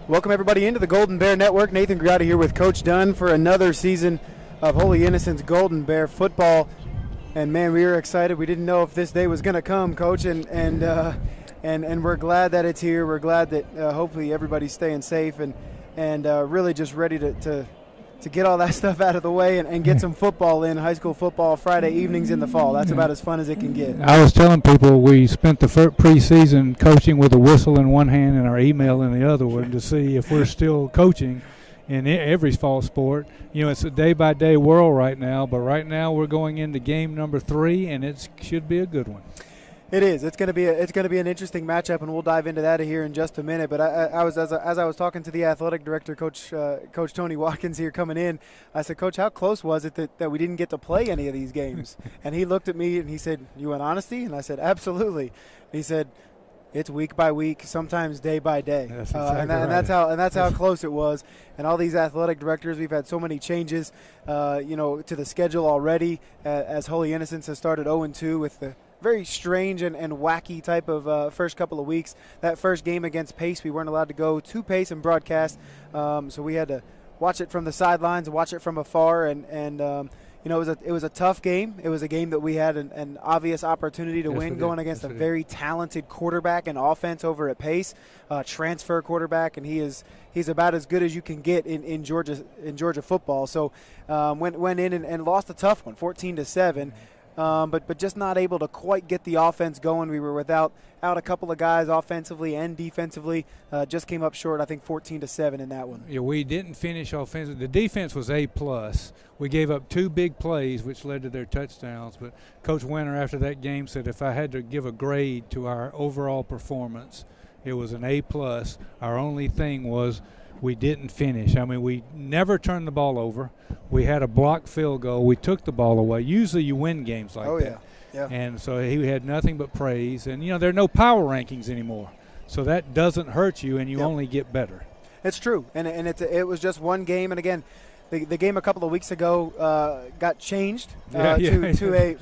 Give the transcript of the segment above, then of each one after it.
Welcome everybody into the Golden Bear Network. Nathan Griotti here with Coach Dunn for another season of Holy Innocents Golden Bear football. And man, we were excited. We didn't know if this day was going to come, Coach, and we're glad that it's here. We're glad that hopefully everybody's staying safe and really just ready to get all that stuff out of the way and get some football in, high school football Friday evenings in the fall. That's about as fun as it can get. I was telling people we spent the preseason coaching with a whistle in one hand and our email in the other one to see if we're still coaching in every fall sport. You know, it's a day-by-day world right now, but right now we're going into game number 3, and it should be a good one. It is. It's going to be an interesting matchup, and we'll dive into that here in just a minute. But as I was talking to the athletic director, Coach Tony Watkins here coming in, I said, Coach, how close was it that we didn't get to play any of these games? And he looked at me and he said, "You want honesty?" And I said, "Absolutely." He said, "It's week by week, sometimes day by day." That's exactly right. And that's how close it was. And all these athletic directors, we've had so many changes, to the schedule already. As Holy Innocents has started 0-2 with the very strange and wacky type of first couple of weeks. That first game against Pace, we weren't allowed to go to Pace and broadcast, so we had to watch it from the sidelines, watch it from afar, and it was a tough game. It was a game that we had an obvious opportunity to win, going against a very talented quarterback and offense over at Pace, transfer quarterback, and he's about as good as you can get in Georgia football. So went in and lost a tough one, 14-7. But just not able to quite get the offense going. We were without a couple of guys offensively and defensively. Just came up short, I think 14-7 in that one. Yeah, we didn't finish offensively. The defense was A+. We gave up 2 big plays, which led to their touchdowns. But Coach Winter, after that game, said if I had to give a grade to our overall performance, it was an A+. Our only thing was we didn't finish. I mean, we never turned the ball over. We had a blocked field goal. We took the ball away. Usually you win games like that. Yeah. And so he had nothing but praise. And, there are no power rankings anymore. So that doesn't hurt you, and you only get better. It's true. And it was just one game. And, again, the game a couple of weeks ago got changed to a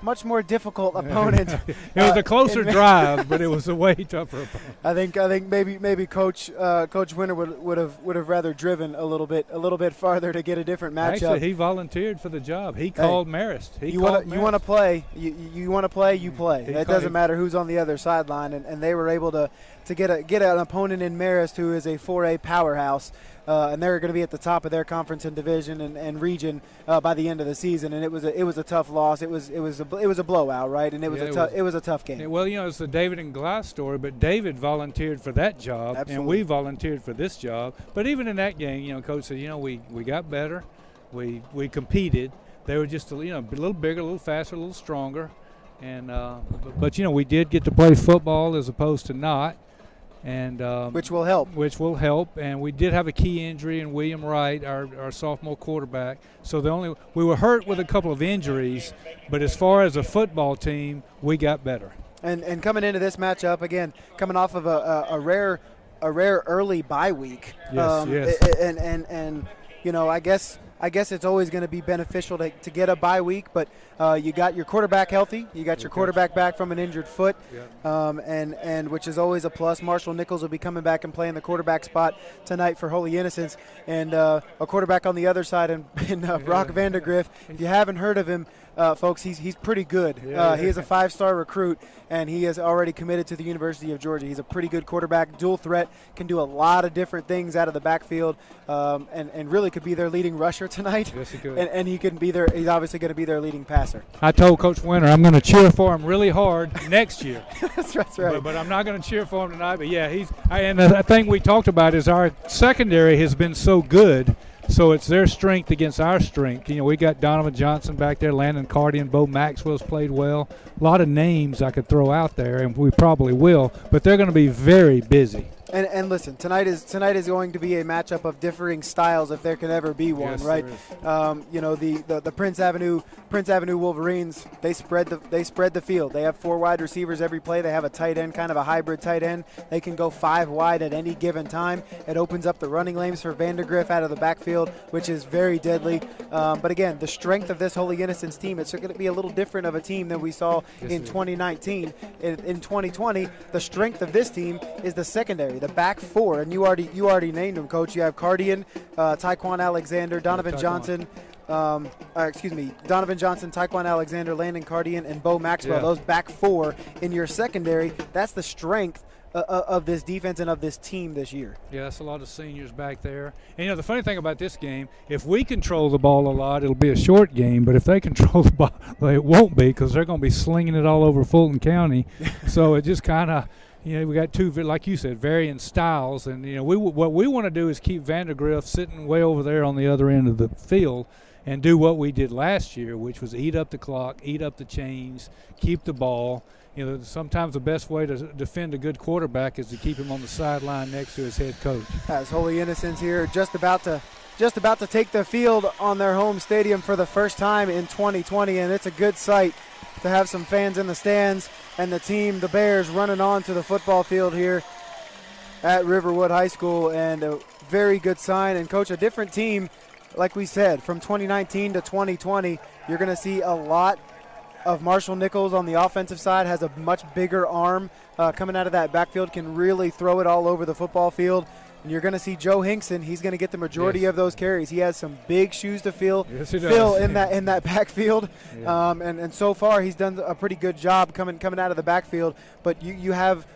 much more difficult opponent. It was a closer drive, but it was a way tougher opponent. I think maybe Coach Winter would have rather driven a little bit farther to get a different matchup. Actually, he volunteered for the job. He called Marist. You want to play. You want to play. You play. It doesn't matter who's on the other sideline, and they were able to get an opponent in Marist who is a 4A powerhouse. And they're going to be at the top of their conference and division and region by the end of the season. And it was a tough loss. It was a blowout, right? And it was a tough game. Well, it's the David and Goliath story, but David volunteered for that job, and we volunteered for this job. But even in that game, Coach said, we got better, we competed. They were just a little bigger, a little faster, a little stronger, and but we did get to play football as opposed to not. And which will help. And we did have a key injury in William Wright, our sophomore quarterback. So we were hurt with a couple of injuries, but as far as a football team, we got better. And coming into this matchup, again, coming off of a rare early bye week. Yes. And I guess it's always going to be beneficial to get a bye week, but you got your quarterback healthy. You got your quarterback back from an injured foot, and which is always a plus. Marshall Nichols will be coming back and playing the quarterback spot tonight for Holy Innocents, and a quarterback on the other side in Brock Vandergriff. If you haven't heard of him, folks, he's pretty good. He is a 5-star recruit, and he is already committed to the University of Georgia. He's a pretty good quarterback, dual threat, can do a lot of different things out of the backfield, and really could be their leading rusher tonight. Yes, he could. And he can be he's obviously going to be their leading passer. I told Coach Winter I'm going to cheer for him really hard next year. That's right. But I'm not going to cheer for him tonight. But yeah, the thing we talked about is our secondary has been so good. So it's their strength against our strength. We got Donovan Johnson back there, Landon Carty and Bo Maxwell's played well. A lot of names I could throw out there, and we probably will. But they're going to be very busy. And listen, tonight is going to be a matchup of differing styles, if there can ever be one, yes, right? The Prince Avenue Wolverines, they spread the field. They have 4 wide receivers every play. They have a tight end, kind of a hybrid tight end. They can go 5 wide at any given time. It opens up the running lanes for Vandergriff out of the backfield, which is very deadly. But again, the strength of this Holy Innocents team, it's going to be a little different of a team than we saw in 2019. In 2020, the strength of this team is the secondary. The back back four, and you already named them, Coach. You have Cardian, Taekwon Alexander, Donovan Johnson. Donovan Johnson, Taekwon Alexander, Landon Cardian, and Bo Maxwell. Yeah. Those back four in your secondary. That's the strength of this defense and of this team this year. Yeah, that's a lot of seniors back there. And, the funny thing about this game, if we control the ball a lot, it'll be a short game. But if they control the ball, well, it won't be, because they're going to be slinging it all over Fulton County. So it just kind of, we got two, like you said, varying styles. And, what we want to do is keep Vandergrift sitting way over there on the other end of the field and do what we did last year, which was eat up the clock, eat up the chains, keep the ball. Sometimes the best way to defend a good quarterback is to keep him on the sideline next to his head coach. As Holy Innocents here, just about to take the field on their home stadium for the first time in 2020, and it's a good sight to have some fans in the stands and the Bears, running on to the football field here at Riverwood High School, and a very good sign. And, Coach, a different team, like we said, from 2019 to 2020, you're going to see a lot of Marshall Nichols on the offensive side. Has a much bigger arm coming out of that backfield, can really throw it all over the football field. And you're going to see Joe Hinkson. He's going to get the majority of those carries. He has some big shoes to fill in that backfield. Yeah. And so far he's done a pretty good job coming out of the backfield. But you have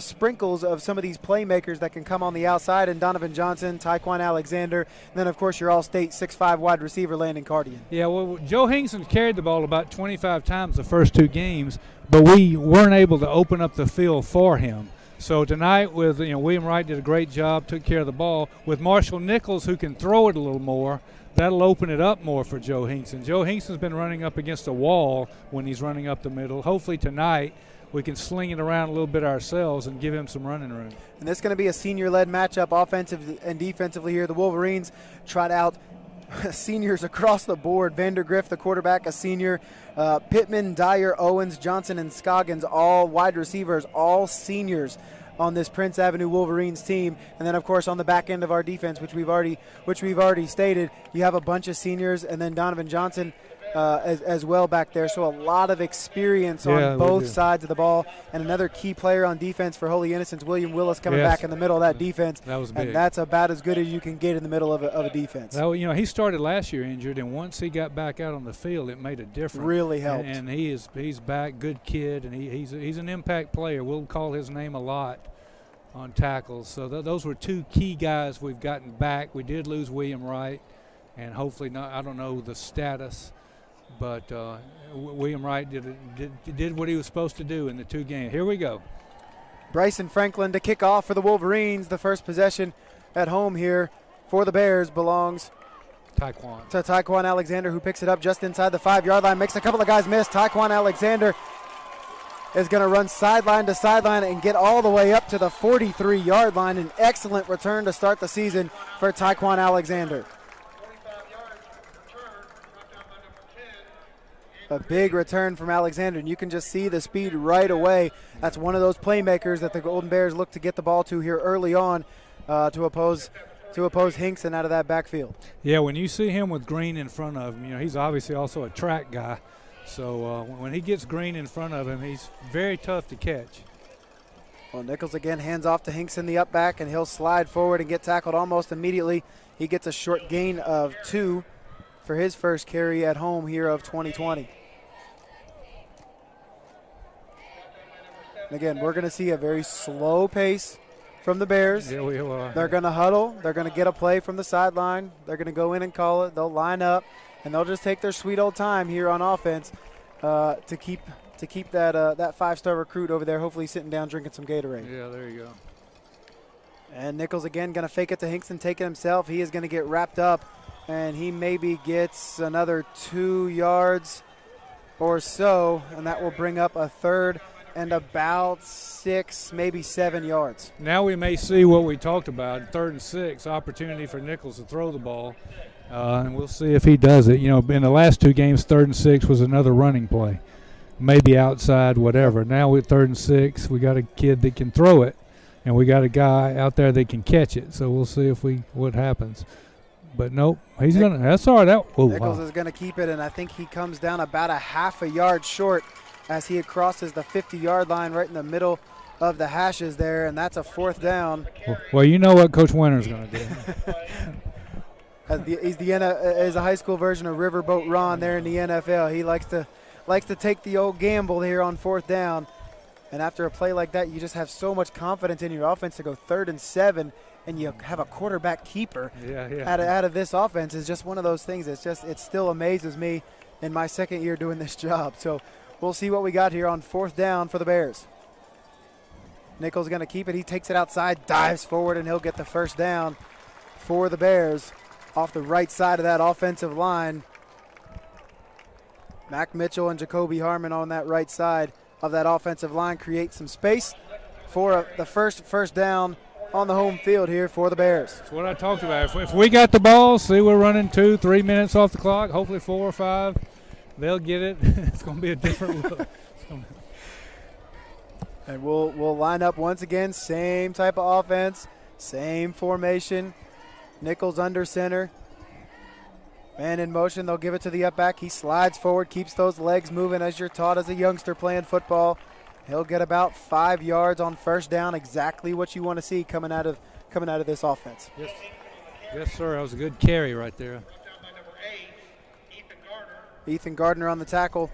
sprinkles of some of these playmakers that can come on the outside, and Donovan Johnson, Taekwon Alexander, and then, of course, your all-state 6'5" wide receiver, Landon Cardian. Yeah, well, Joe Hinkson carried the ball about 25 times the first two games, but we weren't able to open up the field for him. So tonight, with William Wright did a great job, took care of the ball. With Marshall Nichols, who can throw it a little more, that'll open it up more for Joe Hinkson. Joe Hinkson's been running up against a wall when he's running up the middle. Hopefully tonight we can sling it around a little bit ourselves and give him some running room. And this is going to be a senior-led matchup offensively and defensively here. The Wolverines trot out seniors across the board. Vandergrift, the quarterback, a senior. Pittman, Dyer, Owens, Johnson, and Scoggins, all wide receivers, all seniors on this Prince Avenue Wolverines team. And then, of course, on the back end of our defense, which we've already stated, you have a bunch of seniors, and then Donovan Johnson as well back there. So a lot of experience on both sides of the ball. And another key player on defense for Holy Innocents, William Willis, coming back in the middle of that defense. That was big. And that's about as good as you can get in the middle of a defense. He started last year injured, and once he got back out on the field, it made a difference. Really helped. And he's back, good kid, and he's an impact player. We'll call his name a lot on tackles. So those were two key guys we've gotten back. We did lose William Wright, and hopefully not. I don't know the status. But William Wright did what he was supposed to do in the two games. Here we go. Bryson Franklin to kick off for the Wolverines. The first possession at home here for the Bears belongs to Taekwon Alexander, who picks it up just inside the 5-yard line. Makes a couple of guys miss. Taekwon Alexander is going to run sideline to sideline and get all the way up to the 43-yard line. An excellent return to start the season for Taekwon Alexander. A big return from Alexander, and you can just see the speed right away. That's one of those playmakers that the Golden Bears look to get the ball to here early on to oppose Hinkson out of that backfield. Yeah, when you see him with Green in front of him, he's obviously also a track guy. So when he gets Green in front of him, he's very tough to catch. Well, Nichols again hands off to Hinkson, the up back, and he'll slide forward and get tackled almost immediately. He gets a short gain of 2 for his first carry at home here of 2020. Again, we're going to see a very slow pace from the Bears. Yeah, we will. They're going to huddle. They're going to get a play from the sideline. They're going to go in and call it. They'll line up, and they'll just take their sweet old time here on offense to keep that 5-star recruit over there hopefully sitting down drinking some Gatorade. Yeah, there you go. And Nichols again going to fake it to Hinkson, take it himself. He is going to get wrapped up, and he maybe gets another 2 yards or so, and that will bring up a third and about 6, maybe 7 yards. Now we may see what we talked about, 3rd and 6, opportunity for Nichols to throw the ball, and we'll see if he does it. In the last 2 games, 3rd and 6 was another running play, maybe outside, whatever. Now with 3rd and 6, we got a kid that can throw it, and we got a guy out there that can catch it. So we'll see what happens. But nope, he's gonna. That's all right. Nichols is gonna keep it, and I think he comes down about a half a yard short as he crosses the 50-yard line right in the middle of the hashes there, and that's a 4th down. Well, you know what Coach Winter's going to do. He's a high school version of Riverboat Ron there in the NFL. He likes to take the old gamble here on 4th down. And after a play like that, you just have so much confidence in your offense to go 3rd and 7, and you have a quarterback keeper out of this offense. Is just one of those things. It still amazes me in my 2nd year doing this job. So we'll see what we got here on 4th down for the Bears. Nichols going to keep it. He takes it outside, dives forward, and he'll get the 1st down for the Bears off the right side of that offensive line. Mac Mitchell and Jacoby Harmon on that right side of that offensive line create some space for the first down on the home field here for the Bears. That's what I talked about. If we got the ball, see we're running 2-3 minutes off the clock, hopefully 4 or 5. They'll get it. It's going to be a different look. And we'll line up once again, same type of offense, same formation. Nichols under center. Man in motion, they'll give it to the up back. He slides forward, keeps those legs moving as you're taught as a youngster playing football. He'll get about 5 yards on 1st down, exactly what you want to see coming out of this offense. Yes, sir. That was a good carry right there. Ethan Gardner on the tackle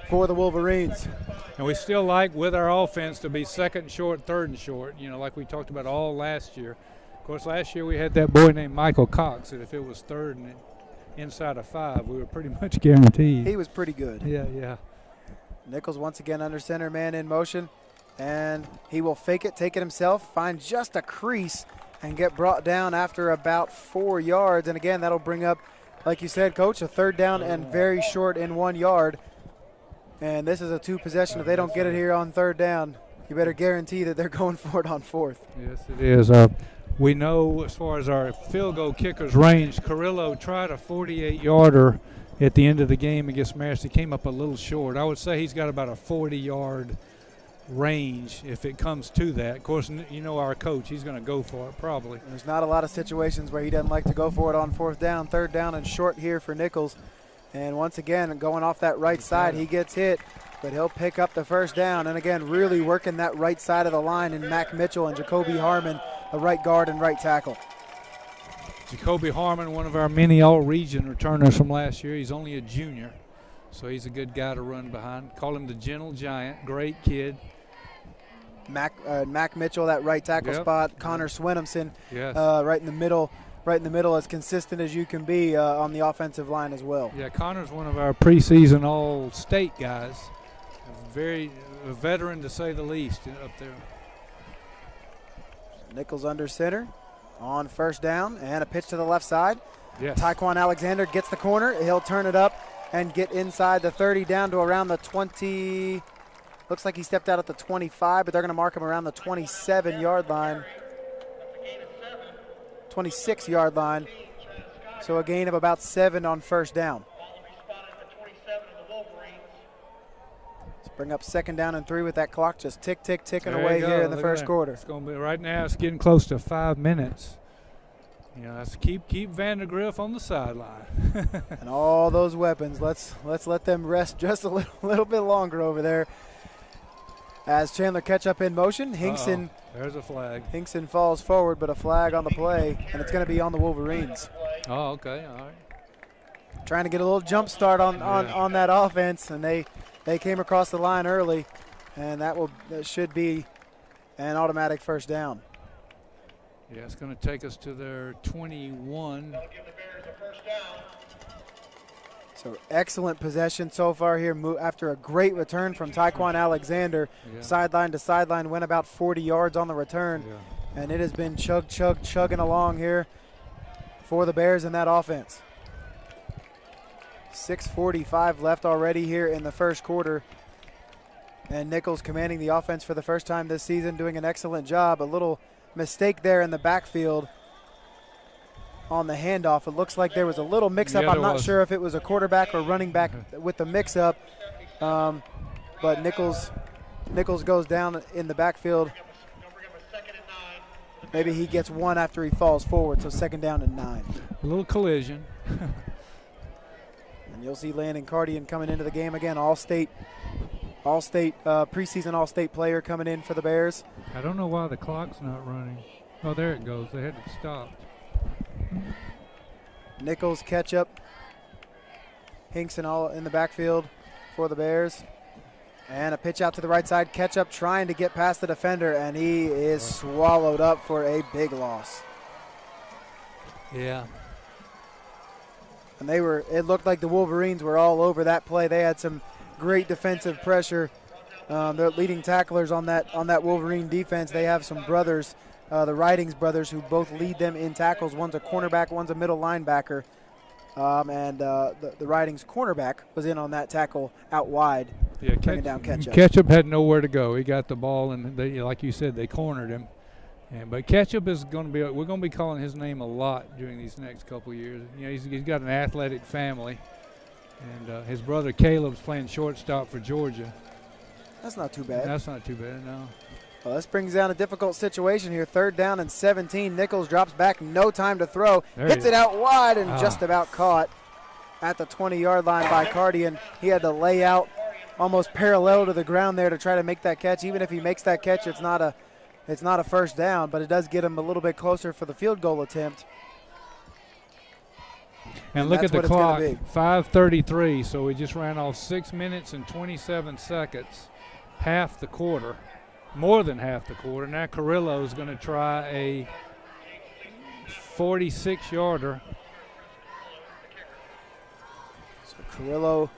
for the Wolverines. And we still like, with our offense, to be 2nd and short, 3rd and short, like we talked about all last year. Of course, last year we had that boy named Michael Cox that if it was 3rd and inside of 5, we were pretty much guaranteed. He was pretty good. Yeah. Nichols once again under center, man in motion. And he will fake it, take it himself, find just a crease, and get brought down after about 4 yards. And again, that'll bring up, like you said, Coach, a 3rd down and very short in 1 yard. And this is a 2 possession. If they don't get it here on 3rd down, you better guarantee that they're going for it on 4th. Yes, it is. We know as far as our field goal kickers range, Carrillo tried a 48-yarder at the end of the game against Marist. He came up a little short. I would say he's got about a 40-yard range if it comes to that. Of course, our coach, he's going to go for it probably. There's not a lot of situations where he doesn't like to go for it on 4th down. 3rd down and short here for Nichols. And once again, going off that right side, he gets hit, but he'll pick up the 1st down. And again, really working that right side of the line in Mac Mitchell and Jacoby Harmon, the right guard and right tackle. Jacoby Harmon, one of our many all-region returners from last year. He's only a junior, so he's a good guy to run behind. Call him the Gentle Giant. Great kid. Mac Mitchell, that right tackle spot. Connor Swenimson, yes. Right in the middle, as consistent as you can be on the offensive line as well. Yeah, Connor's one of our preseason all-state guys. A veteran to say the least up there. Nichols under center on 1st down, and a pitch to the left side. Yes. Tyquan Alexander gets the corner. He'll turn it up and get inside the 30 down to around the 20. Looks like he stepped out at the 25, but they're going to mark him around the 27-yard line. 26-yard line. So a gain of about 7 on 1st down. Let's bring up 2nd down and 3 with that clock just ticking away here in the first quarter. It's going to be right now. It's getting close to 5 minutes. That's keep Vandergriff on the sideline. And all those weapons. Let's let them rest just a little bit longer over there. As Chandler Ketchup in motion, Hinkson. There's a flag. Hinkson falls forward, but a flag on the play, and it's going to be on the Wolverines. Oh, okay, all right. Trying to get a little jump start on that offense, and they came across the line early, and that should be an automatic 1st down. Yeah, it's going to take us to their 21. So excellent possession so far here after a great return from Tyquan Alexander. Yeah. Sideline to sideline, went about 40 yards on the return. Yeah. And it has been chugging along here for the Bears in that offense. 6:45 left already here in the first quarter. And Nichols commanding the offense for the first time this season, doing an excellent job. A little mistake there in the backfield on the handoff. It looks like there was a little mix-up. I'm not sure if it was a quarterback or running back with the mix-up. But Nichols goes down in the backfield. Maybe he gets 1 after he falls forward, so 2nd down and 9. A little collision. And you'll see Landon Cardian coming into the game again, all-state All-State, preseason All-State player coming in for the Bears. I don't know why the clock's not running. Oh, there it goes. They had it stopped. Nichols, Ketchup, Hinkson all in the backfield for the Bears. And a pitch out to the right side. Ketchup trying to get past the defender, and he is swallowed up for a big loss. Yeah. And it looked like the Wolverines were all over that play. They had some great defensive pressure. Their leading tacklers on that Wolverine defense, they have some brothers, the Ridings brothers, who both lead them in tackles. One's a cornerback, one's a middle linebacker. The Ridings cornerback was in on that tackle out wide, bringing down Ketchup. Ketchup had nowhere to go. He got the ball, and like you said, they cornered him. But Ketchup is going to be. We're going to be calling his name a lot during these next couple of years. You know, he's got an athletic family, and his brother Caleb's playing shortstop for Georgia. That's not too bad. That's not too bad, no. Well, this brings down a difficult situation here. 3rd down and 17. Nichols drops back, no time to throw. Hits it out wide and just about caught at the 20-yard line by Cardian. He had to lay out almost parallel to the ground there to try to make that catch. Even if he makes that catch, it's not a first down, but it does get him a little bit closer for the field goal attempt. And look at the clock, 5:33, so we just ran off 6 minutes and 27 seconds, half the quarter. More than half the quarter. Now Carrillo is going to try a 46-yarder. So Carrillo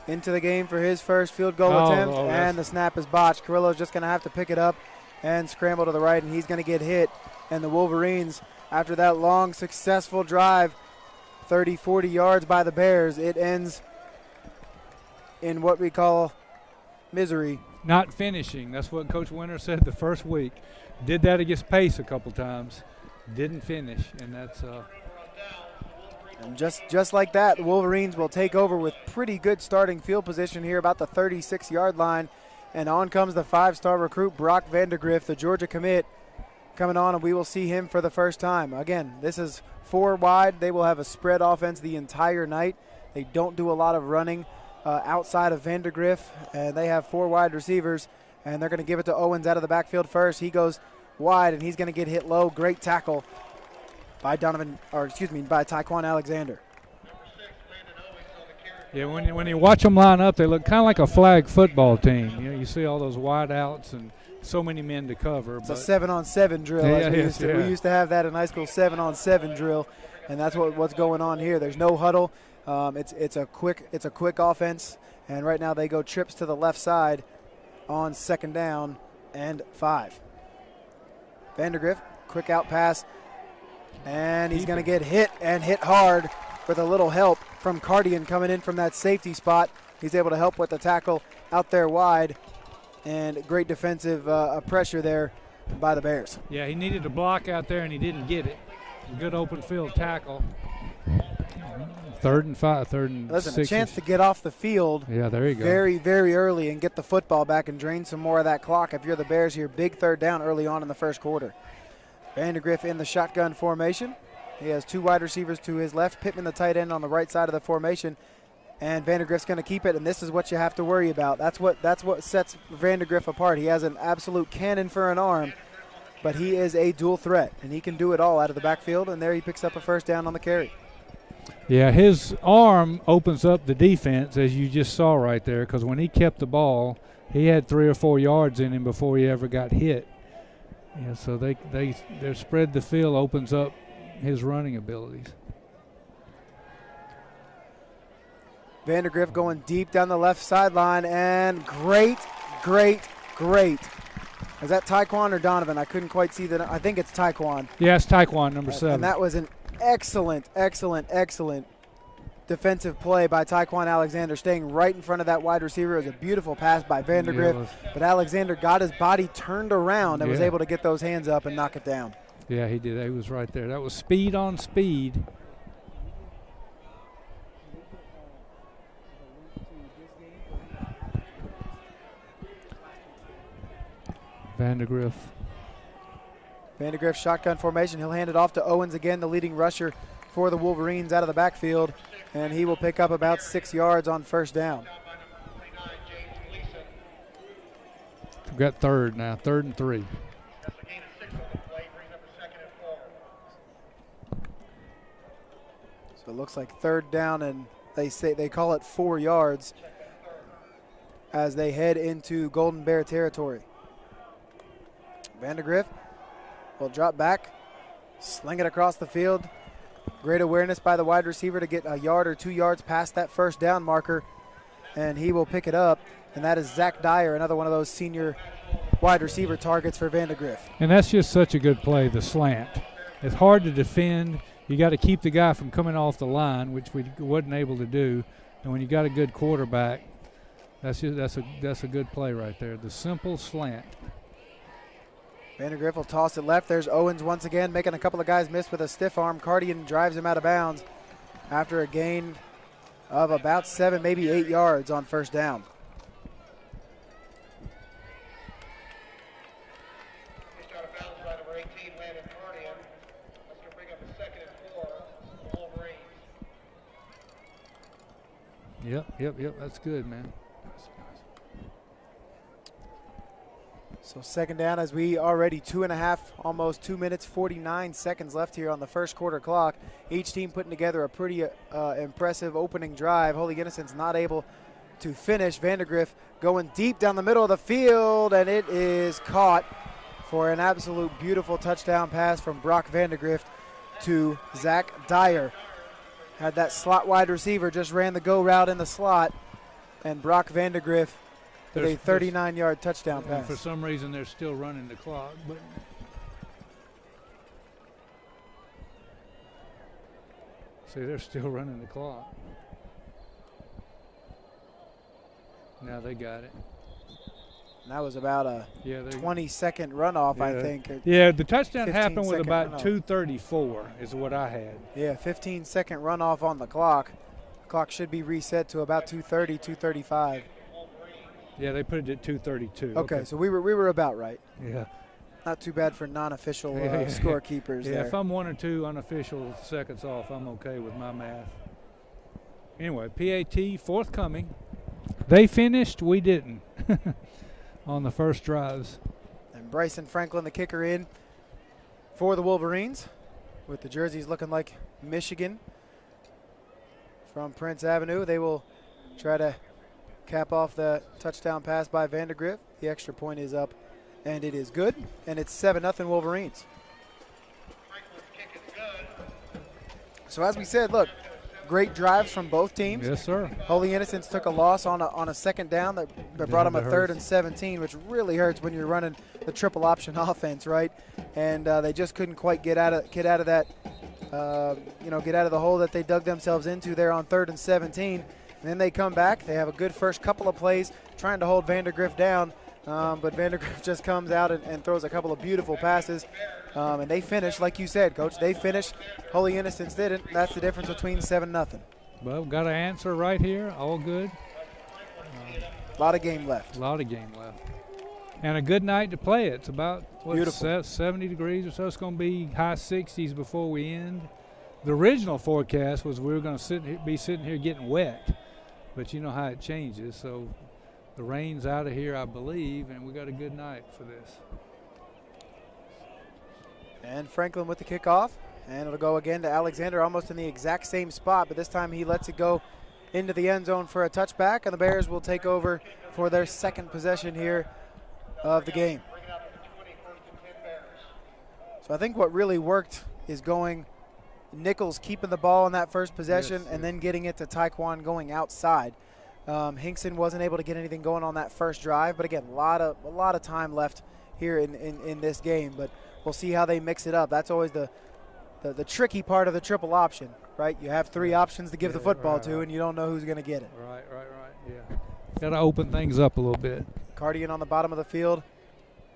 into the game for his first field goal attempt, and the snap is botched. Carrillo's just going to have to pick it up and scramble to the right, and he's going to get hit. And the Wolverines, after that long, successful drive, 30, 40 yards by the Bears, it ends in what we call misery. Not finishing. That's what Coach Winter said the first week. Did that against Pace a couple times. Didn't finish, and that's and just like that, the Wolverines will take over with pretty good starting field position here, about the 36-yard line. And on comes the 5-star recruit, Brock Vandergriff, the Georgia commit, coming on, and we will see him for the first time. Again, this is 4 wide. They will have a spread offense the entire night. They don't do a lot of running outside of Vandergriff, and they have 4 wide receivers, and they're going to give it to Owens out of the backfield first. He goes wide, and he's going to get hit low. Great tackle by Taekwon Alexander. Yeah, when you watch them line up, they look kind of like a flag football team. You know, you see all those wide outs and so many men to cover. It's a 7-on-7 drill. We used to have that in high school, 7-on-7 drill, and that's what's going on here. There's no huddle. It's a quick offense, and right now they go trips to the left side on 2nd down and 5. Vandergriff, quick out pass, and he's going to get hit and hit hard with a little help from Cardian coming in from that safety spot. He's able to help with the tackle out there wide, and great defensive pressure there by the Bears. Yeah, he needed a block out there, and he didn't get it. Good open field tackle. 3rd and 5, 3rd and 6. Listen, a chance to get off the field. Yeah, there you go. Very, very early and get the football back and drain some more of that clock. If you're the Bears here, big 3rd down early on in the first quarter. Vandergriff in the shotgun formation. He has 2 wide receivers to his left. Pittman, the tight end, on the right side of the formation. And Vandergriff's going to keep it, and this is what you have to worry about. That's what sets Vandergriff apart. He has an absolute cannon for an arm, but he is a dual threat, and he can do it all out of the backfield, and there he picks up a first down on the carry. Yeah, his arm opens up the defense, as you just saw right there, because when he kept the ball, he had 3 or 4 yards in him before he ever got hit. Yeah, so they spread the field opens up his running abilities. Vandergriff going deep down the left sideline, and great. Is that Taekwon or Donovan? I couldn't quite see that. I think it's Taekwon. Yeah, it's Taekwon, number 7. And that was an excellent defensive play by Taekwon Alexander, staying right in front of that wide receiver. It was a beautiful pass by Vandergriff, but Alexander got his body turned around and was able to get those hands up and knock it down. Yeah, he did. He was right there. That was speed on speed. Vandergriff shotgun formation. He'll hand it off to Owens again, the leading rusher for the Wolverines out of the backfield, and he will pick up about 6 yards on first down. got third now, 3rd and 3. That's a gain of 6 on the play, brings up a 2nd and 4. So it looks like 3rd down, and they call it 4 yards as they head into Golden Bear territory. Vandergrift will drop back, sling it across the field. Great awareness by the wide receiver to get a yard or 2 yards past that first down marker, and he will pick it up. And that is Zach Dyer, another one of those senior wide receiver targets for Vandergrift. And that's just such a good play, the slant. It's hard to defend. You got to keep the guy from coming off the line, which we wasn't able to do. And when you got a good quarterback, that's a good play right there. The simple slant. Vandergrift will toss it left. There's Owens once again, making a couple of guys miss with a stiff arm. Cardian drives him out of bounds after a gain of about 7, maybe 8 yards on first down. Just out of bounds by number 18, Landon Cardian. That's going to bring up a 2nd and 4 for the Wolverines. Yep. That's good, man. So 2nd down as we already 2.5, almost 2 minutes, 49 seconds left here on the first quarter clock. Each team putting together a pretty impressive opening drive. Holy Innocents not able to finish. Vandergrift going deep down the middle of the field, and it is caught for an absolute beautiful touchdown pass from Brock Vandergrift to Zach Dyer. Had that slot wide receiver, just ran the go route in the slot, and Brock Vandergrift with a 39-yard touchdown pass. For some reason, they're still running the clock. But see, they're still running the clock. Now they got it. And that was about a 20-second runoff, I think. Yeah, the touchdown happened with 15-second about runoff. 2:34 is what I had. Yeah, 15-second runoff on the clock. Clock should be reset to about 2:30, 2:35. Yeah, they put it at 2:32. Okay, so we were about right. Yeah. Not too bad for non-official scorekeepers Yeah, there. if I'm 1 or 2 unofficial seconds off, I'm okay with my math. Anyway, PAT forthcoming. They finished, we didn't on the first drives. And Bryson Franklin, the kicker, in for the Wolverines, with the jerseys looking like Michigan from Prince Avenue. They will try to cap off the touchdown pass by Vandergrift. The extra point is up, and it is good. And it's 7-0 Wolverines. Franklin's kick is good. So as we said, look, great drives from both teams. Yes, sir. Holy Innocents took a loss on a second down that brought them a 3rd and 17, which really hurts when you're running the triple option offense, right? And they just couldn't quite get out of that, get out of the hole that they dug themselves into there on 3rd and 17. And then they come back. They have a good first couple of plays trying to hold Vandergrift down, but Vandergrift just comes out and throws a couple of beautiful passes. And they finish, like you said, Coach. They finished. Holy Innocents didn't. That's the difference between 7-0. Well, got an answer right here. All good. A lot of game left. A lot of game left. And a good night to play it. It's about 70 degrees or so. It's going to be high 60s before we end. The original forecast was we were going to be sitting here getting wet. But you know how it changes. So the rain's out of here, I believe, and we got a good night for this. And Franklin with the kickoff. And it'll go again to Alexander, almost in the exact same spot, but this time he lets it go into the end zone for a touchback, and the Bears will take over for their second possession here of the game. So I think what really worked is going Nichols keeping the ball in that first possession and then getting it to Taekwon going outside. Hinkson wasn't able to get anything going on that first drive, but again, a lot of time left here in this game, but we'll see how they mix it up. That's always the tricky part of the triple option, right? You have 3 options to give the football to, and you don't know who's going to get it. Right, yeah. Got to open things up a little bit. Cardian on the bottom of the field,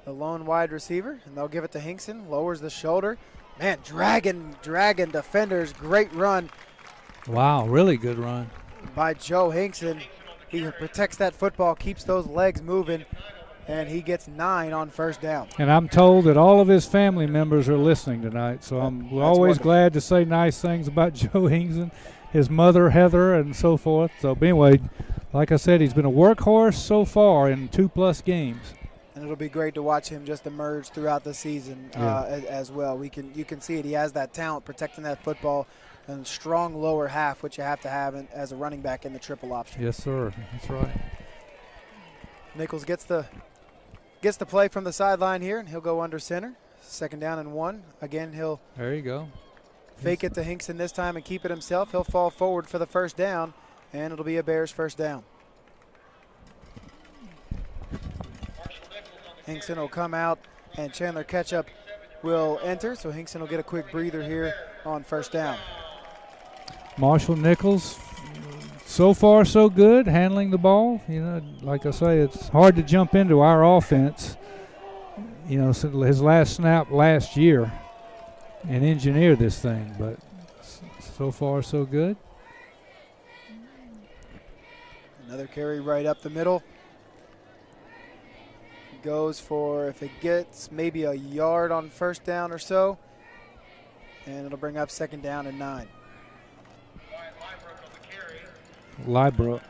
the lone wide receiver, and they'll give it to Hinkson, lowers the shoulder. Man, dragging defenders, great run. Wow, really good run. By Joe Hinkson. He protects that football, keeps those legs moving, and he gets 9 on first down. And I'm told that all of his family members are listening tonight, so I'm always wonderful. glad to say nice things about Joe Hinkson, his mother Heather, and so forth. So anyway, like I said, he's been a workhorse so far in 2+ games. And it'll be great to watch him just emerge throughout the season as well. You can see it. He has that talent protecting that football and strong lower half, which you have to have as a running back in the triple option. Yes, sir. That's right. Nichols gets the play from the sideline here, and he'll go under center. 2nd down and 1. Again, he'll there you go. Fake it to Hinkson this time and keep it himself. He'll fall forward for the 1st down, and it'll be a Bears 1st down. Hinkson will come out, and Chandler Ketchup will enter, so Hinkson will get a quick breather here on 1st down. Marshall Nichols, so far so good, handling the ball. You know, like I say, it's hard to jump into our offense, you know, his last snap last year and engineer this thing, but so far so good. Another carry right up the middle. Goes for, if it gets, maybe a yard on 1st down or so, and it'll bring up 2nd down and 9. Librook.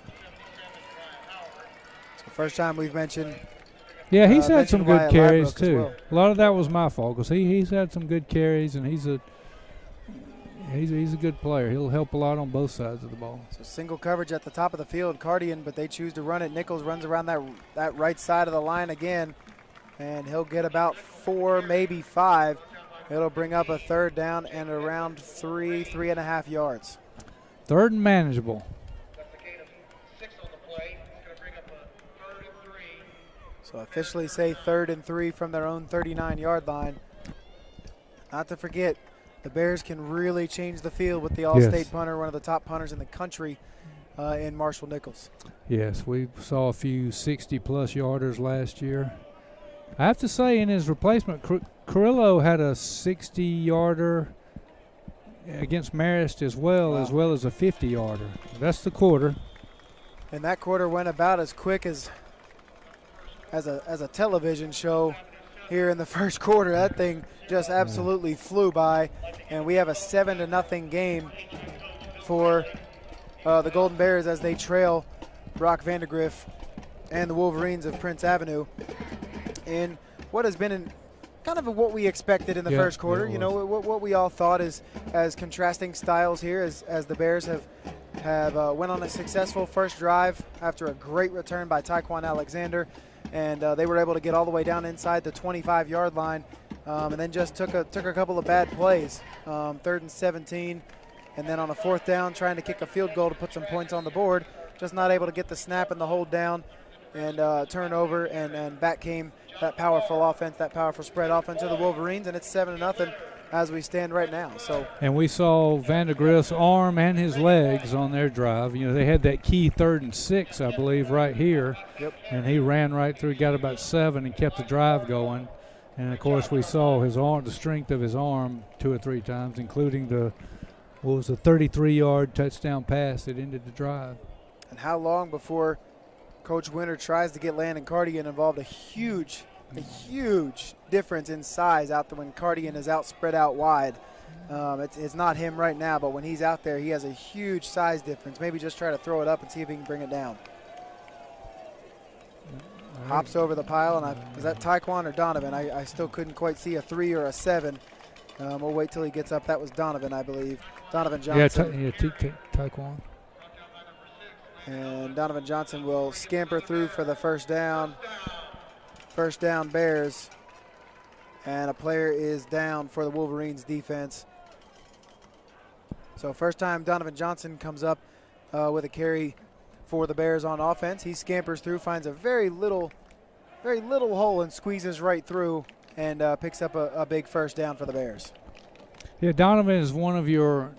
So first time we've mentioned. Yeah, he's had some good carries too. Well. A lot of that was my fault because he's had some good carries, and he's a good player. He'll help a lot on both sides of the ball. So single coverage at the top of the field, Cardian, but they choose to run it. Nichols runs around that right side of the line again, and he'll get about 4, maybe 5. It'll bring up a 3rd down and around 3.5 yards. 3rd and manageable. So officially say 3rd and 3 from their own 39-yard line. Not to forget, the Bears can really change the field with the All-State punter, one of the top punters in the country in Marshall Nichols. Yes, we saw a few 60-plus yarders last year. I have to say, in his replacement, Carrillo had a 60-yarder against Marist as well as a 50-yarder. That's the quarter. And that quarter went about as quick as a television show here in the first quarter. That thing just absolutely flew by, and we have a 7-0 game for the Golden Bears as they trail Brock Vandegrift and the Wolverines of Prince Avenue in what has been kind of what we expected in the first quarter. You know, what we all thought is as contrasting styles here as the Bears have went on a successful first drive after a great return by Tyquan Alexander. And they were able to get all the way down inside the 25-yard line, and then just took a couple of bad plays. 3rd and 17, and then on a 4th down, trying to kick a field goal to put some points on the board, just not able to get the snap and the hold down, and turnover, and back came that powerful offense, that powerful spread offense of the Wolverines, and it's 7-0 as we stand right now. And we saw Vandegrift's arm and his legs on their drive. You know, they had that key 3rd and 6, I believe, right here. Yep. And he ran right through, got about 7, and kept the drive going. And of course, we saw his arm, the strength of his arm, 2 or 3 times, including the 33-yard touchdown pass that ended the drive. And how long before Coach Winter tries to get Landon Cardian involved? A huge difference in size out there when Cardian is spread out wide. It's not him right now, but when he's out there, he has a huge size difference. Maybe just try to throw it up and see if he can bring it down. Hops over the pile, and was that Tyquan or Donovan? I still couldn't quite see a 3 or a 7. We'll wait till he gets up. That was Donovan, I believe. Donovan Johnson. Tyquan. And Donovan Johnson will scamper through for the 1st down. 1st down Bears, and a player is down for the Wolverines defense. So first time Donovan Johnson comes up with a carry for the Bears on offense. He scampers through, finds a very little hole and squeezes right through and picks up a big 1st down for the Bears. Yeah, Donovan is one of your,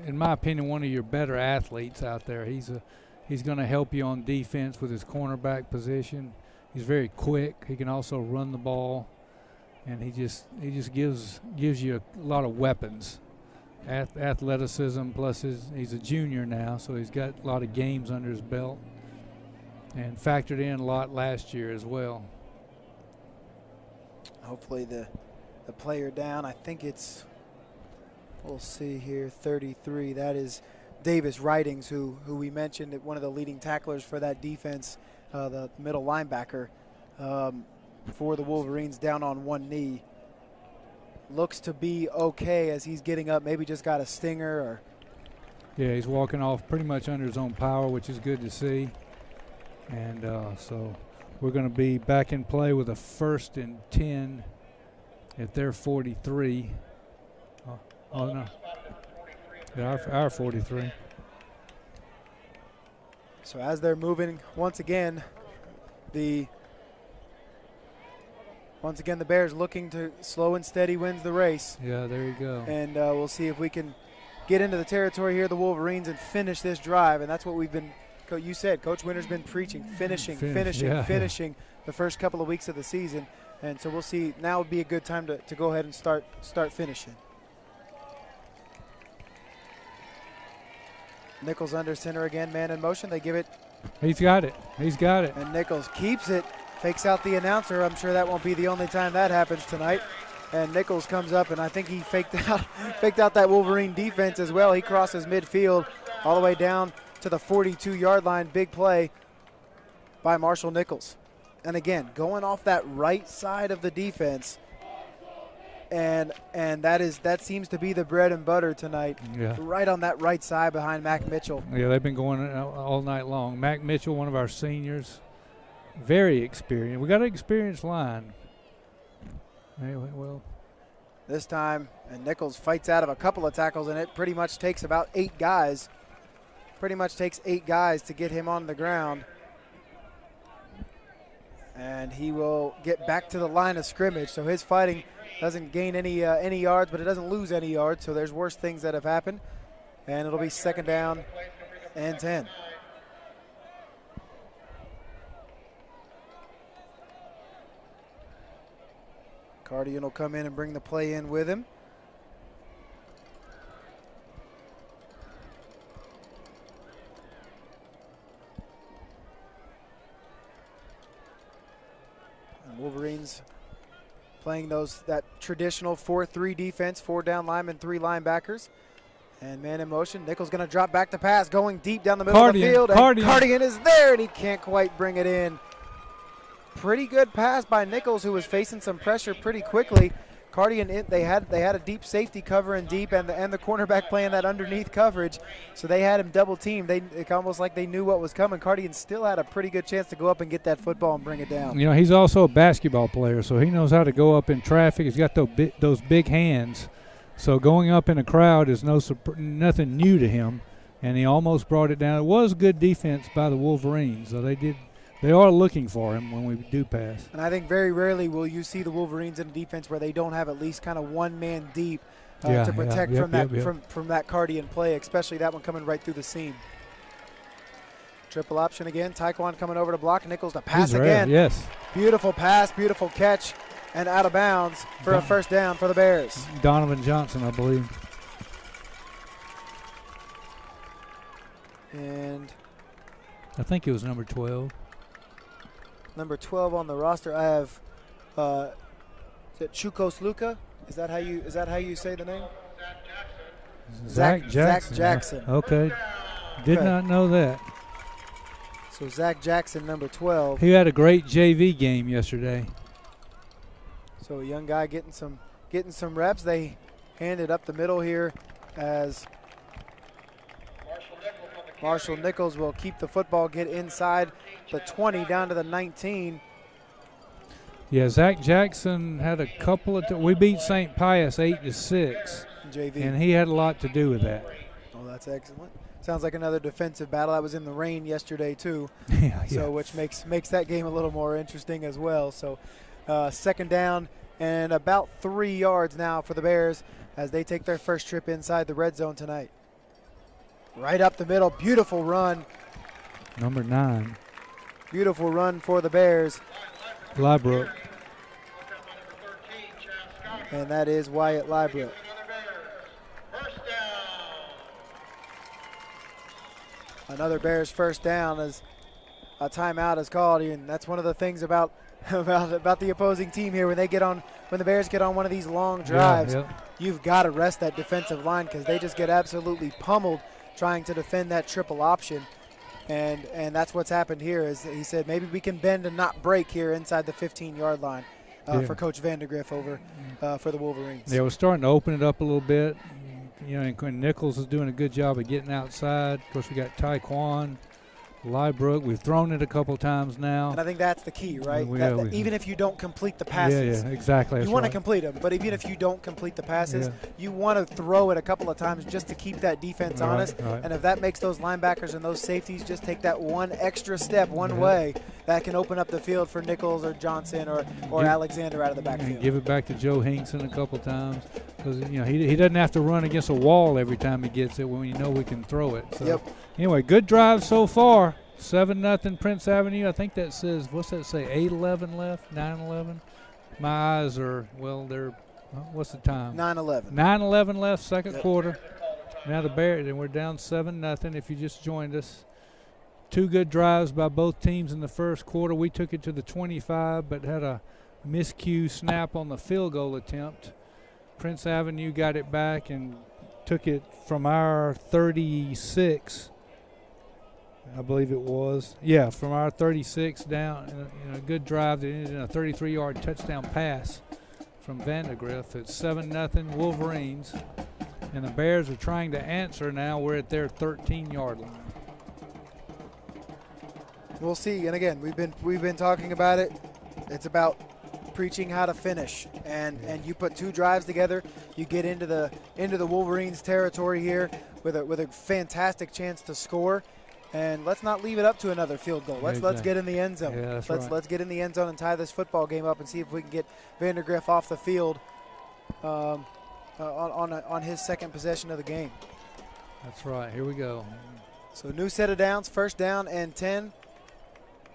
in my opinion, one of your better athletes out there. He's going to help you on defense with his cornerback position. He's very quick. He can also run the ball, and he just gives you a lot of weapons, athleticism. Plus, he's a junior now, so he's got a lot of games under his belt, and factored in a lot last year as well. Hopefully, the player down. I think it's, we'll see here, 33. That is Davis Ridings, who we mentioned, one of the leading tacklers for that defense. The middle linebacker. for the Wolverines, down on one knee. Looks to be okay as he's getting up. Maybe just got a stinger. Or yeah, he's walking off pretty much under his own power, which is good to see. And so we're going to be back in play with a 1st and 10 at their 43. Oh no, yeah, our 43. So as they're moving, once again, the Bears looking to slow and steady wins the race. Yeah, there you go. And we'll see if we can get into the territory here, the Wolverines, and finish this drive. And that's what we've been, you said, Coach Winter's been preaching, finishing the first couple of weeks of the season. And so we'll see. Now would be a good time to go ahead and start finishing. Nichols under center again, man in motion. They give it. He's got it. He's got it. And Nichols keeps it, fakes out the announcer. I'm sure that won't be the only time that happens tonight. And Nichols comes up, and I think he faked out that Wolverine defense as well. He crosses midfield all the way down to the 42-yard line. Big play by Marshall Nichols. And again, going off that right side of the defense. And that seems to be the bread and butter tonight. Yeah. Right on that right side behind Mac Mitchell. Yeah, they've been going all night long. Mac Mitchell, one of our seniors, very experienced. We got an experienced line. Anyway, well, this time, and Nichols fights out of a couple of tackles, and it pretty much takes about 8 guys. Pretty much takes 8 guys to get him on the ground. And he will get back to the line of scrimmage. So his fighting doesn't gain any yards, but it doesn't lose any yards. So there's worse things that have happened. And it'll be 2nd down and 10. Cardian will come in and bring the play in with him. Wolverines playing that traditional 4-3 defense, 4 down linemen, 3 linebackers. And man in motion. Nichols going to drop back to pass, going deep down the middle of the field. And Cardian is there, and he can't quite bring it in. Pretty good pass by Nichols, who was facing some pressure pretty quickly. Cardian, they had a deep safety covering deep, and the cornerback playing that underneath coverage, so they had him double teamed. It's almost like they knew what was coming. Cardian still had a pretty good chance to go up and get that football and bring it down. You know, he's also a basketball player, so he knows how to go up in traffic. He's got those big hands, so going up in a crowd is nothing new to him, and he almost brought it down. It was good defense by the Wolverines, so they are looking for him when we do pass. And I think very rarely will you see the Wolverines in a defense where they don't have at least kind of one man deep to protect from that Cardian play, especially that one coming right through the seam. Triple option again. Taekwon coming over to block. Nichols to pass again. Yes. Beautiful pass, beautiful catch, and out of bounds for a 1st down for the Bears. Donovan Johnson, I believe. And I think it was number 12. Number 12 on the roster. I have is it Chukos Luka? Is that how you say the name? Zach Jackson. Zach Jackson. Okay. Did not know that. So Zach Jackson, number 12. He had a great JV game yesterday. So a young guy getting some reps. They hand it up the middle here as Marshall Nichols will keep the football, get inside the 20 down to the 19. Yeah, Zach Jackson had a couple of we beat St. Pius 8-6. JV. And he had a lot to do with that. Oh, that's excellent. Sounds like another defensive battle. That was in the rain yesterday too. Which makes that game a little more interesting as well. So 2nd down and about 3 yards now for the Bears as they take their first trip inside the red zone tonight. Right up the middle, beautiful run. Number 9. Beautiful run for the Bears. Lybrook. And that is Wyatt Lybrook. Another Bears 1st down as a timeout is called, and that's one of the things about the opposing team here when the Bears get on one of these long drives. You've got to rest that defensive line because they just get absolutely pummeled trying to defend that triple option. And that's what's happened here. Is he said maybe we can bend and not break here inside the 15-yard line for Coach Vandergriff over for the Wolverines. Yeah, we're starting to open it up a little bit. And Nichols is doing a good job of getting outside. Of course, we got Taekwon, Lybrook. We've thrown it a couple times now. And I think that's the key, right? Even if you don't complete the passes. Yeah, exactly. You want to complete them, but even if you don't complete the passes, you want to throw it a couple of times just to keep that defense honest. Right. And if that makes those linebackers and those safeties just take that one extra step one way, that can open up the field for Nichols or Johnson or Alexander out of the backfield. Give it back to Joe Hinkson a couple times because he doesn't have to run against a wall every time he gets it when we can throw it. So anyway, good drive so far. 7-0 Prince Avenue. I think that says, what's that say, 8:11 left, 9:11? My eyes are, what's the time? 9:11. 9:11 left, second quarter. Now the Bears, and we're down 7-0 if you just joined us. 2 good drives by both teams in the first quarter. We took it to the 25, but had a miscue snap on the field goal attempt. Prince Avenue got it back and took it from our 36, I believe it was. Yeah, from our 36 down. A good drive that ended in a 33-yard touchdown pass from Vandergriff. It's 7-0 Wolverines. And the Bears are trying to answer now. We're at their 13-yard line. We'll see. And again, we've been talking about it. It's about preaching how to finish. And you put 2 drives together, you get into the Wolverines territory here with a fantastic chance to score. And let's not leave it up to another field goal. Let's get in the end zone. Yeah, let's get in the end zone and tie this football game up and see if we can get Vandergriff off the field on his second possession of the game. That's right. Here we go. So new set of downs, first down and 10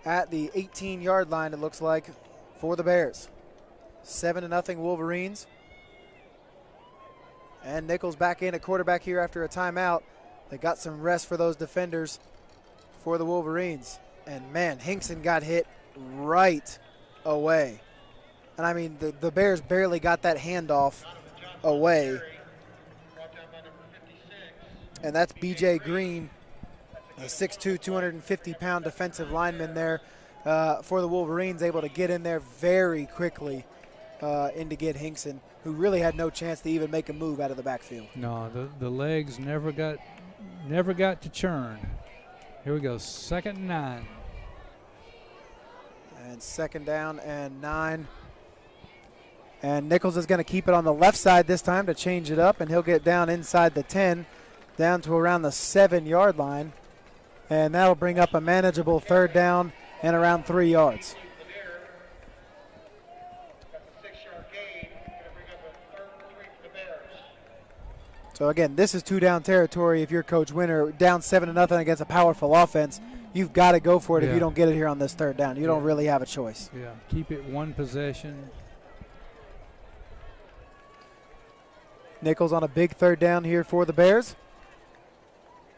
at the 18-yard line, it looks like, for the Bears. 7-0 Wolverines. And Nichols back in at quarterback here after a timeout. They got some rest for those defenders for the Wolverines. And, man, Hinkson got hit right away. And, I mean, the Bears barely got that handoff away. And that's B.J. Green, a 6'2", 250-pound defensive lineman there for the Wolverines, able to get in there very quickly and to get Hinkson, who really had no chance to even make a move out of the backfield. No, the legs never got to churn. Here we go, 2nd and 9. And 2nd down and 9. And Nichols is going to keep it on the left side this time to change it up, and he'll get down inside the 10, down to around the 7-yard line. And that'll bring up a manageable 3rd down and around 3 yards. So, again, this is 2-down territory. If you're Coach Winter, down 7-0 against a powerful offense, you've got to go for it if you don't get it here on this 3rd down. You don't really have a choice. Yeah, keep it one possession. Nichols on a big 3rd down here for the Bears.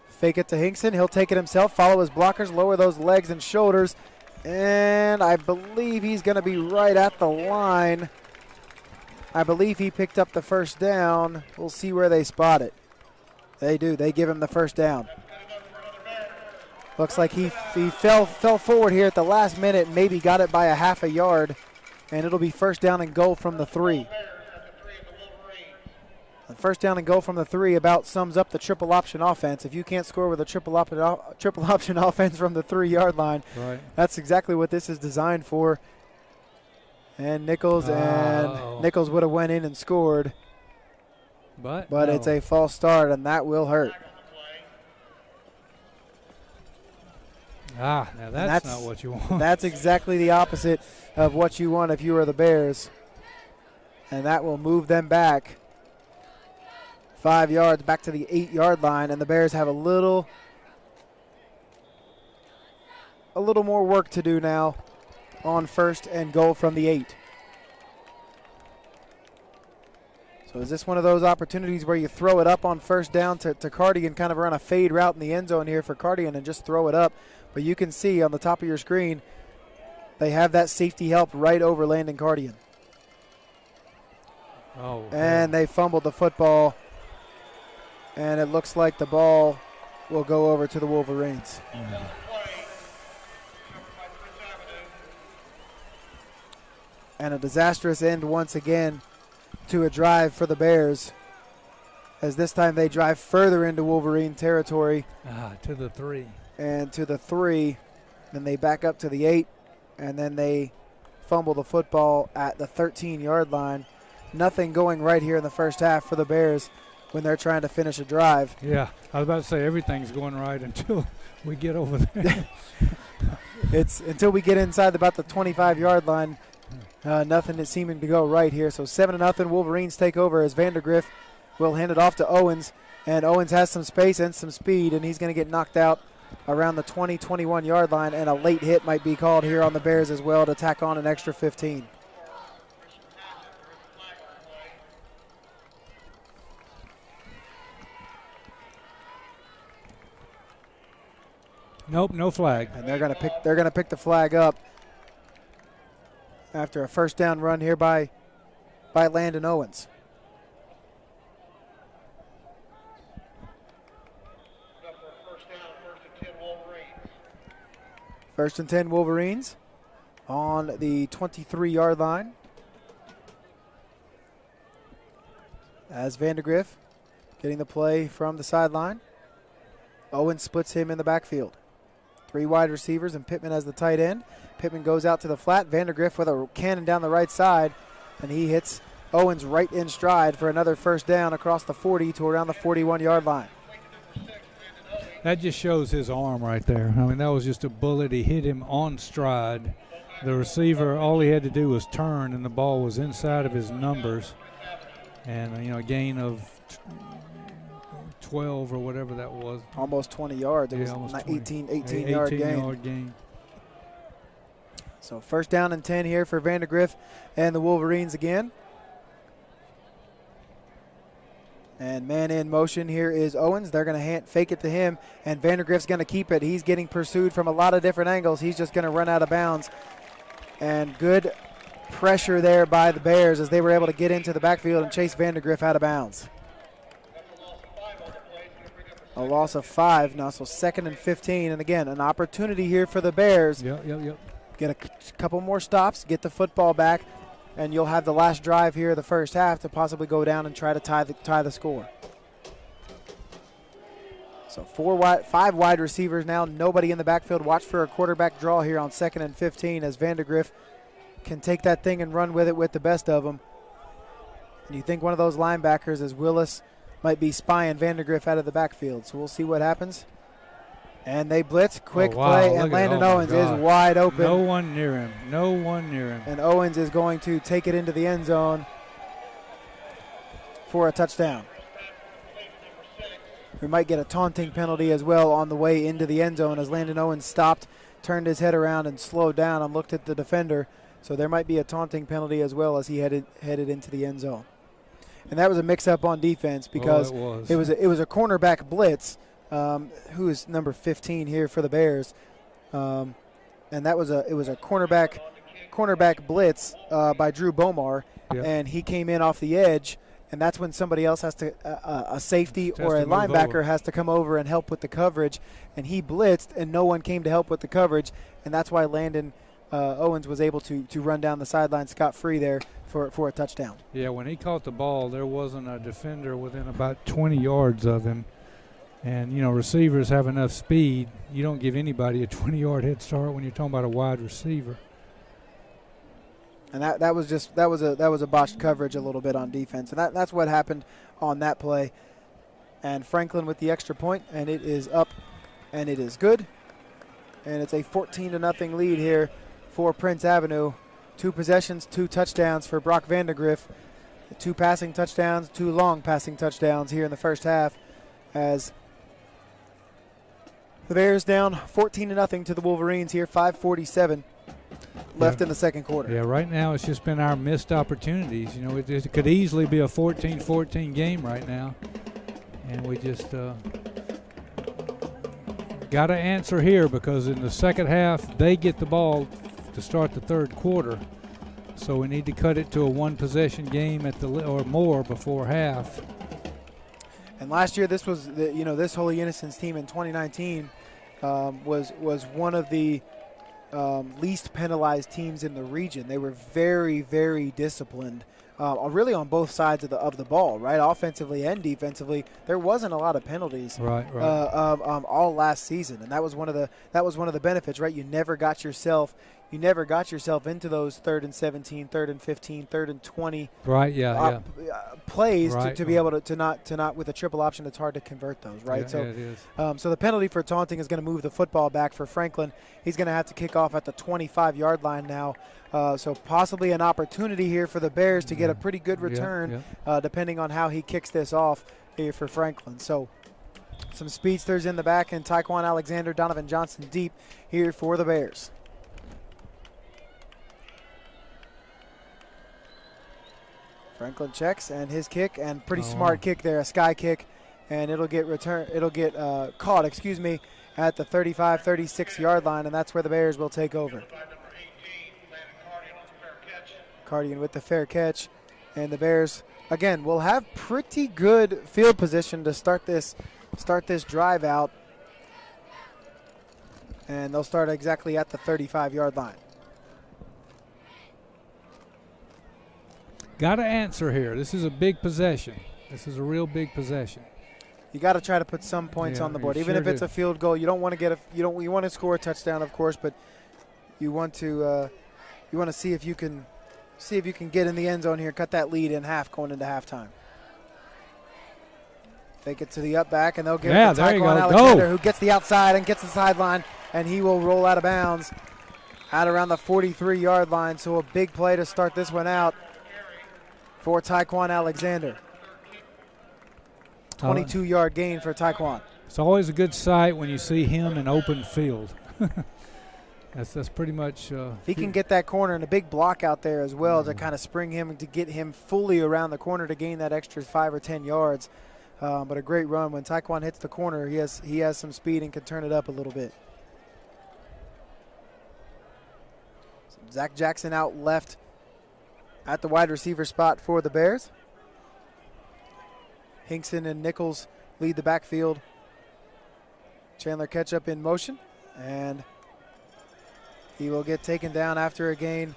Fake it to Hinkson. He'll take it himself, follow his blockers, lower those legs and shoulders. And I believe he's going to be right at the line. I believe he picked up the 1st down. We'll see where they spot it. They do. They give him the 1st down. Looks like he fell forward here at the last minute, maybe got it by a half a yard, and it'll be 1st down and goal from the 3. The 1st down and goal from the 3 about sums up the triple option offense. If you can't score with a triple option offense from the 3-yard line, right, that's exactly what this is designed for. And Nichols would have went in and scored. But no. It's a false start, and that will hurt. Now that's not what you want. That's exactly the opposite of what you want if you are the Bears. And that will move them back 5 yards back to the 8-yard line, and the Bears have a little more work to do now on 1st and goal from the 8. So is this one of those opportunities where you throw it up on 1st down to Cardigan, kind of run a fade route in the end zone here for Cardigan and just throw it up? But you can see on the top of your screen, they have that safety help right over Landon Cardigan. And they fumbled the football, and it looks like the ball will go over to the Wolverines. And a disastrous end once again to a drive for the Bears, as this time they drive further into Wolverine territory. To the 3. And to the 3. Then they back up to the 8. And then they fumble the football at the 13-yard line. Nothing going right here in the first half for the Bears when they're trying to finish a drive. Yeah, I was about to say everything's going right until we get over there. It's until we get inside about the 25-yard line. Nothing is seeming to go right here. So 7-0, Wolverines take over as Vandergriff will hand it off to Owens. And Owens has some space and some speed, and he's going to get knocked out around the 20, 21-yard line. And a late hit might be called here on the Bears as well to tack on an extra 15. Nope, no flag. And they're going to pick the flag up after a first down run here by Landon Owens. First and 10 Wolverines on the 23-yard line. As Vandergriff getting the play from the sideline. Owens splits him in the backfield. 3 wide receivers and Pittman as the tight end. Pittman goes out to the flat. Vandergriff with a cannon down the right side, and he hits Owens right in stride for another first down across the 40 to around the 41-yard line. That just shows his arm right there. I mean, that was just a bullet. He hit him on stride. The receiver, all he had to do was turn, and the ball was inside of his numbers. And, a gain of 12 or whatever that was. Almost 20 yards. It was an 18-yard gain. So first down and 10 here for Vandergriff and the Wolverines again. And man in motion here is Owens. They're going to fake it to him, and Vandergriff's going to keep it. He's getting pursued from a lot of different angles. He's just going to run out of bounds. And good pressure there by the Bears as they were able to get into the backfield and chase Vandergriff out of bounds. A loss of 5 now, so 2nd and 15. And again, an opportunity here for the Bears. Yep. Get a couple more stops, get the football back, and you'll have the last drive here of the first half to possibly go down and try to tie the score. So 5 wide receivers now, nobody in the backfield. Watch for a quarterback draw here on 2nd and 15 as Vandergriff can take that thing and run with it with the best of them. And you think one of those linebackers, as Willis, might be spying Vandergriff out of the backfield. So we'll see what happens. And they blitz, quick play, and Landon Owens is wide open. No one near him. And Owens is going to take it into the end zone for a touchdown. We might get a taunting penalty as well on the way into the end zone as Landon Owens stopped, turned his head around, and slowed down and looked at the defender. So there might be a taunting penalty as well as he headed into the end zone. And that was a mix-up on defense because it was a cornerback blitz. Who is number 15 here for the Bears, and it was a cornerback blitz by Drew Bomar, and he came in off the edge, and that's when somebody else has to a safety or a linebacker has to come over and help with the coverage, and he blitzed and no one came to help with the coverage, and that's why Landon Owens was able to run down the sideline scot-free there for a touchdown. Yeah, when he caught the ball, there wasn't a defender within about 20 yards of him. And, receivers have enough speed. You don't give anybody a 20-yard head start when you're talking about a wide receiver. And that was a botched coverage a little bit on defense. And that's what happened on that play. And Franklin with the extra point, and it is up, and it is good. And it's a 14-0 lead here for Prince Avenue. 2 possessions, 2 touchdowns for Brock Vandergriff. 2 passing touchdowns, 2 long passing touchdowns here in the first half as the Bears down 14-0 to the Wolverines here, 5:47 left in the second quarter. Yeah, right now it's just been our missed opportunities. It could easily be a 14-14 game right now. And we just got to answer here because in the second half they get the ball to start the third quarter. So we need to cut it to a 1-possession game or more before half. And last year, this was this Holy Innocents team in 2019 was one of the least penalized teams in the region. They were very, very disciplined, really on both sides of the ball, right? Offensively and defensively, there wasn't a lot of penalties, right. all last season, and that was one of the benefits, right? You never got yourself into those 3rd and 17, 3rd and 15, 3rd and 20. Right. Yeah. Plays right, to be able to not with a triple option. It's hard to convert those, right? Yeah, so it is. So the penalty for taunting is going to move the football back for Franklin. He's going to have to kick off at the 25-yard line now. So possibly an opportunity here for the Bears to get a pretty good return, depending on how he kicks this off here for Franklin. So some speedsters in the back, and Tyquan Alexander, Donovan Johnson deep here for the Bears. Franklin checks, and his kick, and pretty smart kick there, a sky kick, and it'll get caught, at the 35, 36-yard line, and that's where the Bears will take over. Cardian with the fair catch, and the Bears again will have pretty good field position to start this drive out, and they'll start exactly at the 35-yard line. Got to answer here. This is a big possession. This is a real big possession. You got to try to put some points on the board, even if it's a field goal. You don't want to get you want to score a touchdown, of course, but you want to see if you can get in the end zone here, cut that lead in half going into halftime. Fake it to the up back, and they'll give it to Tyquan Alexander, who gets the outside and gets the sideline, and he will roll out of bounds out around the 43-yard line. So a big play to start this one out for Tyquan Alexander. 22-yard gain for Tyquan. It's always a good sight when you see him in open field. That's pretty much. He can get that corner and a big block out there as well to kind of spring him, to get him fully around the corner to gain that extra 5 or 10 yards. But a great run. When Tyquan hits the corner, he has some speed and can turn it up a little bit. So Zach Jackson out left at the wide receiver spot for the Bears. Hinkson and Nichols lead the backfield. Chandler Ketchup in motion, and he will get taken down after a gain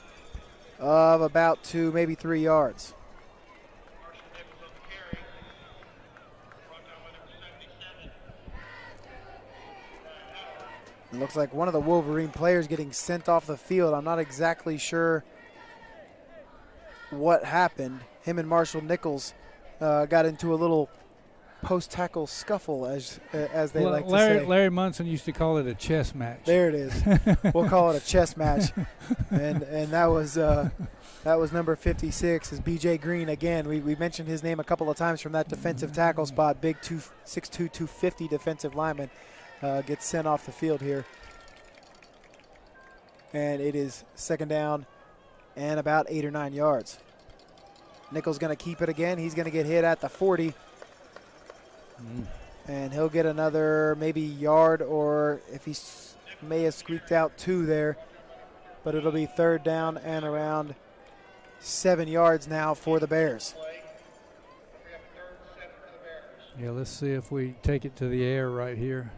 of about 2, maybe 3 yards. It looks like one of the Wolverine players getting sent off the field. I'm not exactly sure what happened. Him and Marshall Nichols got into a little post-tackle scuffle, as they like to say. Larry Munson used to call it a chess match. There it is. We'll call it a chess match. And that was number 56, is B.J. Green again. We mentioned his name a couple of times from that defensive tackle spot. Big 6'2", 250 defensive lineman gets sent off the field here. And it is second down and about 8 or 9 yards. Nichols going to keep it again. He's going to get hit at the 40. And he'll get another maybe yard, or if he may have squeaked out 2 there. But it'll be third down and around 7 yards now for the Bears. Yeah, let's see if we take it to the air right here.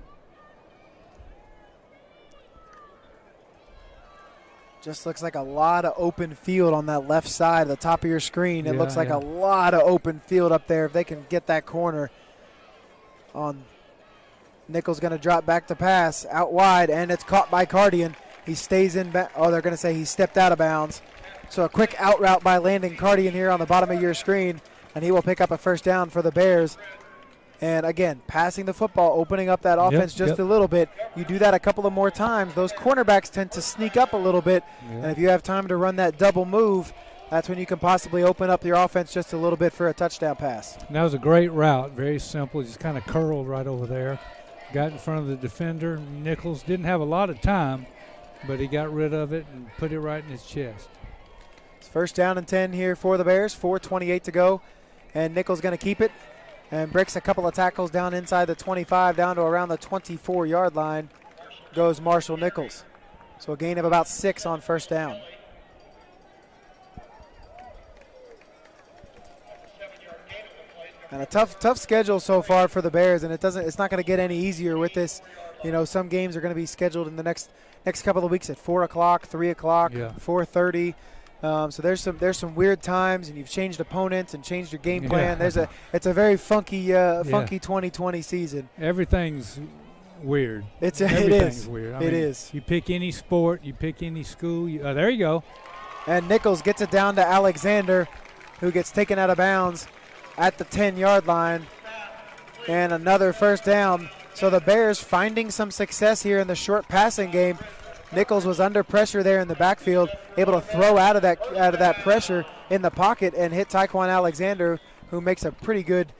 Just looks like a lot of open field on that left side, the top of your screen. It looks like a lot of open field up there. If they can get that corner on. Nichols going to drop back to pass out wide, and it's caught by Cardian. He stays in. They're going to say he stepped out of bounds. So a quick out route by Landon Cardian here on the bottom of your screen, and he will pick up a first down for the Bears. And again, passing the football, opening up that offense just a little bit. You do that a couple of more times, those cornerbacks tend to sneak up a little bit. And if you have time to run that double move, that's when you can possibly open up your offense just a little bit for a touchdown pass. And that was a great route, very simple. Just kind of curled right over there. Got in front of the defender. Nichols didn't have a lot of time, but he got rid of it and put it right in his chest. It's first down and 10 here for the Bears, 4:28 to go. And Nichols going to keep it and breaks a couple of tackles down inside the 25, down to around the 24-yard line goes Marshall Nichols. So a gain of about 6 on first down. And a tough schedule so far for the Bears, and it's not going to get any easier with this. You know, some games are going to be scheduled in the next couple of weeks at 4 o'clock, 3 o'clock, 4:30. So there's some weird times, and you've changed opponents and changed your game plan. It's a very funky 2020 season. Everything's weird. It Everything's is weird. It is. You pick any sport, you pick any school. There you go. And Nichols gets it down to Alexander, who gets taken out of bounds at the 10-yard line, and another first down. So the Bears finding some success here in the short passing game. Nichols was under pressure there in the backfield, able to throw out of that pressure in the pocket and hit Tyquan Alexander, who makes a pretty good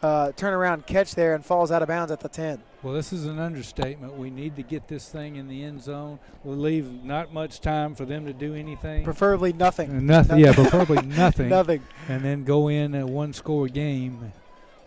turnaround catch there and falls out of bounds at the 10. Well, this is an understatement. We need to get this thing in the end zone. We'll leave not much time for them to do anything. Preferably nothing. Nothing. Yeah, preferably nothing. Nothing. And then go in a one-score game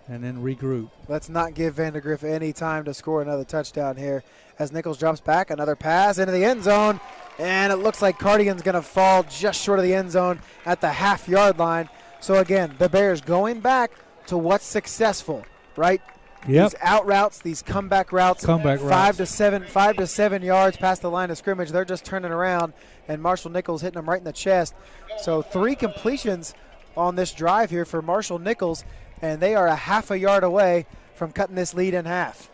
and then regroup. Let's not give Vandergriff any time to score another touchdown here. As Nichols drops back, another pass into the end zone, and it looks like Cardigan's going to fall just short of the end zone at the half-yard line. So again, the Bears going back to what's successful, right? Yep. These out routes, these comeback routes, 5 to 7 yards past the line of scrimmage. They're just turning around, and Marshall Nichols hitting them right in the chest. So 3 completions on this drive here for Marshall Nichols, and they are a half a yard away from cutting this lead in half.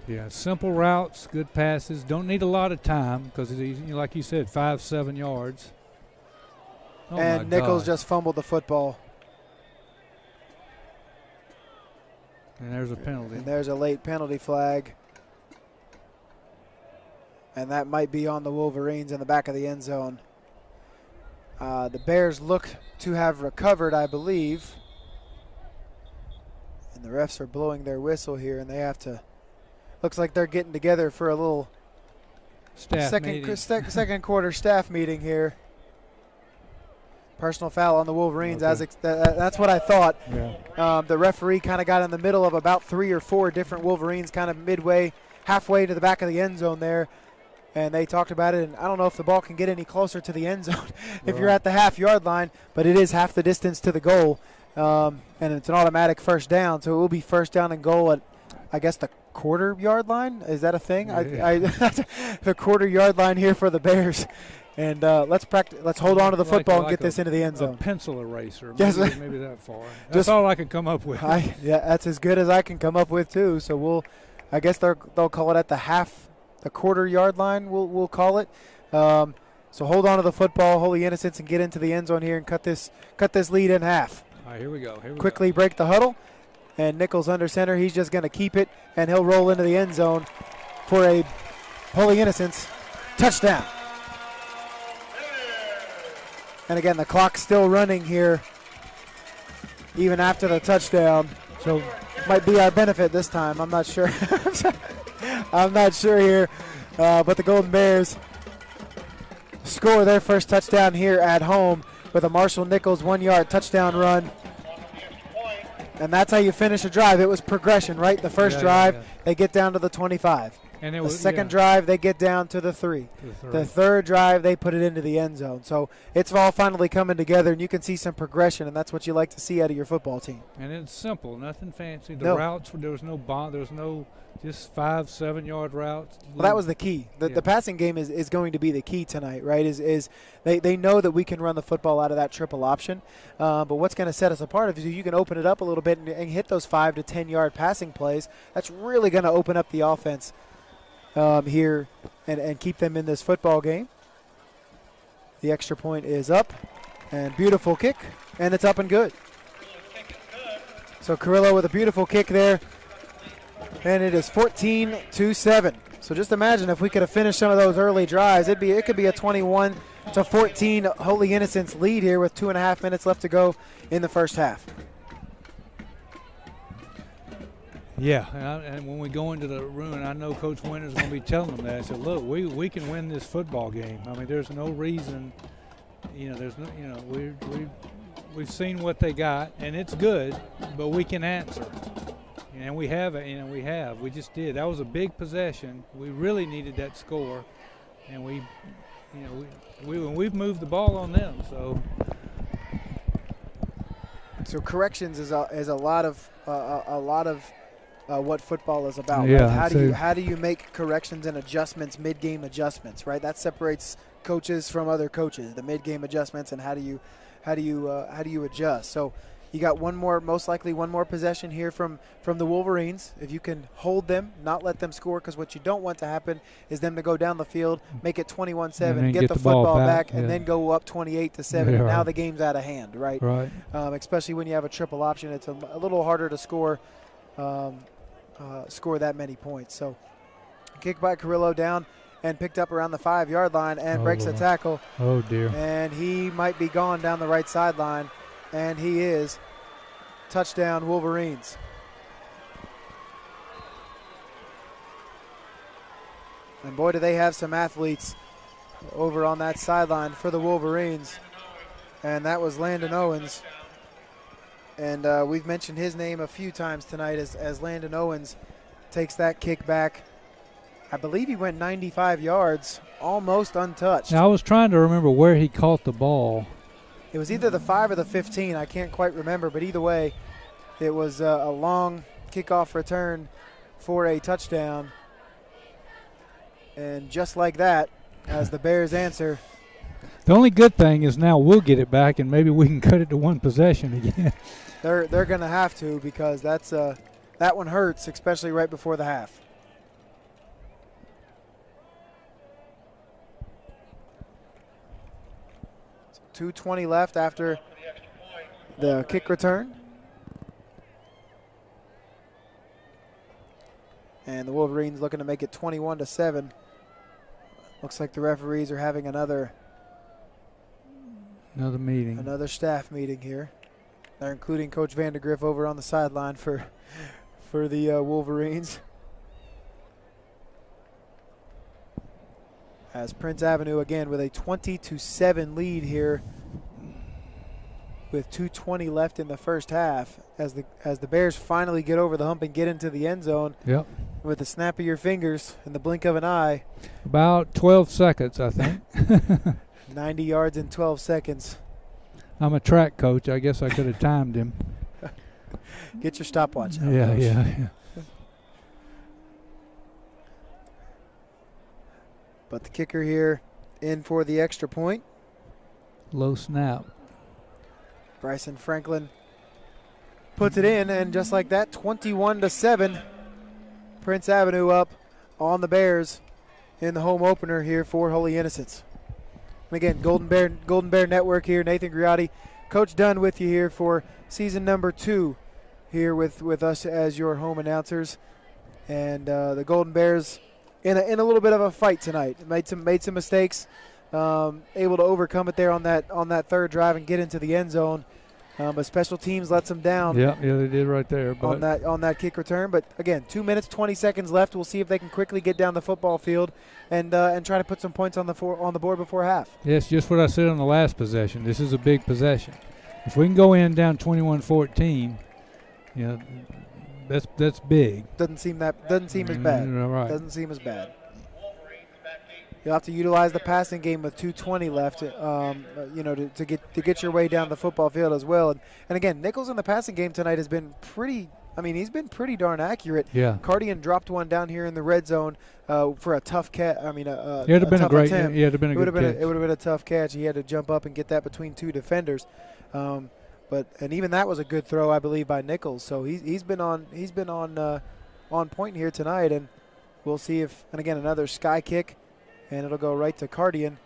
Yeah, simple routes, good passes. Don't need a lot of time because, like you said, 5-7 yards. Oh, and Nichols just fumbled the football. And there's a penalty. And there's a late penalty flag. And that might be on the Wolverines in the back of the end zone. The Bears look to have recovered, I believe. And the refs are blowing their whistle here, and they have to. Looks like they're getting together for a little second quarter staff meeting here. Personal foul on the Wolverines. Okay. That's what I thought. Yeah. The referee kind of got in the middle of about 3 or 4 different Wolverines, kind of halfway to the back of the end zone there. And they talked about it, and I don't know if the ball can get any closer to the end zone if you're at the half-yard line, but it is half the distance to the goal, and it's an automatic first down. So it will be first down and goal at, I guess, the quarter-yard line. Is that a thing? Yeah. The quarter-yard line here for the Bears. And let's practice. Let's hold on to the football and get this into the end zone. A pencil eraser. Yes. Maybe that far. That's all I could come up with. That's as good as I can come up with too. So I guess they'll call it at the quarter-yard line. We'll call it. So hold on to the football, Holy Innocents, and get into the end zone here and cut this lead in half. All right, here we go. Quickly break the huddle, and Nichols under center. He's just going to keep it, and he'll roll into the end zone for a Holy Innocents touchdown. And again, the clock's still running here, even after the touchdown. So might be our benefit this time. I'm not sure. I'm not sure here. But the Golden Bears score their first touchdown here at home with a Marshall Nichols 1-yard touchdown run. And that's how you finish a drive. It was progression, right? The first drive, they get down to the 25. And the second drive, they get down to the 3. The third drive, they put it into the end zone. So it's all finally coming together, and you can see some progression, and that's what you like to see out of your football team. And it's simple, nothing fancy. The routes, there was no bond, there was no just 5-7 yard routes. Well, that was the key. The passing game is going to be the key tonight, right? Is they know that we can run the football out of that triple option, but what's going to set us apart is you can open it up a little bit and hit those 5 to 10 yard passing plays. That's really going to open up the offense here and keep them in this football game. The extra point is up, and beautiful kick, and it's up and good. So Carrillo with a beautiful kick there, and it is 14-7. So just imagine if we could have finished some of those early drives, it could be a 21-14 Holy Innocents lead here with 2.5 minutes left to go in the first half. Yeah, and when we go into the room, and I know Coach Winter's going to be telling them that. I said, look, we can win this football game. I mean, there's no reason, we've seen what they got, and it's good, but we can answer. And we have it, we just did. That was a big possession. We really needed that score, and we've moved the ball on them, so. So corrections is a lot of what football is about. Yeah, right? How do you make corrections and adjustments, mid-game adjustments, right? That separates coaches from other coaches. The mid-game adjustments and how do you adjust? So you got most likely one more possession here from the Wolverines. If you can hold them, not let them score, because what you don't want to happen is them to go down the field, make it 21-7, get the football back, and then go up 28-7. Yeah, and now right. the game's out of hand, right? Right. Especially when you have a triple option, it's a little harder to score that many points. So kick by Carrillo down and picked up around the 5-yard line and breaks a tackle. Oh, dear. And he might be gone down the right sideline, and he is. Touchdown, Wolverines. And boy, do they have some athletes over on that sideline for the Wolverines. And that was Landon Owens. And we've mentioned his name a few times tonight as Landon Owens takes that kick back. I believe he went 95 yards, almost untouched. Now, I was trying to remember where he caught the ball. It was either the 5 or the 15. I can't quite remember, but either way, it was a long kickoff return for a touchdown. And just like that, as the Bears answer. The only good thing is now we'll get it back, and maybe we can cut it to one possession again. They're going to have to, because that one hurts, especially right before the half. So 2:20 left after the kick return. And the Wolverines looking to make it 21-7. Looks like the referees are having another meeting. Another staff meeting here. They're including Coach Vandergriff over on the sideline for the Wolverines. As Prince Avenue again with a 20-7 lead here, with 2:20 left in the first half, as the Bears finally get over the hump and get into the end zone. Yep. With the snap of your fingers and the blink of an eye. About 12 seconds, I think. 90 yards in 12 seconds. I'm a track coach. I guess I could have timed him. Get your stopwatch out. Yeah. But the kicker here in for the extra point. Low snap. Bryson Franklin puts it in, and just like that, 21-7. Prince Avenue up on the Bears in the home opener here for Holy Innocents. And again, Golden Bear Network here. Nathan Griotti, Coach Dunn with you here for season number 2 here with us as your home announcers. And the Golden Bears in a little bit of a fight tonight. Made some mistakes, able to overcome it there on that third drive and get into the end zone. But special teams lets them down. Yeah, they did right there. But on that kick return. But again, 2 minutes, 20 seconds left. We'll see if they can quickly get down the football field and try to put some points on the board before half. Yes, just what I said on the last possession. This is a big possession. If we can go in down 21-14, that's big. Doesn't seem as bad. Right. Doesn't seem as bad. You'll have to utilize the passing game with 2:20 left, to get your way down the football field as well. And again, Nichols in the passing game tonight has been pretty. I mean, he's been pretty darn accurate. Yeah. Cardian dropped one down here in the red zone for a tough catch. I mean, it would have been a great. Attempt. Yeah, it would have been a good catch. It would have been a tough catch. He had to jump up and get that between 2 defenders. But even that was a good throw, I believe, by Nichols. So he's been on point here tonight, and we'll see if. And again, another sky kick. And it'll go right to Cardian.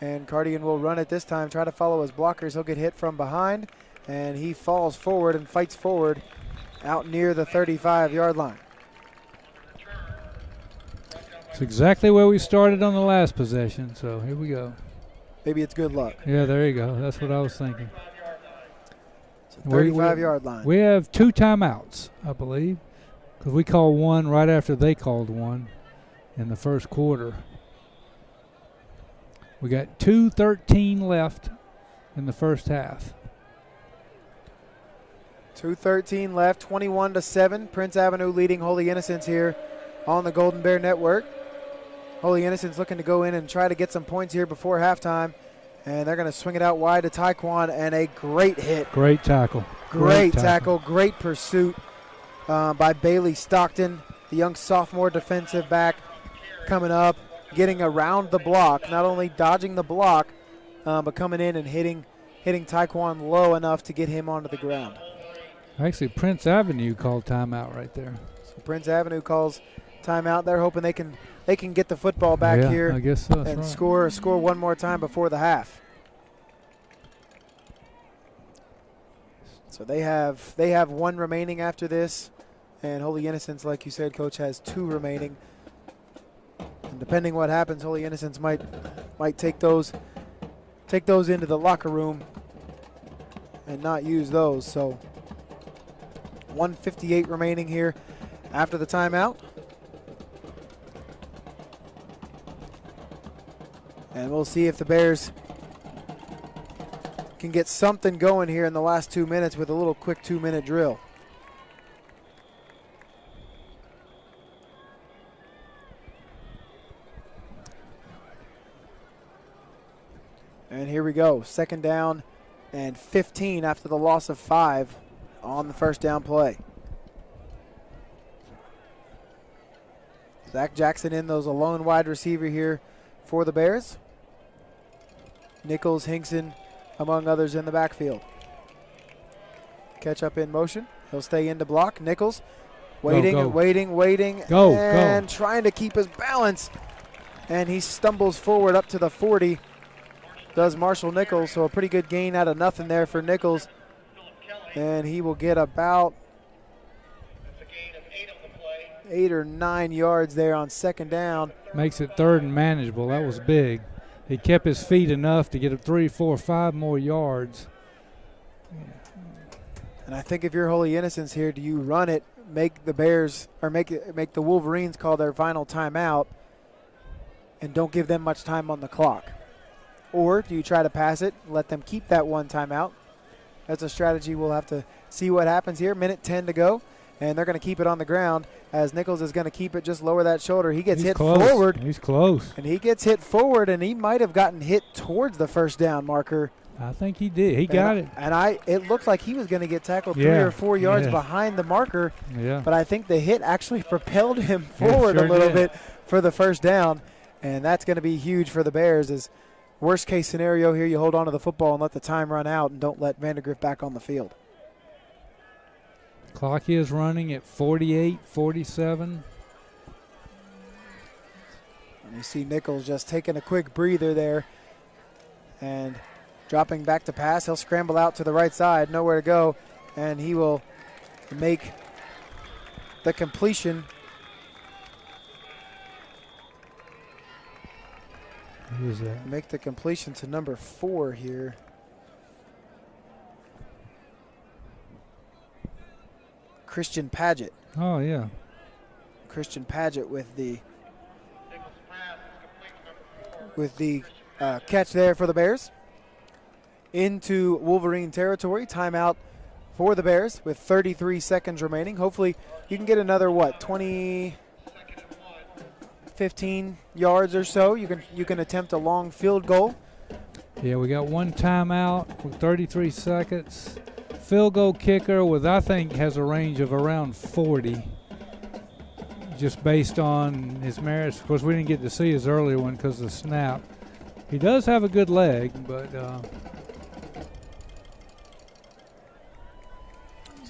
And Cardian will run it this time, try to follow his blockers. He'll get hit from behind, and he falls forward and fights forward out near the 35-yard line. It's exactly where we started on the last possession, so here we go. Maybe it's good luck. Yeah, there you go. That's what I was thinking. 35-yard line. We have 2 timeouts, I believe, because we called one right after they called one in the first quarter. We got 2:13 left in the first half. 2:13 left, 21-7. Prince Avenue leading Holy Innocents here on the Golden Bear Network. Holy Innocents looking to go in and try to get some points here before halftime. And they're going to swing it out wide to Taekwon, and a great hit. Great tackle. Great tackle, great pursuit by Bailey Stockton, the young sophomore defensive back coming up, getting around the block, not only dodging the block, but coming in and hitting Taekwon low enough to get him onto the ground. Actually, Prince Avenue called timeout right there. So Prince Avenue calls timeout. They're hoping they can get the football back here. I guess so. And right. score one more time before the half. So they have one remaining after this, and Holy Innocents, like you said, Coach, has 2 remaining. And depending what happens, Holy Innocents might take those into the locker room and not use those. So 1:58 remaining here after the timeout. And we'll see if the Bears can get something going here in the last 2 minutes with a little quick 2-minute drill. And here we go. 2nd down and 15 after the loss of 5 on the first down play. Zach Jackson in those, a lone wide receiver here for the Bears. Nichols, Hinkson, among others in the backfield. Catch up in motion. He'll stay in to block. Nichols waiting and waiting. And trying to keep his balance. And he stumbles forward up to the 40. Does Marshall Nichols, so a pretty good gain out of nothing there for Nichols. And he will get about 8 or 9 yards there on 2nd down. Makes it 3rd and manageable. That was big. He kept his feet enough to get him 3, 4, 5 more yards. And I think if you're Holy Innocents here, do you run it, make the Bears, or make the Wolverines call their final timeout and don't give them much time on the clock? Or do you try to pass it, let them keep that one timeout? That's a strategy we'll have to see what happens here. 1:10 to go, and they're going to keep it on the ground as Nichols is going to keep it, just lower that shoulder. He's hit close. Forward. He's close. And he gets hit forward, and he might have gotten hit towards the first down marker. I think he did. He got it. And it looked like he was going to get tackled 3 or 4 yards behind the marker. Yeah. But I think the hit actually propelled him forward a little bit for the first down. And that's going to be huge for the Bears. As worst case scenario here, you hold on to the football and let the time run out and don't let Vandergrift back on the field. Clock is running at 48-47. And you see Nichols just taking a quick breather there and dropping back to pass. He'll scramble out to the right side, nowhere to go, and he will make the completion. Who is that? Make the completion to number 4 here. Christian Paget. Oh, yeah. Christian Paget with the catch there for the Bears. Into Wolverine territory. Timeout for the Bears with 33 seconds remaining. Hopefully you can get another, 15 yards or so. You can attempt a long field goal. Yeah, we got one timeout with 33 seconds. Field goal kicker I think has a range of around 40, just based on his merits. Of course, we didn't get to see his earlier one because of the snap. He does have a good leg, but so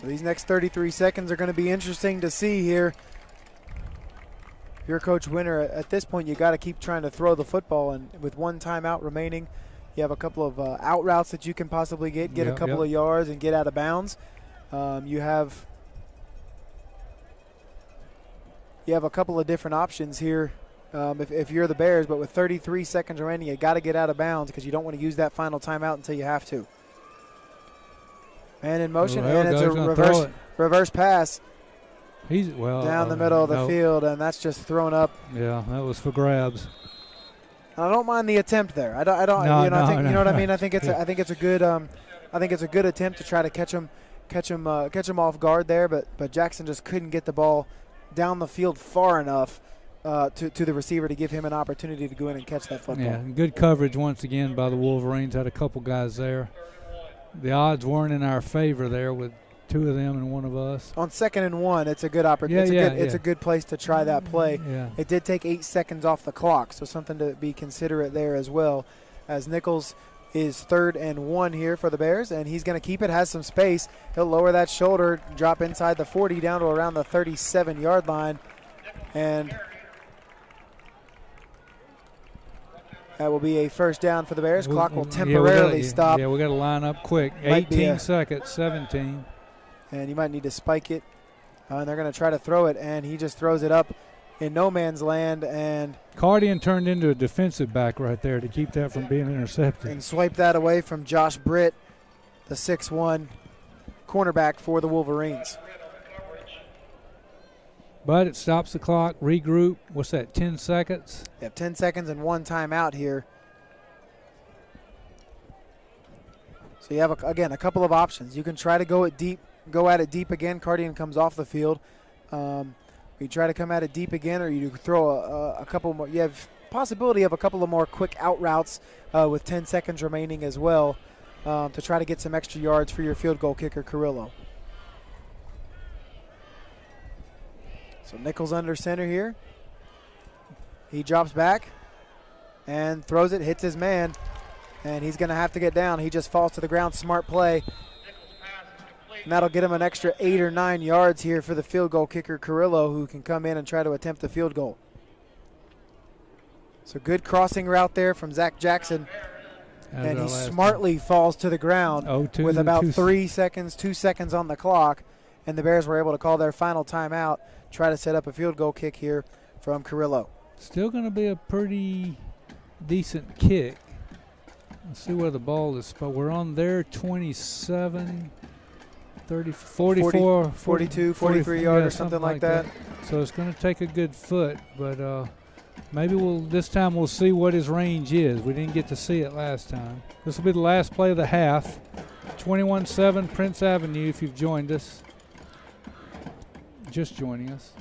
these next 33 seconds are going to be interesting to see here. If you're Coach Winter, at this point you got to keep trying to throw the football, and with one timeout remaining, you have a couple of out routes that you can possibly get a couple of yards and get out of bounds. You have a couple of different options here if you're the Bears, but with 33 seconds remaining, you got to get out of bounds because you don't want to use that final timeout until you have to. Man in motion, and it's a reverse pass. He's down the middle of the field, and that's just thrown up. Yeah, that was for grabs. I don't mind the attempt there. I don't. You know what I mean. I think it's a good attempt to try to catch him off guard there. But Jackson just couldn't get the ball down the field far enough to the receiver to give him an opportunity to go in and catch that football. Yeah, good coverage once again by the Wolverines. Had a couple guys there. the odds weren't in our favor there with 2 of them and 1 of us. On 2nd and 1, it's a good opportunity. It's a good place to try that play. Yeah. It did take 8 seconds off the clock, so something to be considerate there as well. As Nichols is 3rd and 1 here for the Bears, and he's going to keep it, has some space. He'll lower that shoulder, drop inside the 40 down to around the 37-yard line, and that will be a first down for the Bears. Clock will temporarily stop. Yeah, we got to line up quick. 18 seconds, 17. And you might need to spike it. And they're going to try to throw it, and he just throws it up in no man's land. And Cardian turned into a defensive back right there to keep that from being intercepted. And swiped that away from Josh Britt, the 6'1 cornerback for the Wolverines. But it stops the clock, regroup. What's that, 10 seconds? You have 10 seconds and 1 timeout here. So you have, again, a couple of options. You can try to go at it deep again. Cardian comes off the field. You try to come at it deep again, or you throw a couple more. You have possibility of a couple of more quick out routes with 10 seconds remaining as well to try to get some extra yards for your field goal kicker, Carrillo. So Nichols under center here. He drops back and throws it, hits his man, and he's going to have to get down. He just falls to the ground. Smart play. And that'll get him an extra 8 or 9 yards here for the field goal kicker, Carrillo, who can come in and try to attempt the field goal. So good crossing route there from Zach Jackson. And he smartly falls to the ground with about 2 seconds on the clock. And the Bears were able to call their final timeout, try to set up a field goal kick here from Carrillo. Still going to be a pretty decent kick. Let's see where the ball is. But we're on their 27, 30, 44, 42, 43 yard or something like that. So it's going to take a good foot, but maybe this time we'll see what his range is. We didn't get to see it last time. This will be the last play of the half. 21-7 Prince Avenue if you've joined us. Just joining us.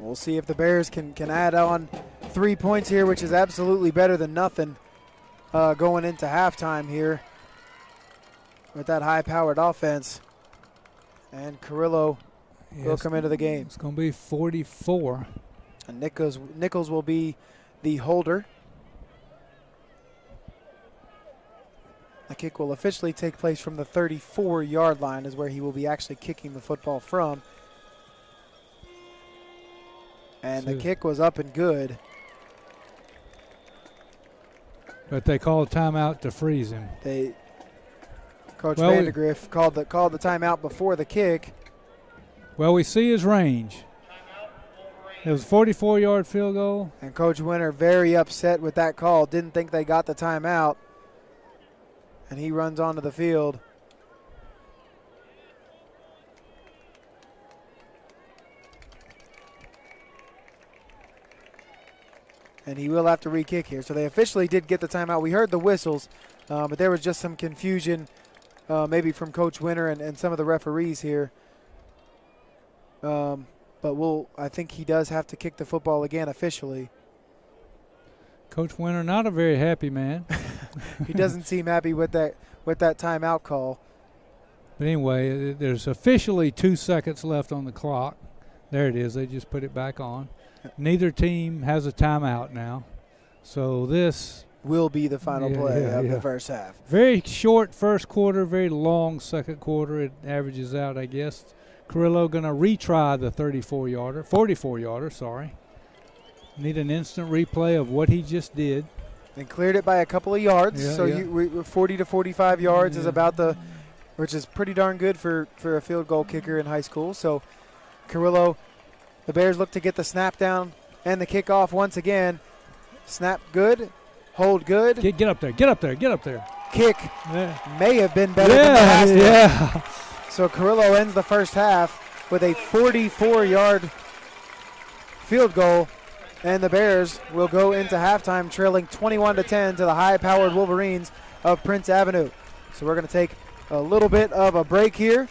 We'll see if the Bears can add on 3 points here, which is absolutely better than nothing going into halftime here with that high-powered offense. And Carrillo will come into the game. It's going to be 44. And Nichols will be the holder. The kick will officially take place from the 34-yard line is where he will be actually kicking the football from. And the kick was up and good. But they called timeout to freeze him. Coach Vandergriff called the timeout before the kick. Well, we see his range. It was a 44-yard field goal. And Coach Winter very upset with that call. Didn't think they got the timeout. And he runs onto the field. And he will have to re-kick here. So they officially did get the timeout. We heard the whistles, but there was just some confusion maybe from Coach Winter and some of the referees here. But I think he does have to kick the football again officially. Coach Winter, not a very happy man. He doesn't seem happy with that timeout call. But anyway, there's officially 2 seconds left on the clock. There it is. They just put it back on. Neither team has a timeout now. So this will be the final play of the first half. Very short first quarter, very long second quarter. It averages out, I guess. Carrillo going to retry the 44-yarder, sorry. Need an instant replay of what he just did. And cleared it by a couple of yards. 40 to 45 yards is about which is pretty darn good for a field goal kicker in high school. So Carrillo, the Bears look to get the snap down and the kickoff once again. Snap good, hold good. Get up there. Kick may have been better than the last one. Yeah. So Carrillo ends the first half with a 44-yard field goal. And the Bears will go into halftime trailing 21-10 to the high-powered Wolverines of Prince Avenue. So we're going to take a little bit of a break here,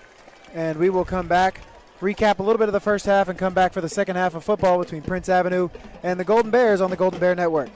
and we will come back, recap a little bit of the first half, and come back for the second half of football between Prince Avenue and the Golden Bears on the Golden Bear Network.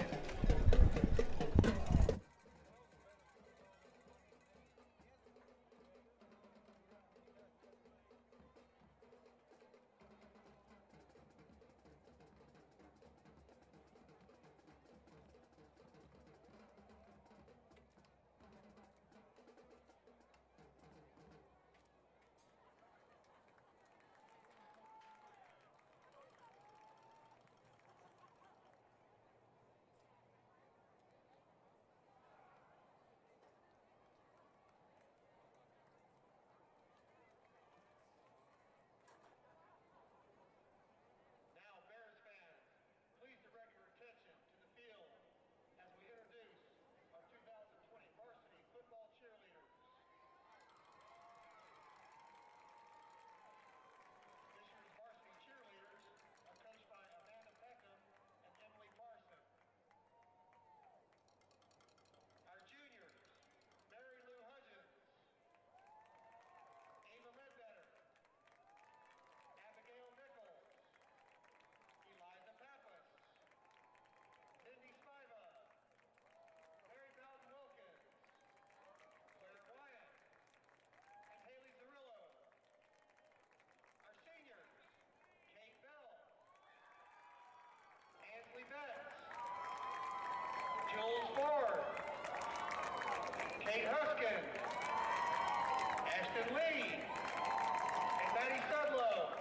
Ashton Lee, and Maddie Sudlow.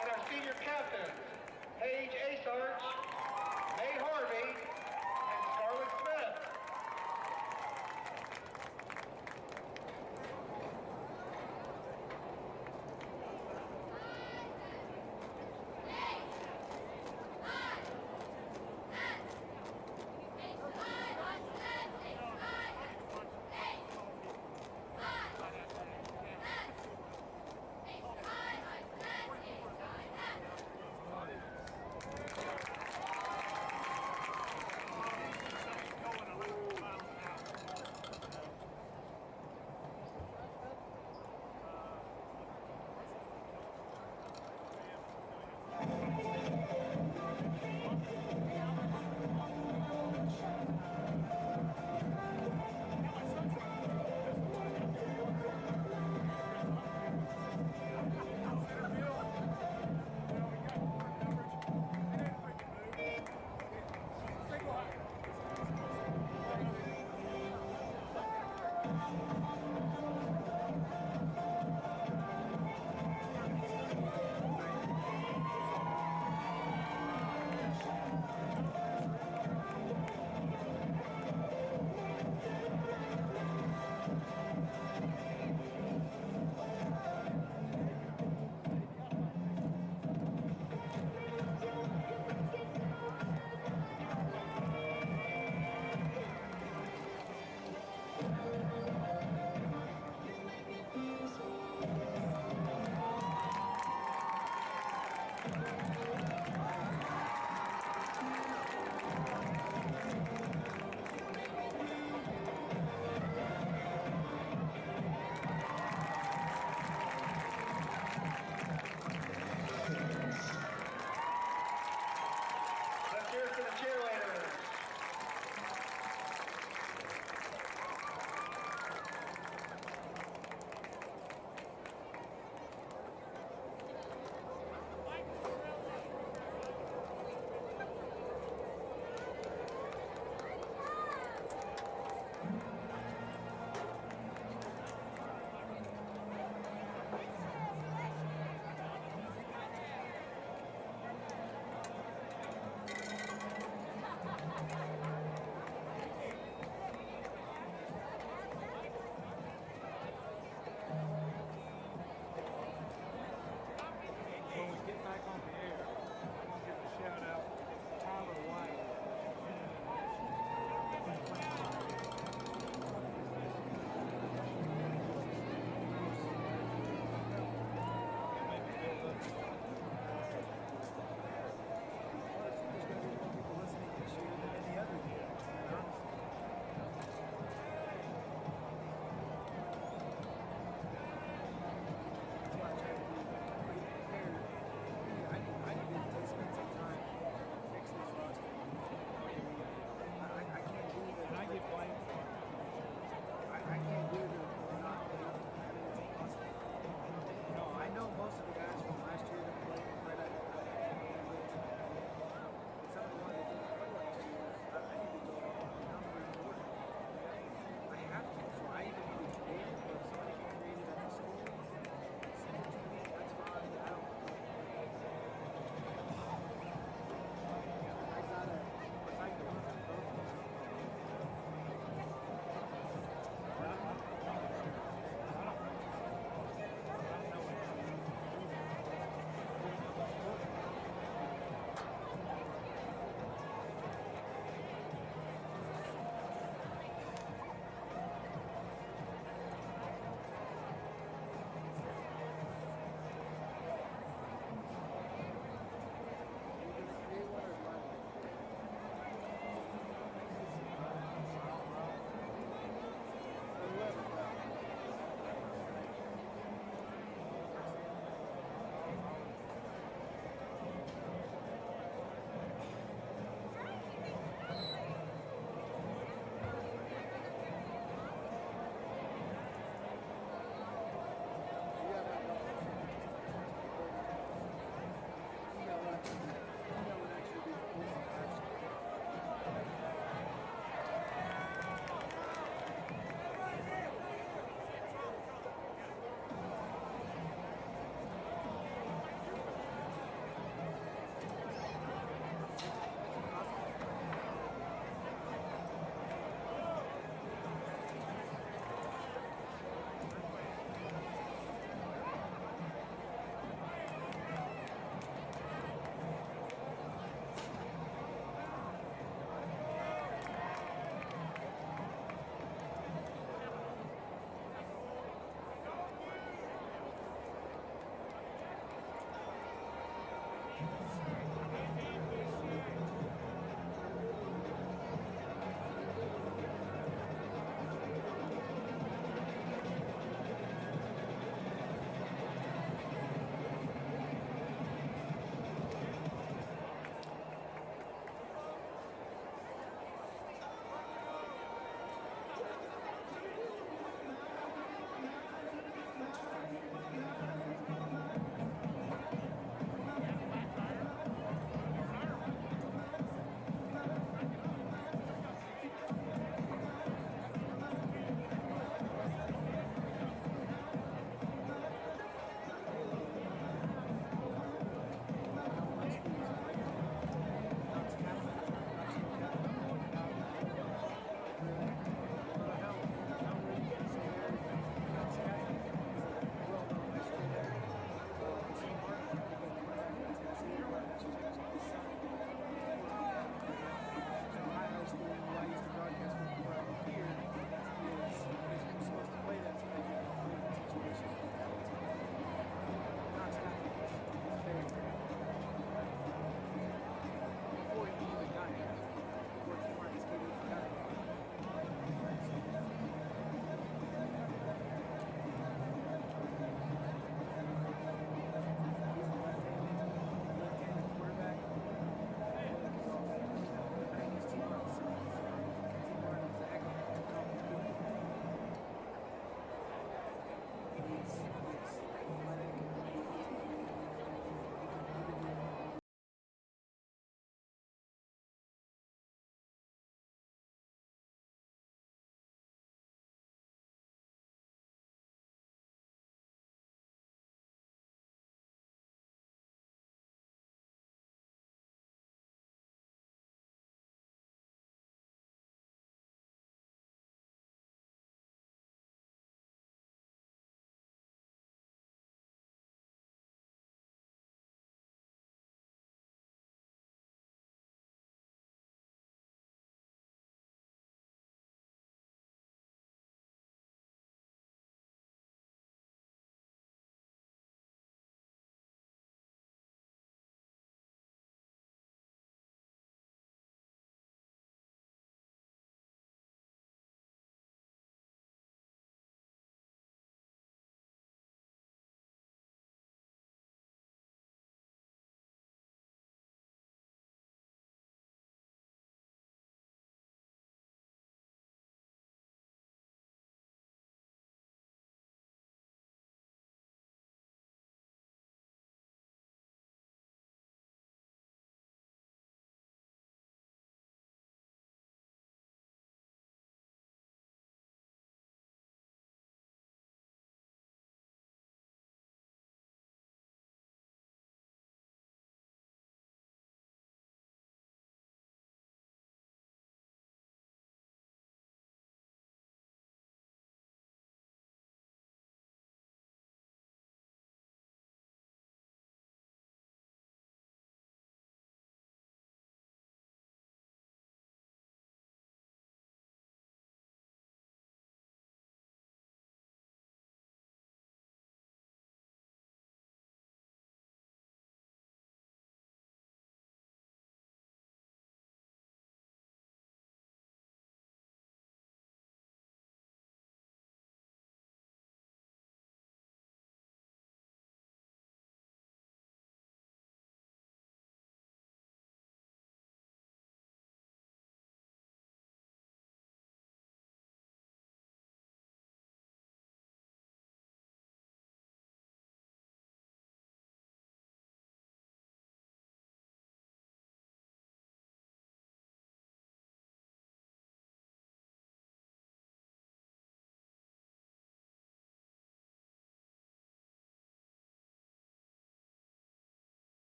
And our senior captains, Paige Asarch, May Harvey, and Scarlett Smith.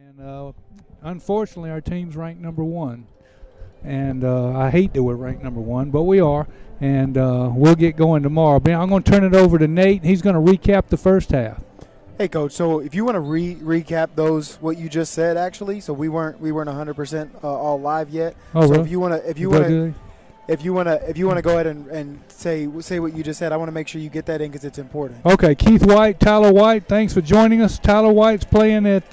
And unfortunately, our team's ranked number 1. And I hate that we're ranked number 1, but we are. And we'll get going tomorrow. But I'm going to turn it over to Nate. He's going to recap the first half. Hey, Coach. So if you want to recap what you just said, actually, so we weren't 100% all live yet. Oh, so really? if you want to go ahead and say what you just said, I want to make sure you get that in because it's important. Okay, Keith White, Tyler White, thanks for joining us. Tyler White's playing at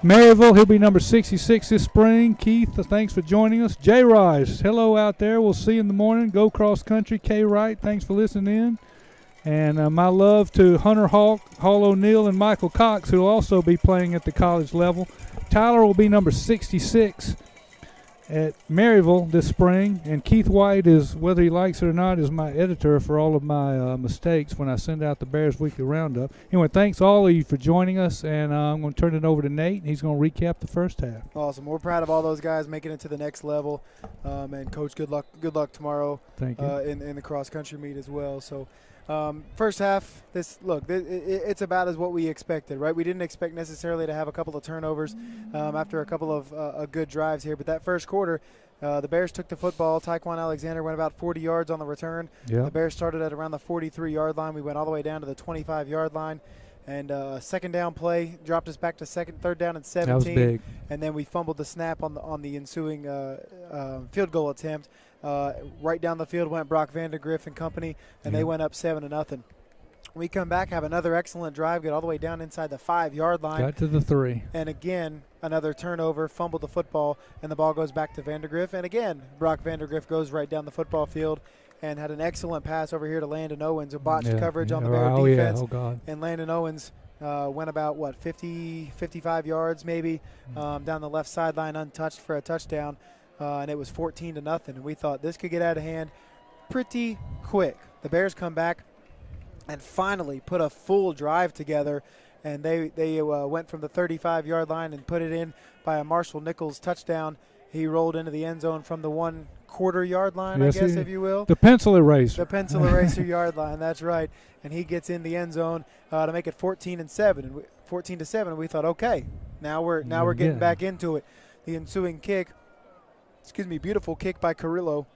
Maryville. He'll be number 66 this spring. Keith, thanks for joining us. Jay Rise, hello out there. We'll see you in the morning. Go cross country. Kay Wright, thanks for listening in. And my love to Hunter Hawk, Hall O'Neill, and Michael Cox, who will also be playing at the college level. Tyler will be number 66 at Maryville this spring, and Keith White is, whether he likes it or not, is my editor for all of my mistakes when I send out the Bears Weekly Roundup. Anyway, thanks all of you for joining us, and I'm going to turn it over to Nate, and he's going to recap the first half. Awesome. We're proud of all those guys making it to the next level, and Coach, good luck tomorrow. Thank you. In the cross country meet as well. So. First half, it's about as what we expected, right? We didn't expect necessarily to have a couple of turnovers after a couple of good drives here. But that first quarter, the Bears took the football. Tyquan Alexander went about 40 yards on the return. Yep. The Bears started at around the 43-yard line. We went all the way down to the 25-yard line. And second down play dropped us back to third down and 17. That was big. And then we fumbled the snap on the ensuing field goal attempt. Right down the field went Brock Vandergriff and company, and they went up 7-0. We come back, have another excellent drive, get all the way down inside the 5-yard line. Got to the 3. And again, another turnover, fumbled the football, and the ball goes back to Vandergriff. And again, Brock Vandergriff goes right down the football field and had an excellent pass over here to Landon Owens, who botched coverage on the Bear defense. Oh, God. And Landon Owens went about, 55 yards maybe down the left sideline untouched for a touchdown. And it was 14-0, and we thought this could get out of hand pretty quick. The Bears come back and finally put a full drive together, and they went from the 35-yard line and put it in by a Marshall Nichols touchdown. He rolled into the end zone from the 1/4-yard line, yes, I guess, if you will. The pencil eraser. The pencil eraser yard line, that's right. And he gets in the end zone to make it 14-7, and 14-7. And we thought, okay, now we're getting back into it. The ensuing kick. Beautiful kick by Carrillo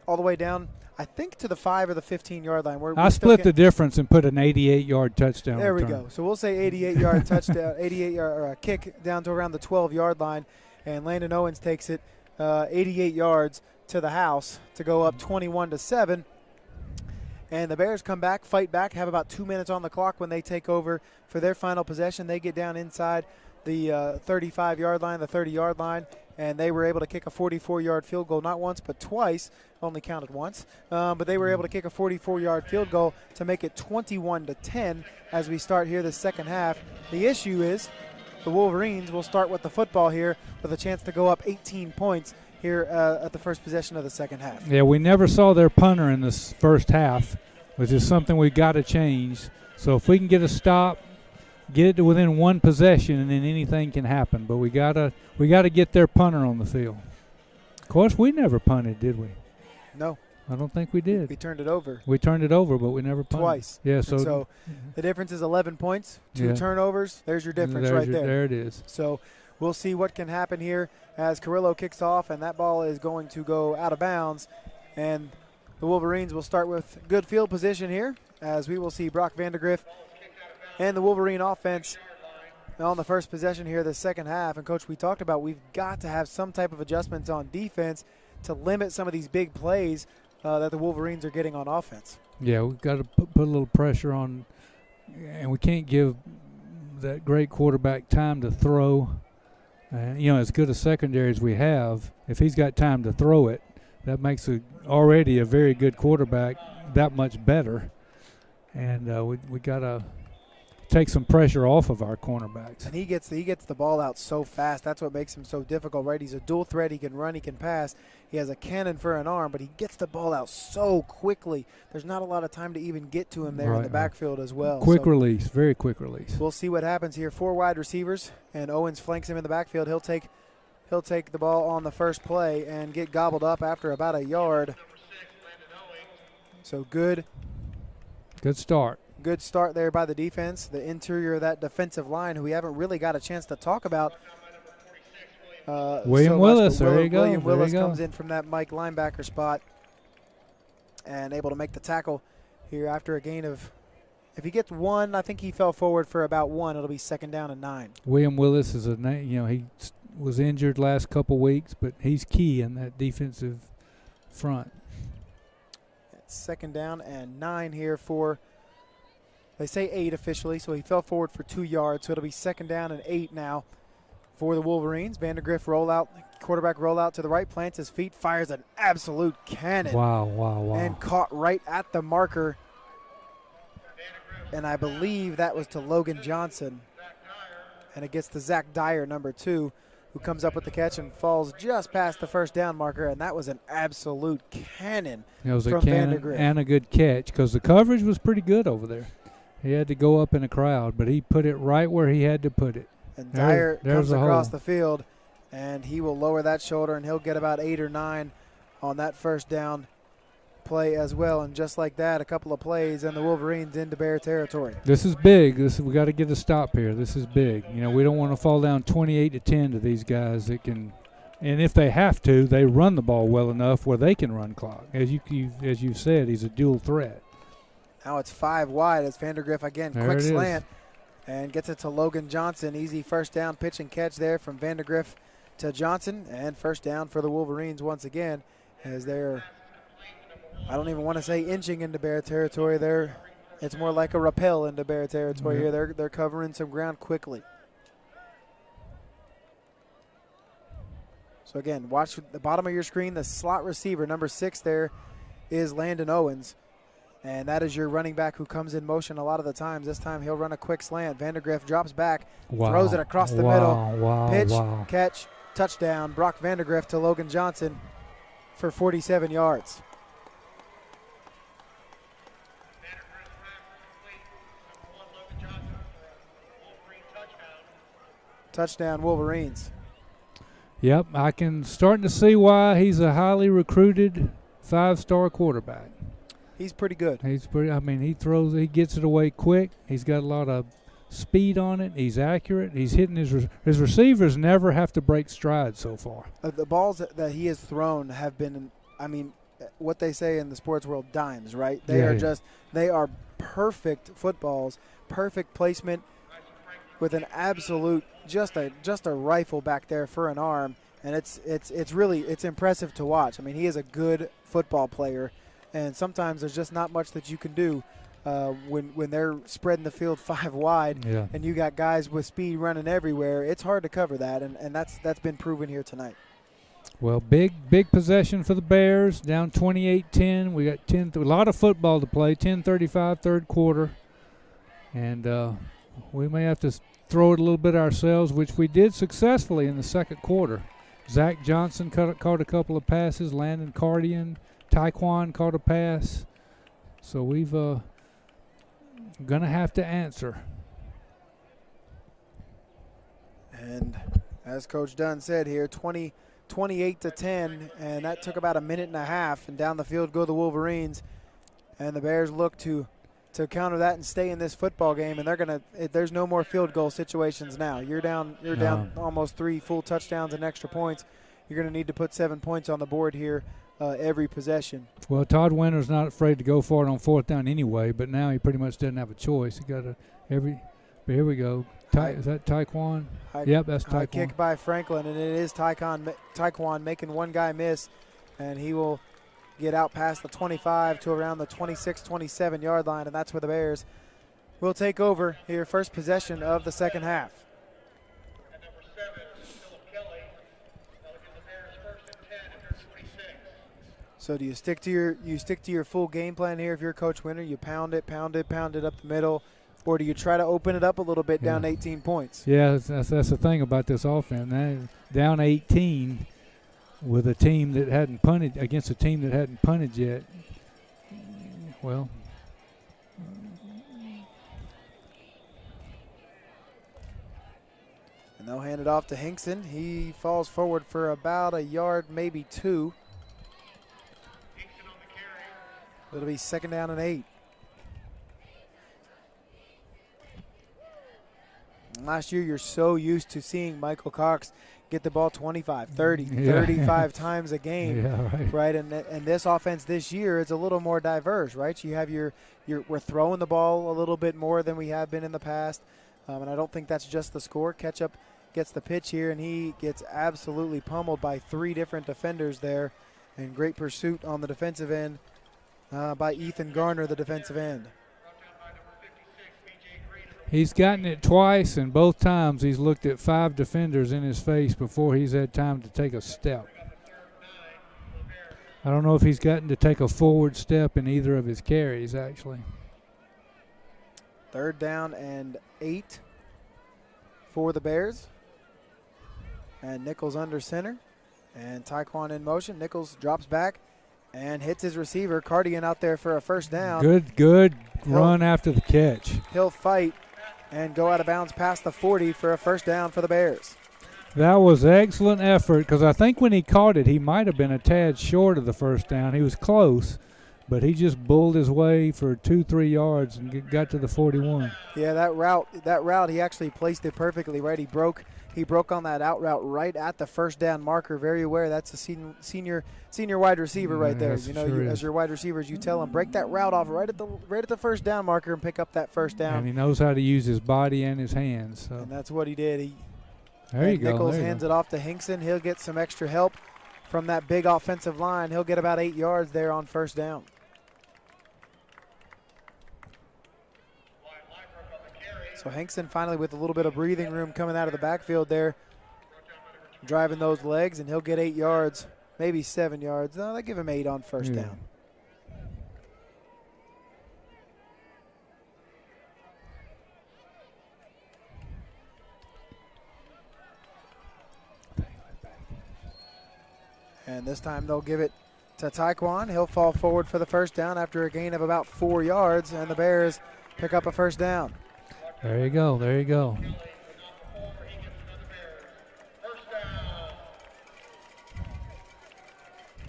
all the way down, I think, to the 5 or the 15-yard line. I split the difference and put an 88-yard touchdown. There return. We go. So we'll say 88-yard touchdown, 88-yard kick down to around the 12-yard line, and Landon Owens takes it 88 yards to the house to go up 21-7. And the Bears come back, fight back, have about 2 minutes on the clock when they take over for their final possession. They get down inside the 35-yard line, the 30-yard line, and they were able to kick a 44-yard field goal, not once but twice, only counted once. But they were able to kick a 44-yard field goal to make it 21-10 as we start here the second half. The issue is the Wolverines will start with the football here with a chance to go up 18 points here at the first possession of the second half. Yeah, we never saw their punter in this first half, which is something we got to change. So if we can get a stop, get it to within one possession, and then anything can happen. But we gotta get their punter on the field. Of course, we never punted, did we? No. I don't think we did. We turned it over. We turned it over, but we never punted. Twice. Yeah, so the difference is 11 points, 2 turnovers. There's your difference right there. There it is. So we'll see what can happen here as Carrillo kicks off, and that ball is going to go out of bounds. And the Wolverines will start with good field position here, as we will see Brock Vandergriff and the Wolverine offense on the first possession here the second half. And, Coach, we talked about we've got to have some type of adjustments on defense to limit some of these big plays that the Wolverines are getting on offense. Yeah, we've got to put a little pressure on, and we can't give that great quarterback time to throw. As good a secondary as we have, if he's got time to throw it, that makes already a very good quarterback that much better. And we got to take some pressure off of our cornerbacks. And he gets the ball out so fast. That's what makes him so difficult, right? He's a dual threat. He can run, he can pass. He has a cannon for an arm, but he gets the ball out so quickly. There's not a lot of time to even get to him there in the backfield as well. Quick release, very quick release. We'll see what happens here. 4 wide receivers, and Owens flanks him in the backfield. He'll take the ball on the first play and get gobbled up after about a yard. So good start. Good start there by the defense, the interior of that defensive line, who we haven't really got a chance to talk about William so Willis, much, but there you go. William There you Willis go. comes in from that Mike linebacker spot and able to make the tackle here after a gain of, if he gets one, I think he fell forward for about one. It'll be 2nd down and 9. William Willis is he was injured last couple weeks, but he's key in that defensive front. It's 2nd down and 9 here for, they say 8 officially, so he fell forward for 2 yards. So it'll be 2nd down and 8 now for the Wolverines. Vandergriff quarterback rollout to the right, plants his feet, fires an absolute cannon. Wow. And caught right at the marker. And I believe that was to Logan Johnson. And it gets to Zach Dyer, number 2, who comes up with the catch and falls just past the 1st down marker. And that was an absolute cannon It was from a cannon Vandergriff. and a good catch because the coverage was pretty good over there. He had to go up in a crowd, but he put it right where he had to put it. And Dyer comes there's a across hole. the field, and he will lower that shoulder, and he'll get about 8 or 9 on that 1st down play as well. And just like that, a couple of plays, and the Wolverines into Bear territory. This is big. We got to get a stop here. This is big. We don't want to fall down 28-10 to these guys that can, and if they have to, they run the ball well enough where they can run clock. As you've said, he's a dual threat. Now it's 5 wide as Vandergriff again, There quick it is. slant, and gets it to Logan Johnson. Easy 1st down pitch and catch there from Vandergriff to Johnson, and 1st down for the Wolverines once again as they're, I don't even want to say inching into Bear territory. It's more like a rappel into Bear territory here. They're covering some ground quickly. So again, watch the bottom of your screen. The slot receiver, number 6 there, is Landon Owens. And that is your running back who comes in motion a lot of the times. This time he'll run a quick slant. Vandergriff drops back, throws it across the middle. Pitch, catch, touchdown. Brock Vandergriff to Logan Johnson for 47 yards. Touchdown Wolverines. Yep, I can starting to see why he's a highly recruited 5-star quarterback. He's pretty good. He gets it away quick. He's got a lot of speed on it. He's accurate. He's hitting his receivers never have to break stride so far. The balls that he has thrown have been, what they say in the sports world, dimes, right? They are perfect footballs, perfect placement with an absolute, just a rifle back there for an arm. And it's really impressive to watch. He is a good football player. And sometimes there's just not much that you can do when they're spreading the field 5 wide, and you got guys with speed running everywhere. It's hard to cover that, and that's been proven here tonight. Well, big possession for the Bears, down 28-10. We got a lot of football to play, 10:35 third quarter. And we may have to throw it a little bit ourselves, which we did successfully in the 2nd quarter. Zach Johnson caught a couple of passes, Landon Cardian, Taekwon caught a pass, so we've going to have to answer. And as Coach Dunn said here, 28-10, and that took about a minute and a half, and down the field go the Wolverines, and the Bears look to counter that and stay in this football game, and there's no more field goal situations now. You're down almost 3 full touchdowns and extra points. You're going to need to put 7 points on the board here every possession. Well, Todd Winter's not afraid to go for it on 4th down anyway, but now he pretty much doesn't have a choice. He got but here we go. Is that Taekwon? Yep, that's Taekwon. High kick by Franklin, and it is Taekwon making one guy miss, and he will get out past the 25 to around the 26, 27-yard line, and that's where the Bears will take over here. First possession of the 2nd half. And number 7, Philip Kelly. That'll give the Bears 1st and 10 at their 26. So do you stick to your full game plan here if you're Coach Winter? You pound it up the middle, or do you try to open it up a little bit down 18 points? Yeah, that's the thing about this offense. Now, down 18 with a team that hadn't punted against a team that hadn't punted yet. Well, and they'll hand it off to Hinkson. He falls forward for about a yard, maybe 2. Hinkson on the carry. It'll be 2nd down and 8. And last year, you're so used to seeing Michael Cox get the ball 25, 30, Yeah. 35 times a game. Yeah, right. And this offense this year is a little more diverse, right? You have we're throwing the ball a little bit more than we have been in the past, and I don't think that's just the score. Ketchup gets the pitch here, and he gets absolutely pummeled by 3 different defenders there, and great pursuit on the defensive end by Ethan Garner, the defensive end. He's gotten it twice, and both times he's looked at 5 defenders in his face before he's had time to take a step. I don't know if he's gotten to take a forward step in either of his carries, actually. 3rd down and 8 for the Bears. And Nichols under center. And Taekwon in motion. Nichols drops back and hits his receiver. Cardigan out there for a first down. Good run after the catch. He'll fight and go out of bounds past the 40 for a first down for the Bears. That was excellent effort, because I think when he caught it, he might have been a tad short of the first down. He was close, but he just bulled his way for 2-3 yards and got to the 41. Yeah, that route, he actually placed it perfectly, right? He broke on that out route right at the first down marker. Very aware. That's a senior wide receiver right there. Yes, As your wide receivers, you tell him break that route off right at the first down marker and pick up that first down. And he knows how to use his body and his hands. So. And that's what he did. There you go. Nichols hands it off to Hinkson. He'll get some extra help from that big offensive line. He'll get about 8 yards there on first down. So Hinkson finally with a little bit of breathing room coming out of the backfield there, driving those legs, and he'll get 8 yards, maybe 7 yards. No, they give him 8 on first down. And this time they'll give it to Taekwon. He'll fall forward for the first down after a gain of about 4 yards, and the Bears pick up a first down. There you go. There you go.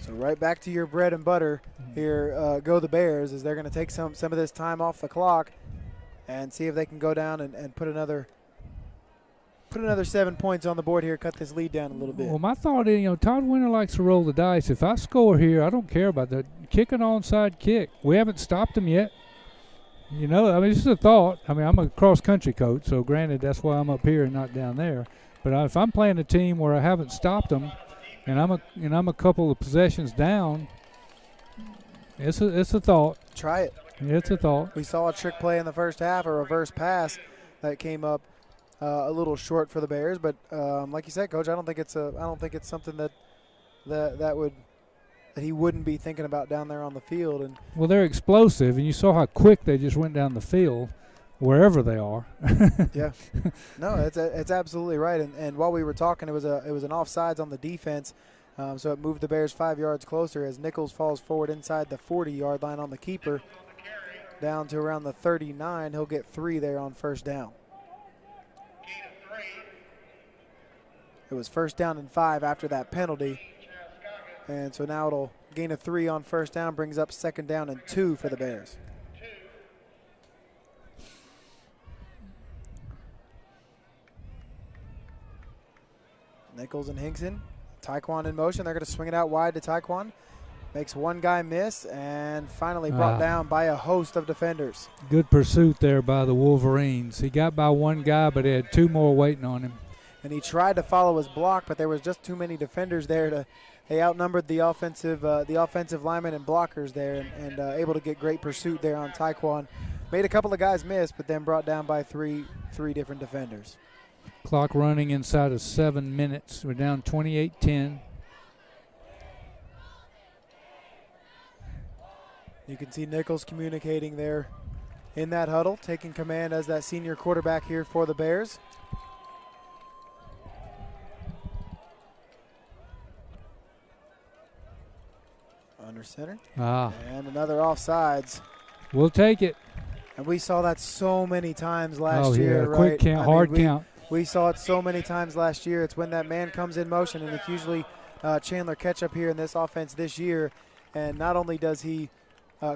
So right back to your bread and butter here, go the Bears, as they're going to take some of this time off the clock and see if they can go down and put another 7 points on the board here, cut this lead down a little bit. Well, my thought is, Todd Winter likes to roll the dice. If I score here, I don't care about that. Kick an onside kick. We haven't stopped them yet. This is a thought. I'm a cross-country coach, so granted that's why I'm up here and not down there. But if I'm playing a team where I haven't stopped them, and I'm a couple of possessions down, it's a thought. Try it. It's a thought. We saw a trick play in the first half, a reverse pass that came up a little short for the Bears. But like you said, Coach, I don't think it's something that he wouldn't be thinking about down there on the field. And well, they're explosive, and you saw how quick they just went down the field, wherever they are. Yeah, no, it's absolutely right. And while we were talking, it was an offsides on the defense, so it moved the Bears 5 yards closer as Nichols falls forward inside the 40-yard line on the keeper, down to around the 39. He'll get 3 there on first down. It was first down and 5 after that penalty. And so now it'll gain a 3 on first down, brings up second down and 2 for the Bears. Nichols and Hinkson. Taekwon in motion. They're going to swing it out wide to Taekwon. Makes one guy miss and finally brought down by a host of defenders. Good pursuit there by the Wolverines. He got by one guy, but he had 2 more waiting on him. And he tried to follow his block, but there was just too many defenders there. They outnumbered the offensive linemen and blockers there, and able to get great pursuit there on Taekwon. Made a couple of guys miss, but then brought down by three different defenders. Clock running inside of 7 minutes. We're down 28-10. You can see Nichols communicating there in that huddle, taking command as that senior quarterback here for the Bears. Under center. And another offsides. We'll take it. And we saw that so many times last year, right? Quick count, hard count. We saw it so many times last year. It's when that man comes in motion, and it's usually Chandler Ketchup here in this offense this year. And not only does he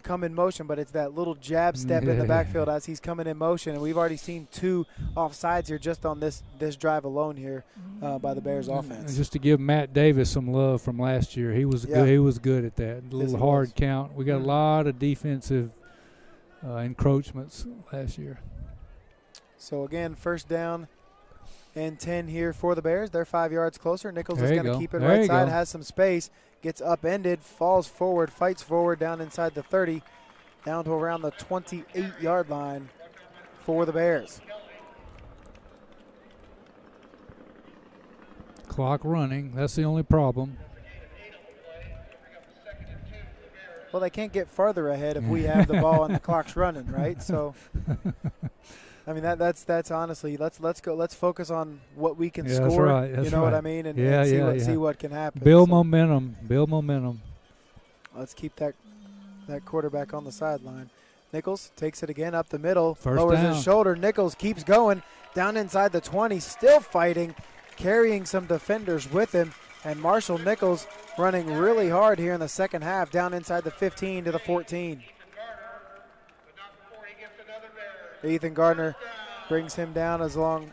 come in motion, but it's that little jab step in the backfield as he's coming in motion. And we've already seen 2 offsides here just on this drive alone here by the Bears offense. Just to give Matt Davis some love from last year, he was good. He was good at that. A little hard count. We got a lot of defensive encroachments last year. So again, first down and 10 here for the Bears. They're 5 yards closer. Nichols is going to keep it right side, has some space, gets upended, falls forward, fights forward down inside the 30, down to around the 28-yard line for the Bears. Clock running. That's the only problem. Well, they can't get farther ahead if we have the ball and the clock's running, right? So, I mean, that's honestly, let's go. Let's focus on what we can score. That's right. That's you know right. what I mean? And see what can happen. Build momentum. Build momentum. Let's keep that quarterback on the sideline. Nichols takes it again up the middle. First lowers down. his shoulder. Nichols keeps going down inside the 20, still fighting, carrying some defenders with him. And Marshall Nichols running really hard here in the second half, down inside the 15 to the 14. Ethan Gardner brings him down as well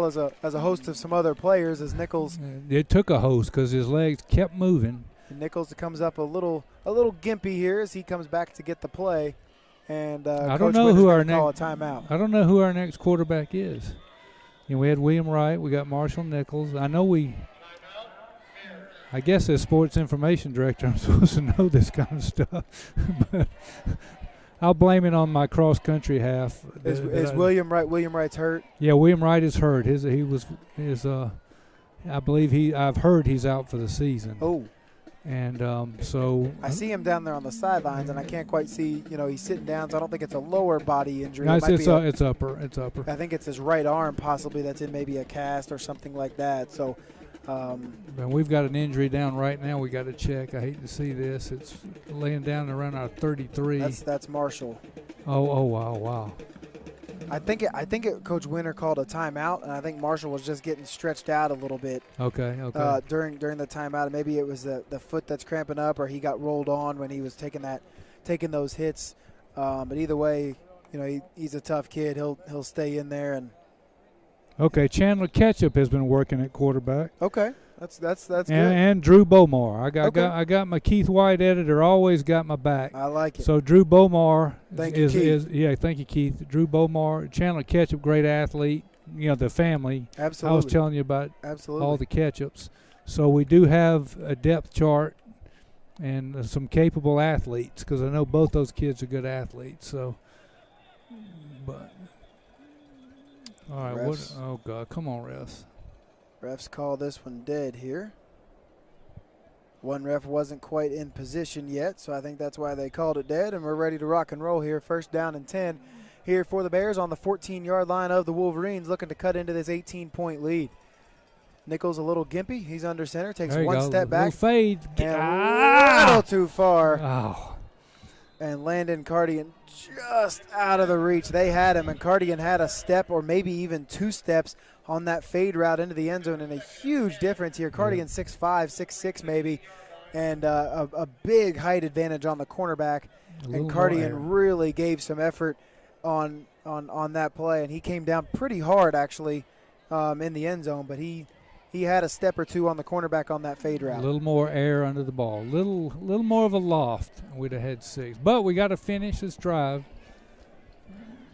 as a host of some other players as Nichols. It took a host because his legs kept moving. And Nichols comes up a little gimpy here as he comes back to get the play. And I don't know who our call a timeout. I don't know who our next quarterback is. You know, we had William Wright. We got Marshall Nichols. I guess as sports information director, I'm supposed to know this kind of stuff. But I'll blame it on my cross country half. Is William Wright? William Wright's hurt. Yeah, William Wright is hurt. I believe I've heard he's out for the season. Oh. And so I see him down there on the sidelines, and I can't quite see. You know, he's sitting down, so I don't think it's a lower body injury. No, it's upper. It's upper. I think it's his right arm, possibly that's in maybe a cast or something like that. So. And we've got an injury down right now. We got to check. I hate to see this. It's laying down around our 33. That's Marshall. Oh wow. I think Coach Winter called a timeout, and I think Marshall was just getting stretched out a little bit. Okay. During the timeout, maybe it was the foot that's cramping up, or he got rolled on when he was taking those hits. But either way, you know, he's a tough kid. He'll stay in there and. Okay, Chandler Ketchup has been working at quarterback. Okay, that's good. And Drew Bomar. I got my Keith White editor always got my back. I like it. So Drew Bomar thank you, Keith. Thank you, Keith. Drew Bomar, Chandler Ketchup, great athlete. You know, the family. Absolutely. I was telling you about all the Ketchups. So we do have a depth chart and some capable athletes because I know both those kids are good athletes. So, but. All right, refs. oh, God, come on, refs. Refs call this one dead here. One ref wasn't quite in position yet, so I think that's why they called it dead, and we're ready to rock and roll here. First down and 10 here for the Bears on the 14-yard line of the Wolverines, looking to cut into this 18-point lead. Nichols a little gimpy. He's under center, takes one step back. Fade. And a little too far. Oh. And Landon Cardigan just out of the reach. They had him, and Cardigan had a step or maybe even 2 steps on that fade route into the end zone, and a huge difference here. Cardigan 6'5", 6'6", maybe, and a big height advantage on the cornerback. And Cardigan really gave some effort on that play, and he came down pretty hard actually in the end zone, but he had a step or 2 on the cornerback on that fade route. A little more air under the ball. Little more of a loft. We'd have had 6. But we got to finish this drive.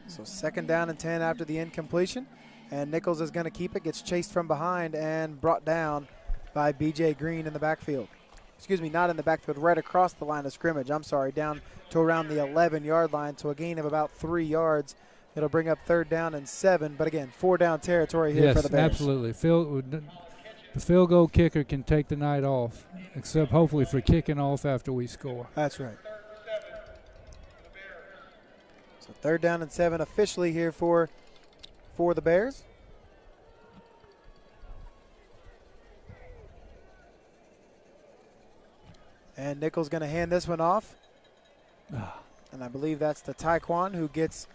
So second down and 10 after the incompletion. And Nichols is going to keep it. Gets chased from behind and brought down by B.J. Green in the backfield. Excuse me, not in the backfield, right across the line of scrimmage. I'm sorry, down to around the 11-yard line. So a gain of about 3 yards. It'll bring up third down and 7. But again, 4-down territory here for the Bears. Yes, absolutely. The field goal kicker can take the night off, except hopefully for kicking off after we score. That's right. So third down and 7 officially here for the Bears. And Nichols going to hand this one off. And I believe that's to Taekwon, who gets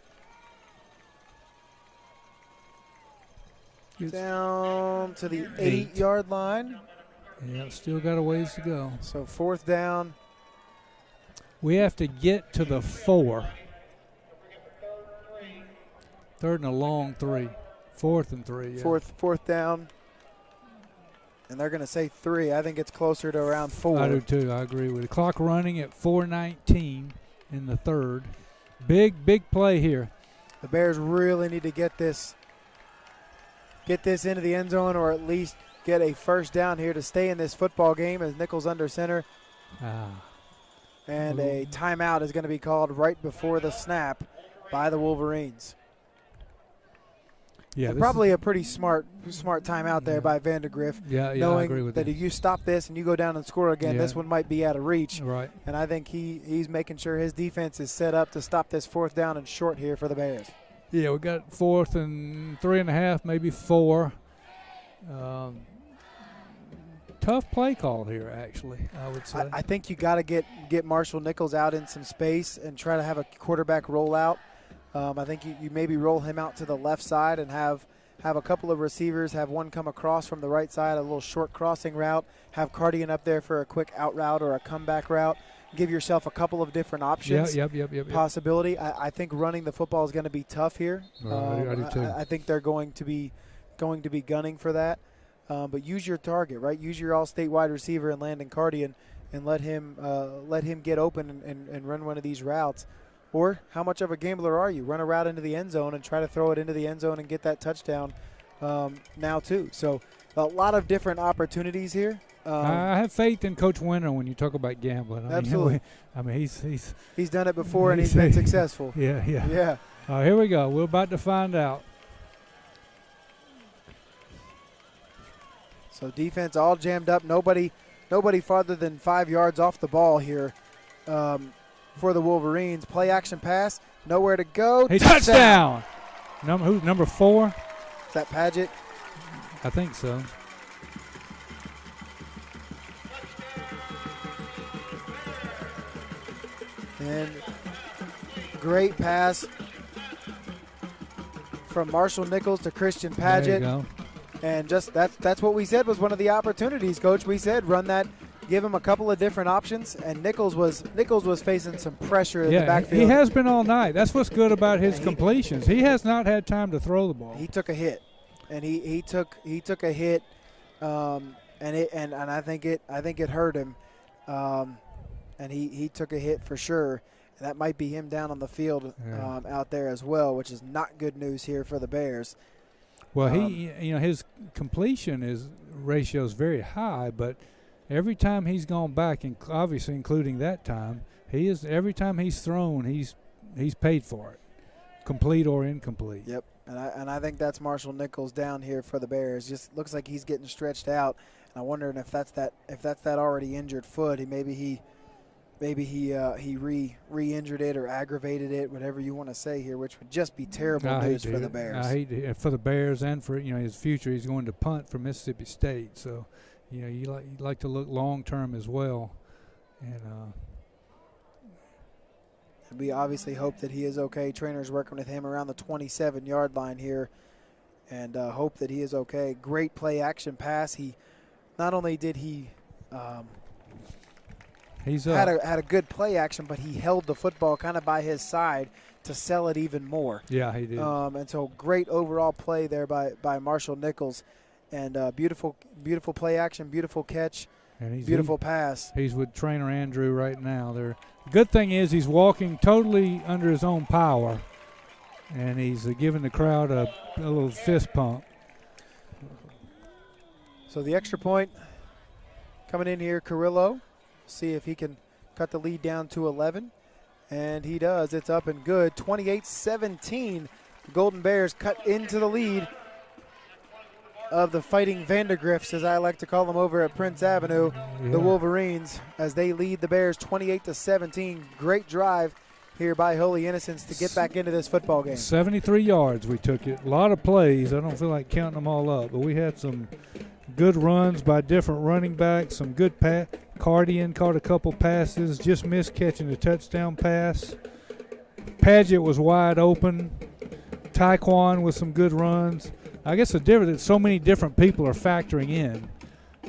down to the 8-yard line. Yeah, still got a ways to go. So fourth down We have to get to the 4. Third and a long 3. 4th and 3. Yeah. Fourth down. And they're going to say 3. I think it's closer to around 4. I do too. I agree with it. Clock running at 4:19 in the 3rd. Big play here. The Bears really need to get this into the end zone, or at least get a first down here to stay in this football game, as Nichols under center. And a timeout is going to be called right before the snap by the Wolverines. Yeah, probably a pretty smart timeout there by Vandergriff. Yeah, knowing I agree with that if you stop this and you go down and score again, this one might be out of reach. Right. And I think he's making sure his defense is set up to stop this 4th down and short here for the Bears. Yeah, we got 4th and 3.5, maybe 4. Tough play call here, actually, I would say. I think you got to get Marshall Nichols out in some space and try to have a quarterback rollout. I think you maybe roll him out to the left side and have a couple of receivers, have one come across from the right side, a little short crossing route, have Cardian up there for a quick out route or a comeback route. Give yourself a couple of different options. Yep. Possibility. I think running the football is going to be tough here. I do too. I think they're going to be gunning for that. But use your target, right? Use your all-state wide receiver and Landon Cardian, and let him get open and run one of these routes. Or how much of a gambler are you? Run a route into the end zone and try to throw it into the end zone and get that touchdown now too. So a lot of different opportunities here. I have faith in Coach Winter when you talk about gambling. Absolutely. I mean, he's done it before and he's been successful. Yeah. Yeah. Here we go. We're about to find out. So defense all jammed up. Nobody farther than 5 yards off the ball here for the Wolverines. Play action pass. Nowhere to go. Hey, touchdown. Number 4? Is that Padgett? I think so. And great pass from Marshall Nichols to Christian Padgett. There you go. And just that's what we said was one of the opportunities, Coach. We said run that, give him a couple of different options, and Nichols was facing some pressure in the backfield. He has been all night. That's what's good about his completions. He has not had time to throw the ball. He took a hit, and he took a hit, and I think it hurt him, and he took a hit for sure. And that might be him down on the field out there as well, which is not good news here for the Bears. Well, his completion ratio is very high, but every time he's gone back, and obviously including that time, every time he's thrown, he's paid for it, complete or incomplete. Yep, and I think that's Marshall Nichols down here for the Bears. Just looks like he's getting stretched out, and I'm wondering if that's that already injured foot. Maybe he re-injured it or aggravated it, whatever you want to say here, which would just be terrible news for the Bears. I hate it for the Bears and for his future. He's going to punt for Mississippi State, so you like to look long term as well, and we obviously hope that he is okay. Trainer's working with him around the 27-yard line here, and hope that he is okay. Great play action pass. He not only did he. He's had a good play action, but he held the football kind of by his side to sell it even more. Yeah, he did. And so great overall play there by Marshall Nichols, and beautiful play action, beautiful catch, and beautiful pass. He's with trainer Andrew right now. The good thing is he's walking totally under his own power, and he's giving the crowd a little fist pump. So the extra point coming in here, Carrillo. See if he can cut the lead down to 11, and he does. It's up and good. 28-17. The Golden Bears cut into the lead of the Fighting Vandergriffs, as I like to call them over at Prince Avenue, the Wolverines, as they lead the Bears 28-17. Great drive here by Holy Innocents to get back into this football game. 73 yards we took it. A lot of plays. I don't feel like counting them all up, but we had some good runs by different running backs, some good Cardian caught a couple passes, just missed catching the touchdown pass. Padgett was wide open. Taekwon with some good runs. I guess the difference is so many different people are factoring in.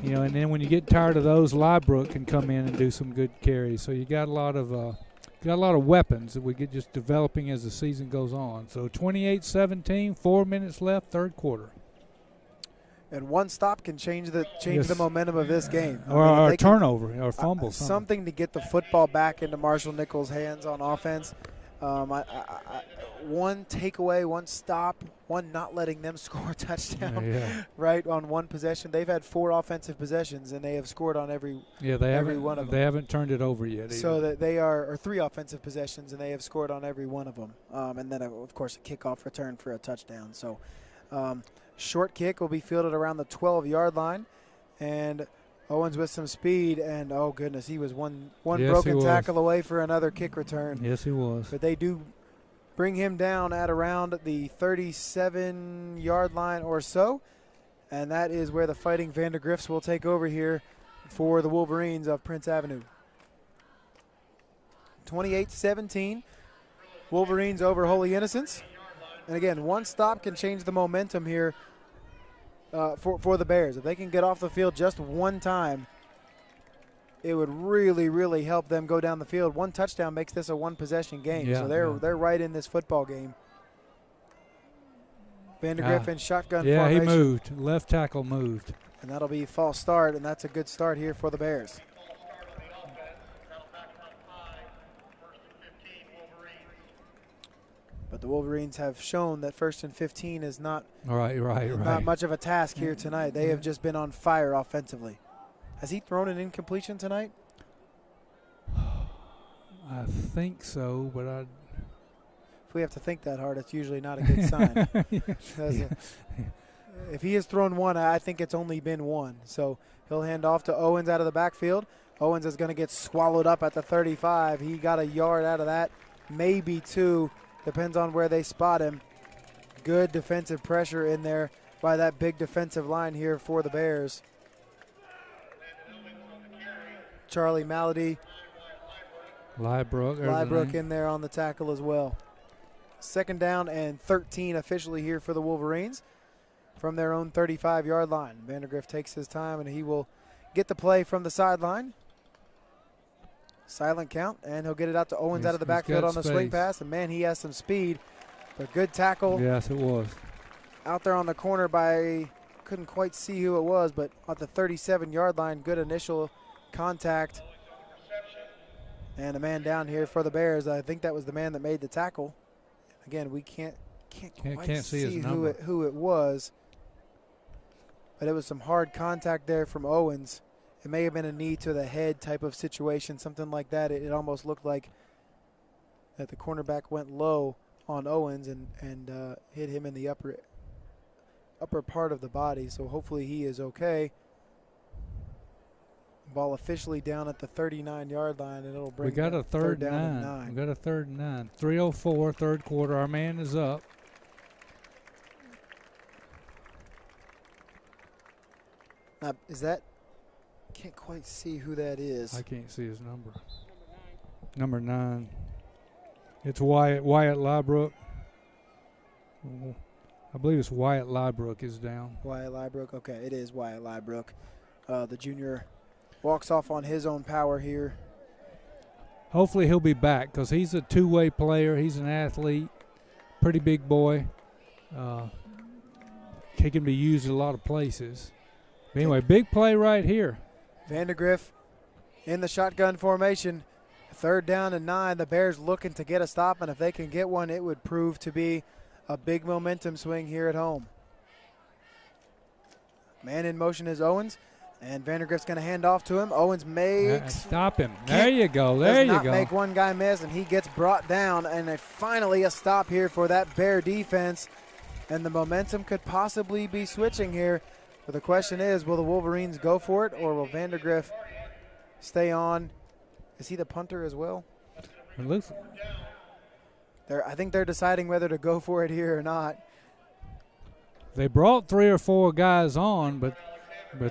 You know, and then when you get tired of those, Liebrook can come in and do some good carries. So you got a lot of weapons that we get just developing as the season goes on. So 28-17, 4 minutes left, third quarter. And one stop can change the momentum of this game. Or a turnover or fumble. Something to get the football back into Marshall Nichols' hands on offense. One takeaway, one stop, one not letting them score a touchdown, right, on one possession. They've had 4 offensive possessions, and they have scored on every one of them. They haven't turned it over yet either. So that they are 3 offensive possessions, and they have scored on every one of them. And then, of course, a kickoff return for a touchdown. So short kick will be fielded around the 12-yard line. And Owens with some speed, and, oh, goodness, he was one broken tackle away for another kick return. Yes, he was. But they do bring him down at around the 37-yard line or so. And that is where the Fighting Vandergriffs will take over here for the Wolverines of Prince Avenue. 28-17, Wolverines over Holy Innocents. And again, one stop can change the momentum here for the Bears. If they can get off the field just one time, it would really, really help them go down the field. One touchdown makes this a one-possession game, so they're right in this football game. Vandergriff in shotgun formation. Yeah, he moved. Left tackle moved. And that'll be false start, and that's a good start here for the Bears. But the Wolverines have shown that 1st and 15 is not much of a task here tonight. They have just been on fire offensively. Has he thrown an incompletion tonight? I think so, but if we have to think that hard, it's usually not a good sign. If he has thrown one, I think it's only been one. So he'll hand off to Owens out of the backfield. Owens is going to get swallowed up at the 35. He got a yard out of that, maybe 2. Depends on where they spot him. Good defensive pressure in there by that big defensive line here for the Bears. Charlie Malady. Liebrook in there on the tackle as well. 2nd down and 13 officially here for the Wolverines from their own 35-yard line. Vandergriff takes his time, and he will get the play from the sideline. Silent count, and he'll get it out to Owens out of the backfield on the swing pass. And, man, he has some speed. But good tackle. Yes, it was. Out there on the corner by, couldn't quite see who it was, but at the 37-yard line, good initial contact. And a man down here for the Bears. I think that was the man that made the tackle. Again, we can't quite see who it was. But it was some hard contact there from Owens. It may have been a knee to the head type of situation, something like that. It almost looked like that the cornerback went low on Owens and hit him in the upper part of the body. So hopefully he is okay. Ball officially down at the 39-yard line, and it'll bring. We got a third down and 9. We got a 3rd and 9. 3:04, third quarter. Our man is up. Now, is that? Can't quite see who that is. I can't see his number. Number 9. It's Wyatt Liebrook. I believe it's Wyatt Liebrook is down. Wyatt Liebrook. Okay, it is Wyatt Liebrook. The junior walks off on his own power here. Hopefully he'll be back because he's a two-way player. He's an athlete, pretty big boy. He can be used in a lot of places. But anyway, big play right here. Vandergriff in the shotgun formation. 3rd down and 9. The Bears looking to get a stop, and if they can get one, it would prove to be a big momentum swing here at home. Man in motion is Owens, and Vandergriff's going to hand off to him. Owens makes. Stop him. There you go. There you go. Does not make one guy miss, and he gets brought down, and finally a stop here for that Bear defense. And the momentum could possibly be switching here. But the question is, will the Wolverines go for it, or will Vandergriff stay on? Is he the punter as well? It looks. I think they're deciding whether to go for it here or not. They brought 3 or 4 guys on, but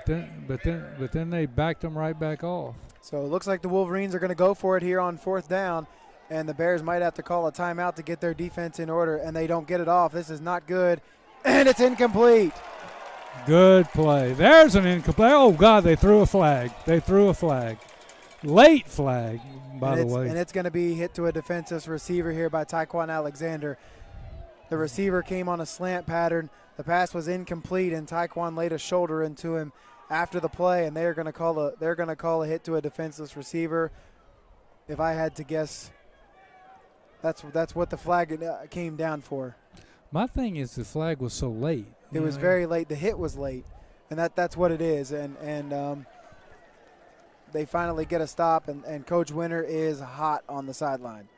then they backed them right back off. So it looks like the Wolverines are going to go for it here on 4th down, and the Bears might have to call a timeout to get their defense in order, and they don't get it off. This is not good, and it's incomplete. Good play. There's an incomplete. Oh, God, they threw a flag. They threw a flag. Late flag, by the way. And it's going to be hit to a defenseless receiver here by Tyquan Alexander. The receiver came on a slant pattern. The pass was incomplete, and Tyquan laid a shoulder into him after the play, and they're going to call a hit to a defenseless receiver. If I had to guess, that's what the flag came down for. My thing is the flag was so late. It was very late. The hit was late, and that's what it is. And they finally get a stop, and Coach Winter is hot on the sideline.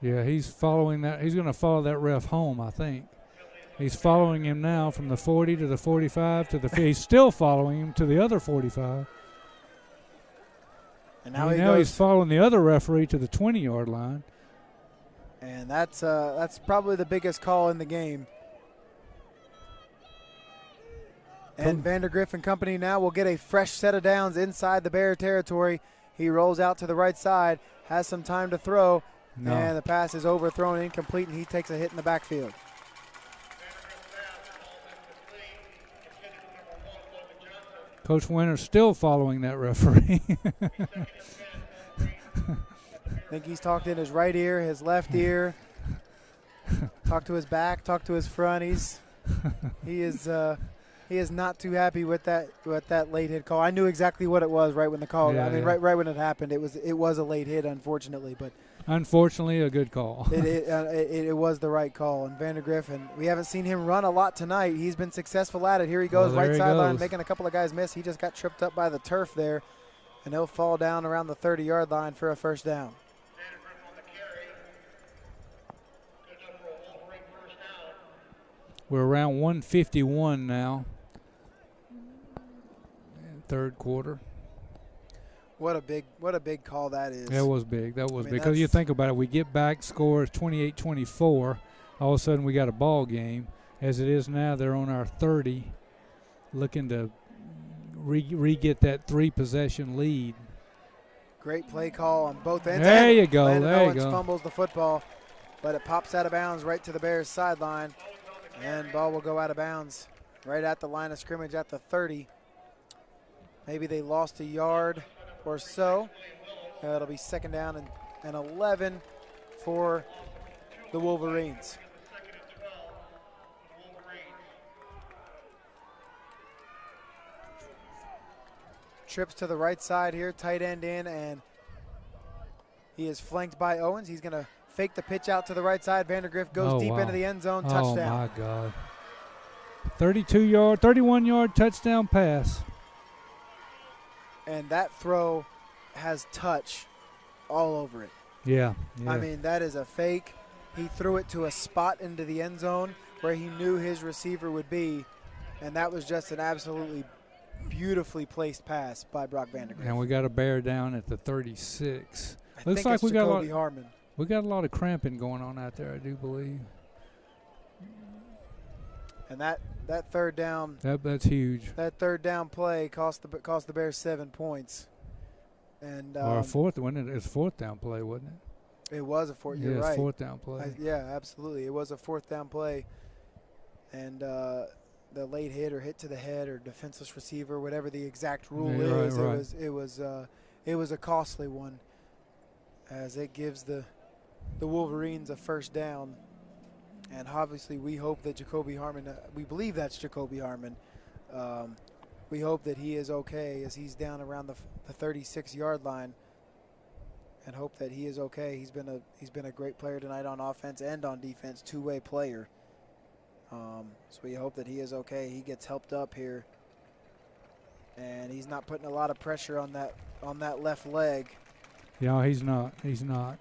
Yeah, he's following that. He's going to follow that ref home, I think. He's following him now from the 40 to the 45 to the – he's still following him to the other 45. And now he's following the other referee to the 20-yard line. And that's probably the biggest call in the game. And Vandergriff and company now will get a fresh set of downs inside the Bear territory. He rolls out to the right side, has some time to throw, and the pass is overthrown, incomplete, and he takes a hit in the backfield. Coach Winter's still following that referee. I think he's talked in his right ear, his left ear, talked to his back, talked to his front. He is not too happy with that late hit call. I knew exactly what it was right when the call. Right when it happened. It was a late hit, unfortunately, but unfortunately a good call. it was the right call. And Vandergriff, and we haven't seen him run a lot tonight. He's been successful at it. Here he goes, right sideline, making a couple of guys miss. He just got tripped up by the turf there, and he'll fall down around the 30-yard line for a first down. We're around 151 now. Third quarter. What a big call that is. That was big. Because you think about it, we get back, score is 28-24. All of a sudden we got a ball game. As it is now, they're on our 30, looking to re-get that 3-possession lead. Great play call on both ends. There you go. Landon there Owens you go. Fumbles the football, but it pops out of bounds right to the Bears sideline, and ball will go out of bounds right at the line of scrimmage at the 30. Maybe they lost a yard or so. It'll be second down and 11 for the Wolverines. Trips to the right side here, tight end in, and he is flanked by Owens. He's going to fake the pitch out to the right side. Vandergriff goes deep into the end zone, touchdown. Oh, my God. 31-yard touchdown pass. And that throw has touch all over it. Yeah. I mean, that is a fake. He threw it to a spot into the end zone where he knew his receiver would be, and that was just an absolutely beautifully placed pass by Brock Vandergriff. And we got a Bear down at the 36. Looks like we got Harmon. We got a lot of cramping going on out there, I do believe. And that third down. That's huge. That third down play cost the Bears 7 points. And or a fourth, wasn't it? It was a fourth down play, wasn't it? It was a fourth. You're right. Yeah, fourth down play. Yeah, absolutely. It was a fourth down play, and the late hit or hit to the head or defenseless receiver, whatever the exact rule is, right. It was a costly one, as it gives the Wolverines a first down. And obviously, we hope that Jacoby Harmon, we believe that's Jacoby Harmon. We hope that he is okay as he's down around the 36-yard line, and hope that he is okay. He's been a great player tonight on offense and on defense, two-way player. So we hope that he is okay. He gets helped up here, and he's not putting a lot of pressure on that left leg. Yeah, he's not. He's not.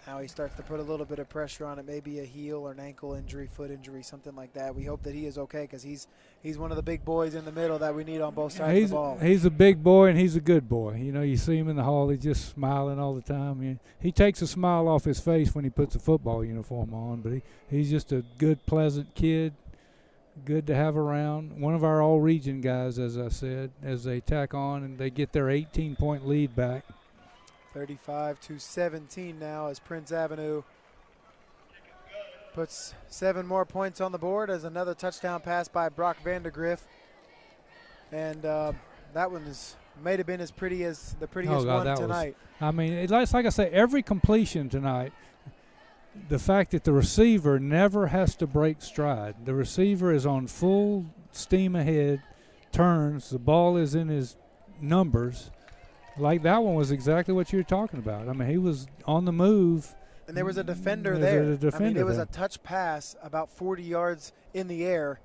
Now he starts to put a little bit of pressure on it, maybe a heel or an ankle injury, foot injury, something like that. We hope that he is okay because he's one of the big boys in the middle that we need on both sides of the ball. He's a big boy, and he's a good boy. You know, you see him in the hall, he's just smiling all the time. He takes a smile off his face when he puts a football uniform on, but he's just a good, pleasant kid, good to have around. One of our all-region guys, as I said, as they tack on and they get their 18-point lead back. 35-17 now as Prince Avenue Puts 7 more points on the board as another touchdown pass by Brock Vandergriff. And that one may have been as pretty as the prettiest one tonight. I mean, it's like I say, every completion tonight, the fact that the receiver never has to break stride. The receiver is on full steam ahead, turns, the ball is in his numbers. Like that one was exactly what you were talking about. I mean, he was on the move. And there was a defender there. I mean, it was a touch pass about 40 yards in the air,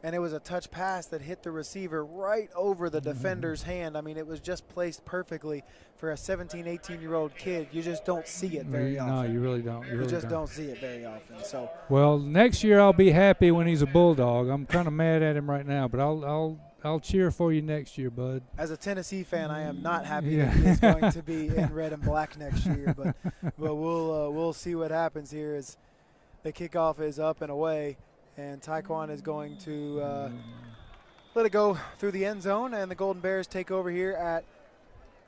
and it was a touch pass that hit the receiver right over the defender's hand. I mean, it was just placed perfectly for a 17, 18-year-old kid. You just don't see it very often. No, you really don't. You just don't see it very often. So. Well, next year I'll be happy when he's a Bulldog. I'm kind of mad at him right now, but I'll cheer for you next year, bud. As a Tennessee fan, I am not happy that he is going to be in red and black next year, but we'll see what happens here as the kickoff is up and away, and Taekwon is going to let it go through the end zone, and the Golden Bears take over here at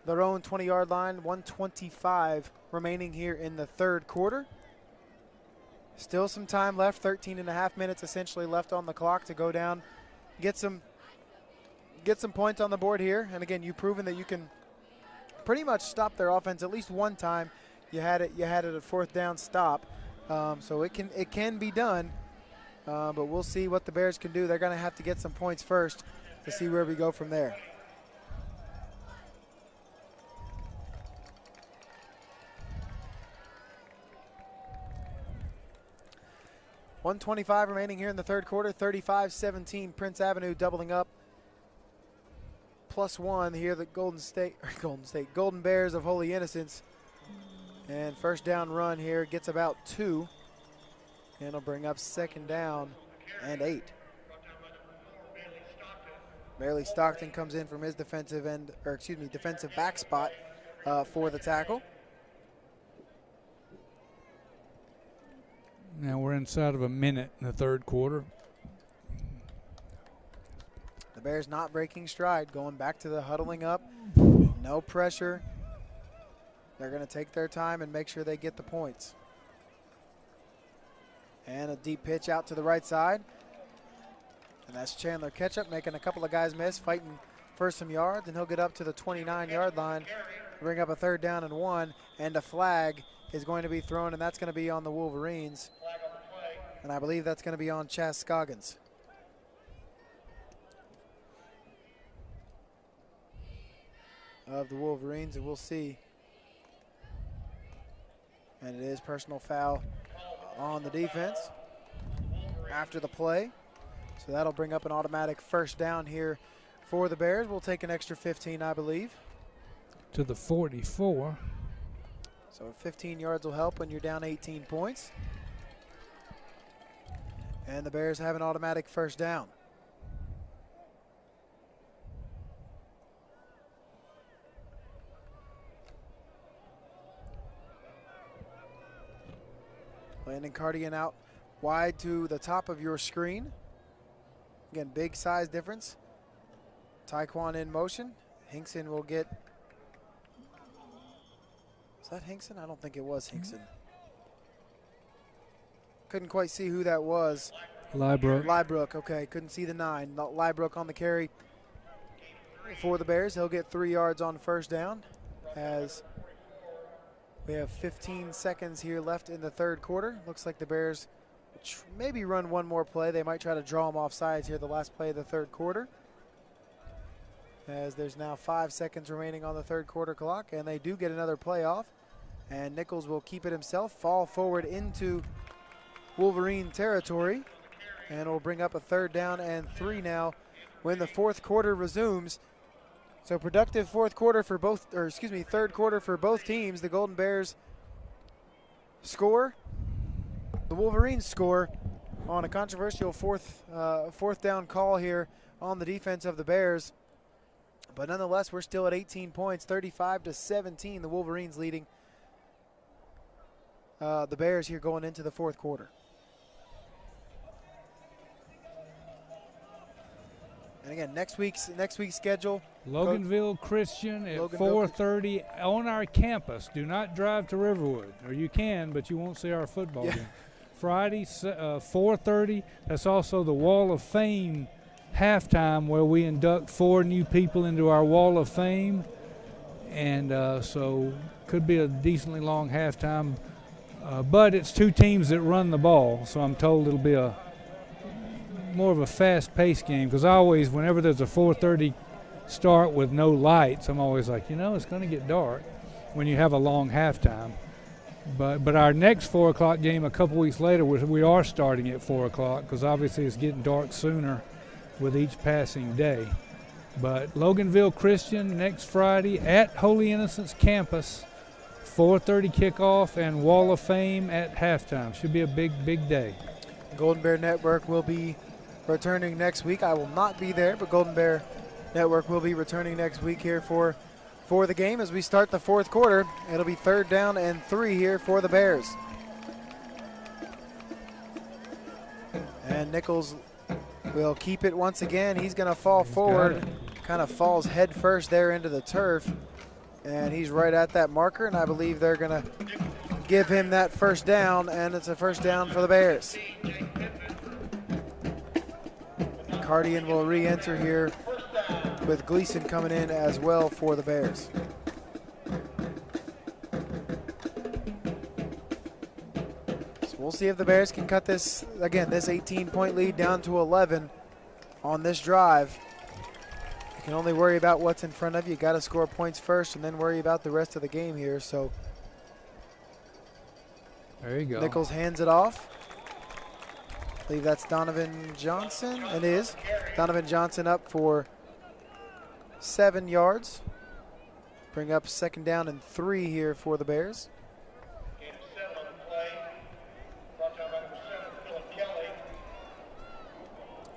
their own 20-yard line. 1:25 remaining here in the third quarter. Still some time left, 13 and a half minutes essentially left on the clock to go down, get some points on the board here. And again, you've proven that you can pretty much stop their offense at least one time. You had it a fourth down stop, so it can be done. But we'll see what the Bears can do. They're going to have to get some points first to see where we go from there. .125 remaining here in the third quarter. 35-17, Prince Avenue doubling up. +1 here, the Golden Bears of Holy Innocents. And first down run here gets about 2. And it'll bring up second down and 8. Bailey Stockton comes in from his defensive back spot for the tackle. Now we're inside of a minute in the third quarter. The Bears not breaking stride, going back to the huddling up. No pressure. They're going to take their time and make sure they get the points. And a deep pitch out to the right side. And that's Chandler Ketchup making a couple of guys miss, fighting for some yards, and he'll get up to the 29-yard line, bring up a third down and 1, and a flag is going to be thrown, and that's going to be on the Wolverines. And I believe that's going to be on Chaz Scoggins. Of the Wolverines, and we'll see. And it is personal foul on the defense after the play. So that'll bring up an automatic first down here for the Bears. We'll take an extra 15, I believe. To the 44. So 15 yards will help when you're down 18 points. And the Bears have an automatic first down. Landon Cardigan out wide to the top of your screen. Again, big size difference. Taekwon in motion. Hinkson will get. Is that Hinkson? I don't think it was Hinkson. Couldn't quite see who that was. Liebrook, okay. Couldn't see the 9. Liebrook on the carry for the Bears. He'll get 3 yards on first down as we have 15 seconds here left in the third quarter. Looks like the Bears maybe run one more play. They might try to draw them off sides here the last play of the third quarter, as there's now 5 seconds remaining on the third quarter clock, and they do get another play off. And Nichols will keep it himself, fall forward into Wolverine territory, and will bring up a third down and 3 now when the fourth quarter resumes. So productive third quarter for both teams. The Golden Bears score. The Wolverines score on a controversial fourth down call here on the defense of the Bears. But nonetheless, we're still at 18 points, 35-17. The Wolverines leading the Bears here going into the fourth quarter. And again, next week's schedule. Loganville Christian at 4:30 on our campus. Do not drive to Riverwood, or you can, but you won't see our football game. Friday, 4:30. That's also the Wall of Fame halftime, where we induct 4 new people into our Wall of Fame. And so could be a decently long halftime. But it's 2 teams that run the ball, so I'm told it'll be more of a fast-paced game, because I always, whenever there's a 4:30 start with no lights, I'm always like, it's going to get dark when you have a long halftime. But our next 4 o'clock game a couple weeks later, we are starting at 4 o'clock, because obviously it's getting dark sooner with each passing day. But Loganville Christian next Friday at Holy Innocents campus, 4:30 kickoff, and Wall of Fame at halftime. Should be a big, big day. Golden Bear Network will be returning next week. I will not be there, but Golden Bear Network will be returning next week here for the game as we start the 4th quarter. It'll be 3rd down and 3 here for the Bears. And Nichols will keep it once again. He's going to fall forward, kind of falls head first there into the turf. And he's right at that marker, and I believe they're going to give him that first down, and it's a first down for the Bears. Cardian will re-enter here with Gleason coming in as well for the Bears. So we'll see if the Bears can cut this, again, this 18-point lead down to 11 on this drive. You can only worry about what's in front of you. You got to score points first and then worry about the rest of the game here. So there you go. Nichols hands it off. I believe that's Donovan Johnson. It is. Donovan Johnson up for 7 yards. Bring up 2nd down and 3 here for the Bears.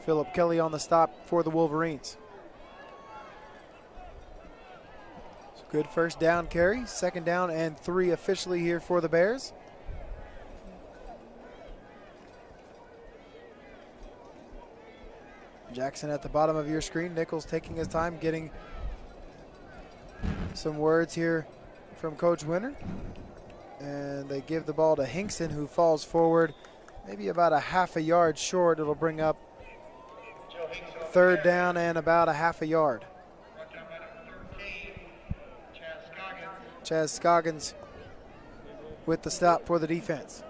Philip Kelly on the stop for the Wolverines. So good first down carry. 2nd down and 3 officially here for the Bears. Jackson at the bottom of your screen. Nichols taking his time, getting some words here from Coach Winter. And they give the ball to Hinkson, who falls forward maybe about a half a yard short. It'll bring up 3rd down and about a half a yard. Chaz Scoggins with the stop for the defense.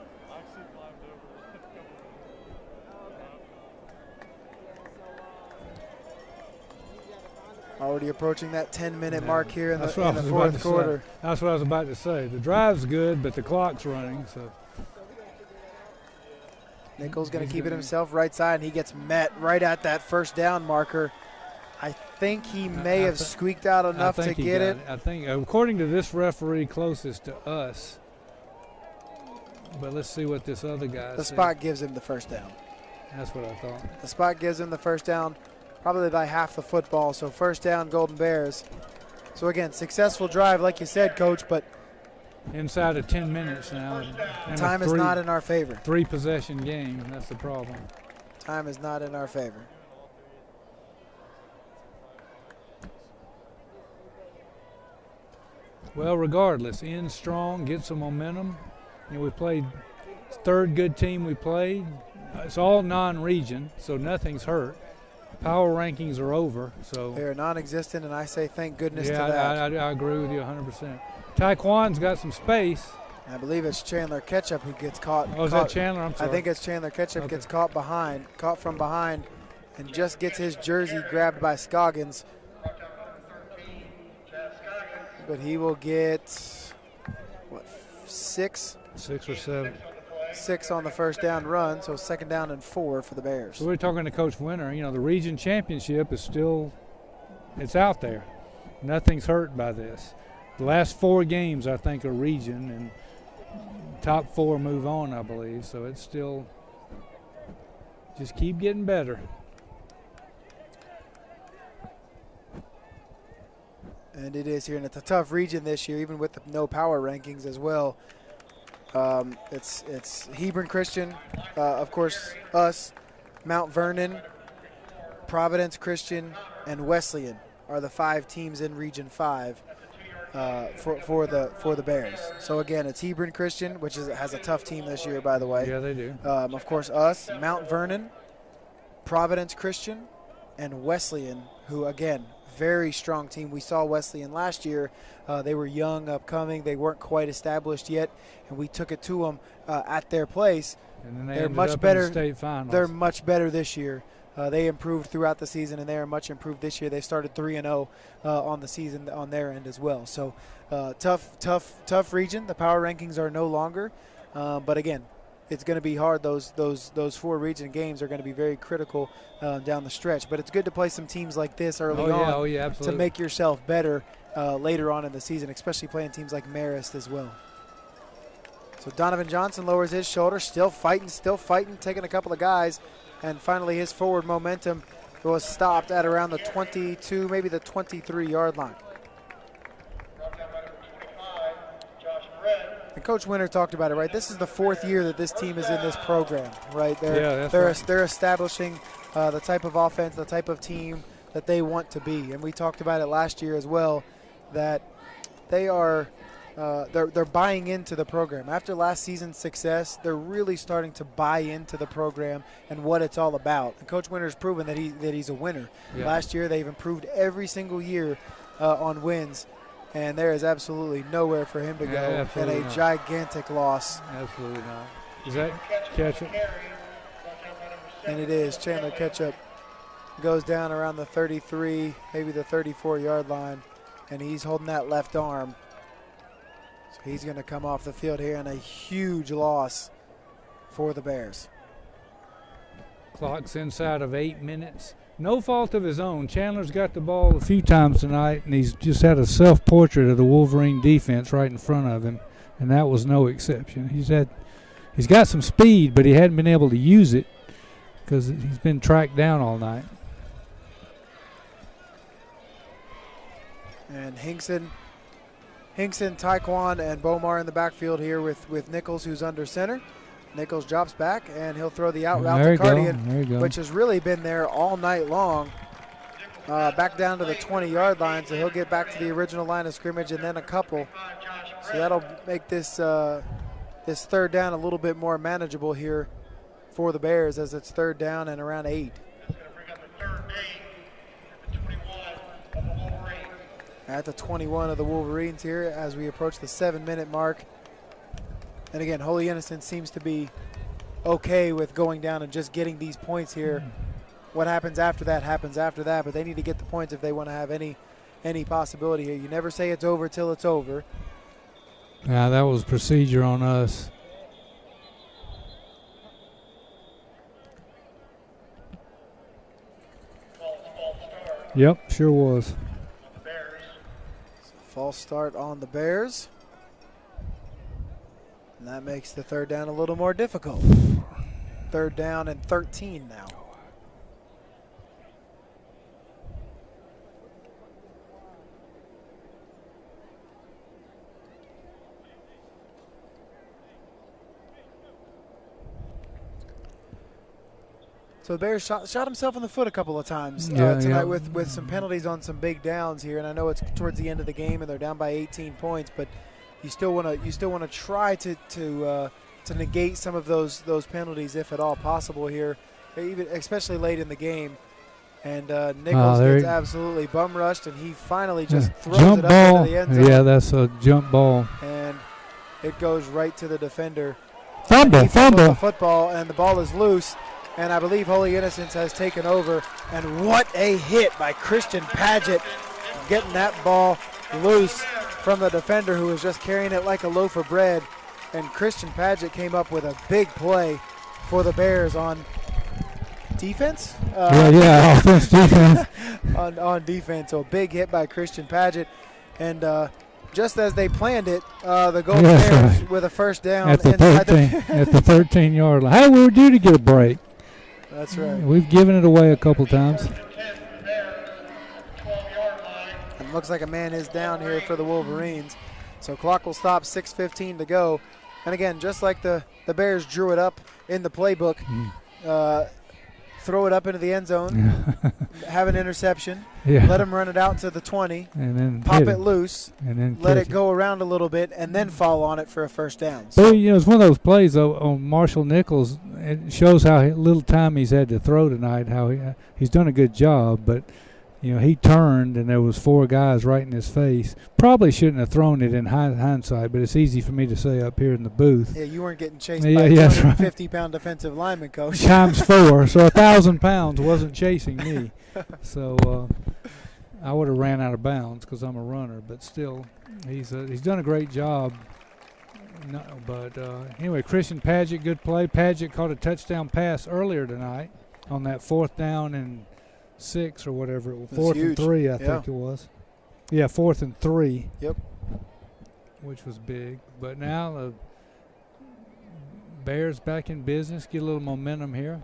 Already approaching that 10-minute mark here in the 4th quarter. That's what I was about to say. The drive's good, but the clock's running. So Nichols going to keep it himself right side, and he gets met right at that first down marker. I think he may have squeaked out enough to get it. I think, according to this referee closest to us, but let's see what this other guy said. The spot gives him the first down. That's what I thought. The spot gives him the first down, probably by half the football. So first down, Golden Bears. So again, successful drive, like you said, Coach, but inside of 10 minutes now. And time is not in our favor. 3-possession game, that's the problem. Time is not in our favor. Well, regardless, in strong, get some momentum. We played 3rd good team we played. It's all non-region, so nothing's hurt. Power rankings are over, so they are non-existent, and I say thank goodness to that. I agree with you 100%. Taekwon's got some space. I believe it's Chandler Ketchup who gets caught. Oh, is that Chandler? I'm sorry. I think it's Chandler Ketchup gets caught from behind, and just gets his jersey grabbed by Scoggins. But he will get, what, 6? 6 or 7. 6 on the first down run, so 2nd down and 4 for the Bears. So we're talking to Coach Winter. The region championship is still, it's out there. Nothing's hurt by this. The last 4 games, I think, are region, and top 4 move on, I believe. So it's still, just keep getting better. And it is here, and it's a tough region this year, even with the no power rankings as well. It's Hebron Christian, of course, us, Mount Vernon, Providence Christian, and Wesleyan are the 5 teams in Region 5. for the Bears. So again, it's Hebron Christian, which has a tough team this year, by the way. Yeah, they do. Of course, us, Mount Vernon, Providence Christian, and Wesleyan, who again, very strong team. We saw Wesleyan last year. They were young, upcoming. They weren't quite established yet, and we took it to them at their place. And then They're ended much up better. in the state finals. They're much better this year. They improved throughout the season, and they are much improved this year. They started 3-0 on the season on their end as well. So tough region. The power rankings are no longer, but again, it's going to be hard. Those 4 region games are going to be very critical down the stretch. But it's good to play some teams like this early on absolutely. to make yourself better later on in the season, especially playing teams like Marist as well. So Donovan Johnson lowers his shoulder, still fighting, taking a couple of guys, and finally his forward momentum was stopped at around the 22, maybe the 23-yard line. And Coach Winter talked about it, right? This is the 4th year that this team is in this program, right? They're establishing the type of offense, the type of team that they want to be. And we talked about it last year as well, that they are they're buying into the program. After last season's success, they're really starting to buy into the program and what it's all about. And Coach Winter's proven that he's a winner. Yeah. Last year, they've improved every single year on wins, and there is absolutely nowhere for him to go and a gigantic loss. Absolutely not. Is that Ketchup? And it is. Chandler Ketchup goes down around the 33, maybe the 34-yard line, and he's holding that left arm. So he's going to come off the field here, and a huge loss for the Bears. Clock's inside of 8 minutes. No fault of his own. Chandler's got the ball a few times tonight, and he's just had a self-portrait of the Wolverine defense right in front of him, and that was no exception. He's got some speed, but he hadn't been able to use it because he's been tracked down all night. And Hinkson, Taekwon, and Bomar in the backfield here with Nichols, who's under center. Nichols drops back, and he'll throw the out route to Cardian, which has really been there all night long. Back down to the 20-yard line, so he'll get back to the original line of scrimmage and then a couple. So that'll make this this third down a little bit more manageable here for the Bears, as it's third down and around 8. At the 21 of the Wolverines here as we approach the 7-minute mark. And again, Holy Innocents seems to be okay with going down and just getting these points here. What happens after that happens after that, but they need to get the points if they want to have any possibility here. You never say it's over till it's over. Yeah, that was procedure on us. Yep, sure was. False start on the Bears. And that makes the third down a little more difficult. Third down and 13 now. So the Bears shot himself in the foot a couple of times tonight with some penalties on some big downs here, and I know it's towards the end of the game and they're down by 18 points, but you still want to try to negate some of those penalties if at all possible here, even especially late in the game. And Nichols gets absolutely bum rushed, and he finally just throws it up into the end zone. Yeah, that's a jump ball, and it goes right to the defender. Fumble the football, and the ball is loose. And I believe Holy Innocents has taken over. And what a hit by Christian Padgett, getting that ball loose from the defender who was just carrying it like a loaf of bread. And Christian Padgett came up with a big play for the Bears on defense? Offense, defense. on defense. So a big hit by Christian Padgett. And just as they planned it, the Golden Bears with a first down at the 13-yard line. Hey, we were due to get a break. That's right. We've given it away a couple times. It looks like a man is down here for the Wolverines. So clock will stop, 6:15 to go. And again, just like the Bears drew it up in the playbook, throw it up into the end zone, have an interception, Yeah. let him run it out to the 20, And then pop hit it loose, and then let catch it go around a little bit, and then fall on it for a first down. But it's one of those plays though, on Marshall Nichols. It shows how little time he's had to throw tonight. How he's done a good job, but he turned and there was 4 guys right in his face. Probably shouldn't have thrown it in hindsight, but it's easy for me to say up here in the booth. Yeah, you weren't getting chased Yeah, by a that's right. 250-pound defensive lineman, Coach. Times 4, so 1,000 pounds wasn't chasing me. So I would have ran out of bounds because I'm a runner. But still, he's done a great job. No, but anyway, Christian Padgett, good play. Padgett caught a touchdown pass earlier tonight on that 4th down and 6 or whatever. 4th and 3, I think it was. Yeah, 4th and 3. Yep. Which was big. But now the Bears back in business, get a little momentum here.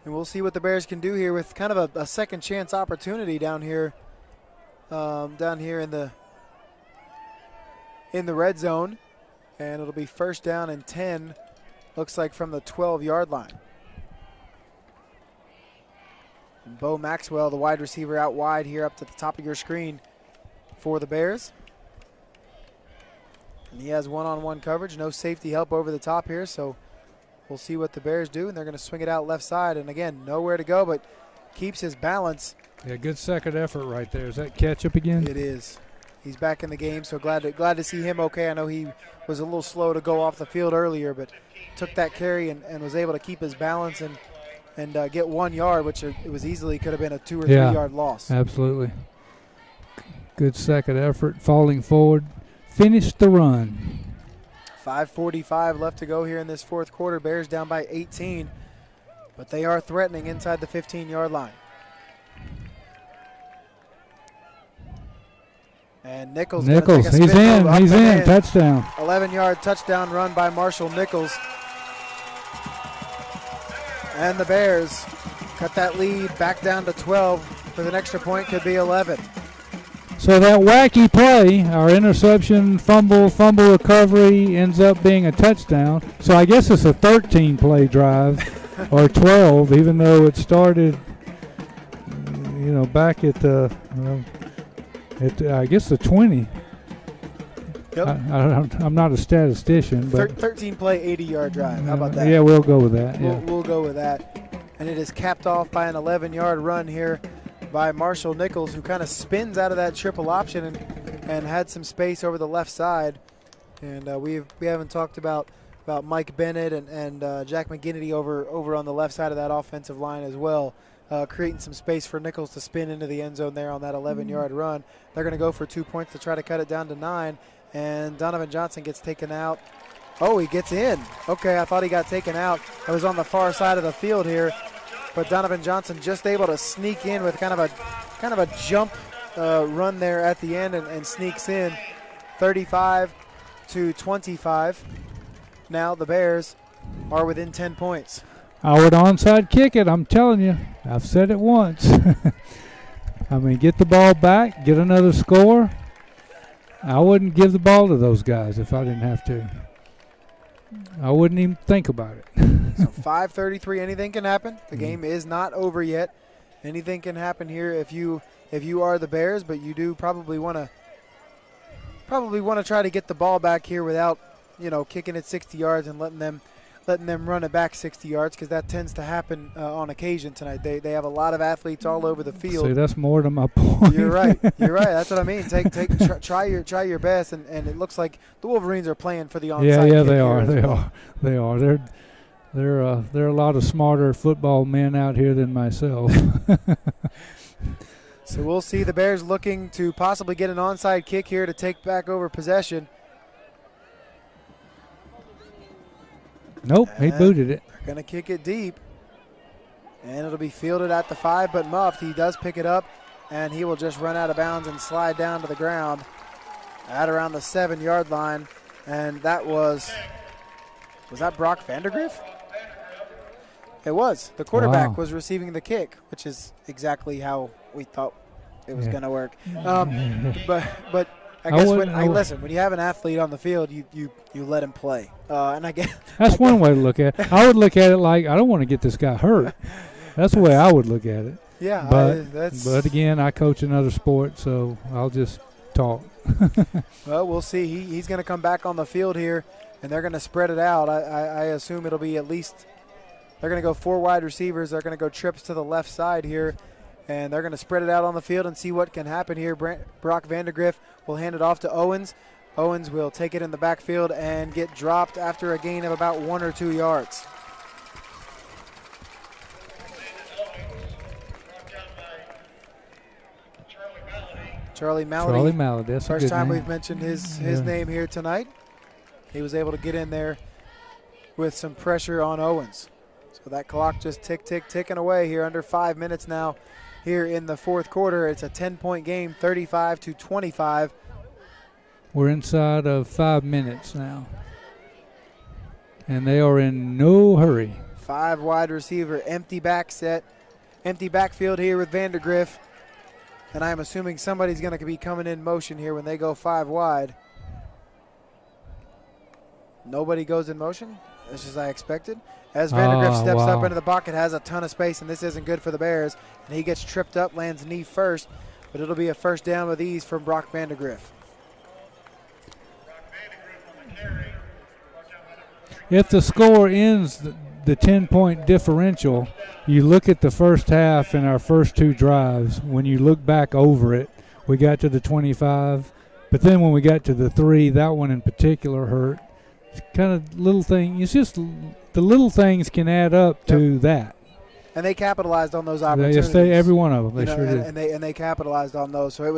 And we'll see what the Bears can do here with kind of a second chance opportunity down here in the red zone. And it'll be first down and 10, looks like from the 12-yard line. And Bo Maxwell, the wide receiver, out wide here up to the top of your screen for the Bears. And he has one-on-one coverage, no safety help over the top here, so we'll see what the Bears do, and they're going to swing it out left side. And again, nowhere to go, but keeps his balance. Yeah, good second effort right there. Is that ketchup again? It is. He's back in the game, so glad to see him okay. I know he was a little slow to go off the field earlier, but took that carry and was able to keep his balance and get 1 yard, which it was easily could have been a 2 or 3 yard loss. Absolutely. Good second effort, falling forward. Finished the run. 5:45 left to go here in this fourth quarter. Bears down by 18, but they are threatening inside the 15-yard line. And Nichols, he's in, touchdown. 11-yard touchdown run by Marshall Nichols. And the Bears cut that lead back down to 12 with an extra point, could be 11. So that wacky play, our interception, fumble recovery ends up being a touchdown. So I guess it's a 13-play drive or 12, even though it started, back at the, I guess the 20. Yep. I'm not a statistician, but 13-play, 80-yard drive. How about that? Yeah, we'll go with that. Yeah. We'll go with that. And it is capped off by an 11-yard run here by Marshall Nichols, who kind of spins out of that triple option and had some space over the left side. And we haven't talked about Mike Bennett and Jack McGinnity over on the left side of that offensive line as well, creating some space for Nichols to spin into the end zone there on that 11-yard run. They're going to go for 2 points to try to cut it down to 9. And Donovan Johnson gets taken out. Oh, he gets in. Okay, I thought he got taken out. I was on the far side of the field here. But Donovan Johnson just able to sneak in with kind of a jump run there at the end and sneaks in. 35-25. Now the Bears are within 10 points. I would onside kick it, I'm telling you. I've said it once. Get the ball back, get another score. I wouldn't give the ball to those guys if I didn't have to. I wouldn't even think about it. So 5:33, anything can happen. The game is not over yet. Anything can happen here if you are the Bears, but you do probably want to try to get the ball back here without, kicking it 60 yards and letting them run it back 60 yards, because that tends to happen on occasion tonight. They have a lot of athletes all over the field. See, that's more to my point. You're right. That's what I mean. Try your best, and it looks like the Wolverines are playing for the onside. Yeah, they are. They are. They're a lot of smarter football men out here than myself. So we'll see the Bears looking to possibly get an onside kick here to take back over possession. Nope, he booted it. They're going to kick it deep. And it'll be fielded at the 5, but muffed. He does pick it up, and he will just run out of bounds and slide down to the ground at around the 7-yard line. And that was that Brock Vandergriff? It was. The quarterback was receiving the kick, which is exactly how we thought it was going to work. But I guess listen, when you have an athlete on the field, you let him play. And I guess that's one way to look at it. I would look at it like, I don't want to get this guy hurt. That's the way I would look at it. Yeah, but again, I coach another sport, so I'll just talk. Well, we'll see. He's going to come back on the field here, and they're going to spread it out. I assume it'll be at least they're going to go 4 wide receivers. They're going to go trips to the left side here, and they're going to spread it out on the field and see what can happen here. Brock Vandergriff will hand it off to Owens. Owens will take it in the backfield and get dropped after a gain of about 1 or 2 yards. Charlie Malady. That's first a good time name. we've mentioned his name here tonight. He was able to get in there with some pressure on Owens. So that clock just ticking away here, under 5 minutes now here in the fourth quarter. It's a 10-point game, 35-25. We're inside of 5 minutes now, and they are in no hurry. 5 wide receiver, empty backfield here with Vandergriff. And I'm assuming somebody's going to be coming in motion here when they go 5 wide. Nobody goes in motion, just as I expected. As Vandergriff steps up into the pocket, has a ton of space, and this isn't good for the Bears. And he gets tripped up, lands knee first, but it'll be a first down with ease from Brock Vandergriff. If the score ends the 10-point differential, you look at the first half and our first 2 drives. When you look back over it, we got to the 25, but then when we got to the 3, that one in particular hurt. It's kind of little thing. It's just the little things can add up to that. And they capitalized on those opportunities. Yes, every one of them. They sure did. And they capitalized on those. So it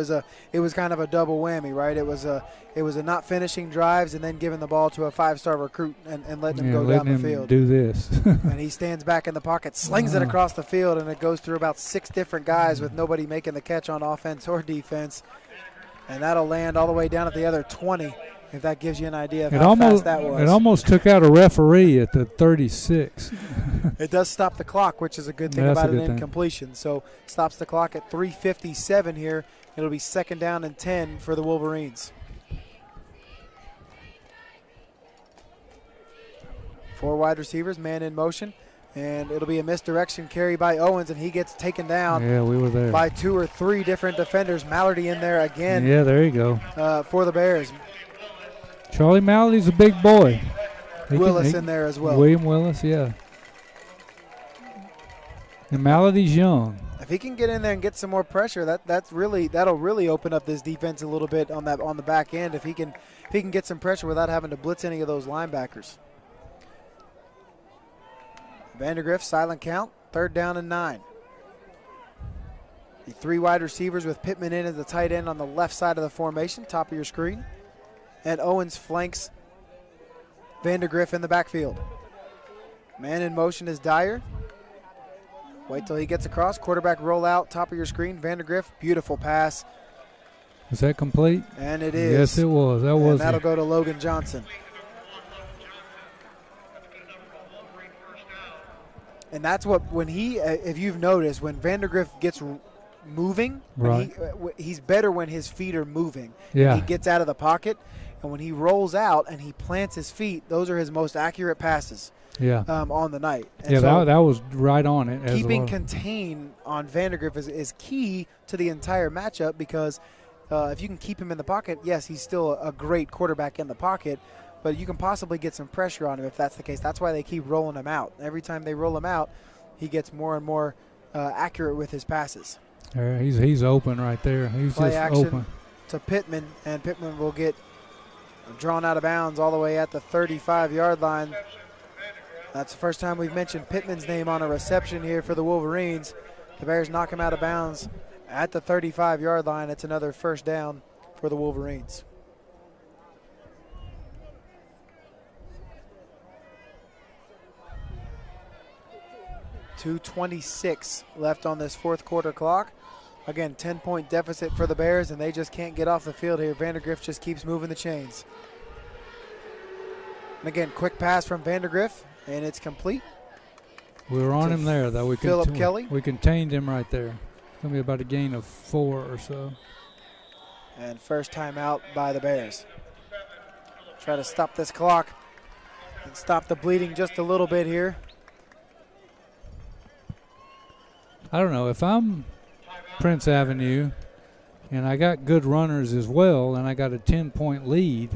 was kind of a double whammy, right? It was a not finishing drives and then giving the ball to a 5-star recruit and letting him go down the field. Do this. And he stands back in the pocket, slings it across the field, and it goes through about 6 different guys with nobody making the catch on offense or defense. And that'll land all the way down at the other 20. If that gives you an idea of how fast that was. It almost took out a referee at the 36. It does stop the clock, which is a good thing about an incompletion. So stops the clock at 3:57 here. It'll be 2nd down and 10 for the Wolverines. 4 wide receivers, man in motion. And it'll be a misdirection carry by Owens, and he gets taken down we were there. by 2 or 3 different defenders. Malady in there again. Yeah, there you go. For the Bears. Charlie Malady's a big boy. Willis in there as well. William Willis, yeah. And Malady's young. If he can get in there and get some more pressure, that'll really open up this defense a little bit on the back end. If he can get some pressure without having to blitz any of those linebackers. Vandergriff, silent count, 3rd down and 9. The 3 wide receivers with Pittman in as the tight end on the left side of the formation, top of your screen. And Owens flanks Vandergriff in the backfield. Man in motion is Dyer. Wait till he gets across. Quarterback rollout, top of your screen. Vandergriff, beautiful pass. Is that complete? And it is. Yes, it was. And that'll go to Logan Johnson. And that's what, if you've noticed, when Vandergriff gets moving, right. He's better when his feet are moving. Yeah. He gets out of the pocket, and when he rolls out and he plants his feet, those are his most accurate passes. Yeah. On the night. And yeah, so that was right on it. Keeping contained on Vandergriff is key to the entire matchup, because if you can keep him in the pocket, yes, he's still a great quarterback in the pocket, but you can possibly get some pressure on him if that's the case. That's why they keep rolling him out. Every time they roll him out, he gets more and more accurate with his passes. He's open right there. He's Play just action open. To Pittman, and Pittman will get drawn out of bounds all the way at the 35-yard line. That's the first time we've mentioned Pittman's name on a reception here for the Wolverines. The Bears knock him out of bounds at the 35-yard line. It's another first down for the Wolverines. .226 left on this fourth quarter clock. Again, 10-point deficit for the Bears, and they just can't get off the field here. Vandergriff just keeps moving the chains. And again, quick pass from Vandergriff, and it's complete. We were on him there, though. Kelly. We contained him right there. It's going to be about a gain of 4 or so. And first timeout by the Bears. Try to stop this clock and stop the bleeding just a little bit here. I don't know. If I'm Prince Avenue and I got good runners as well and I got a 10-point lead,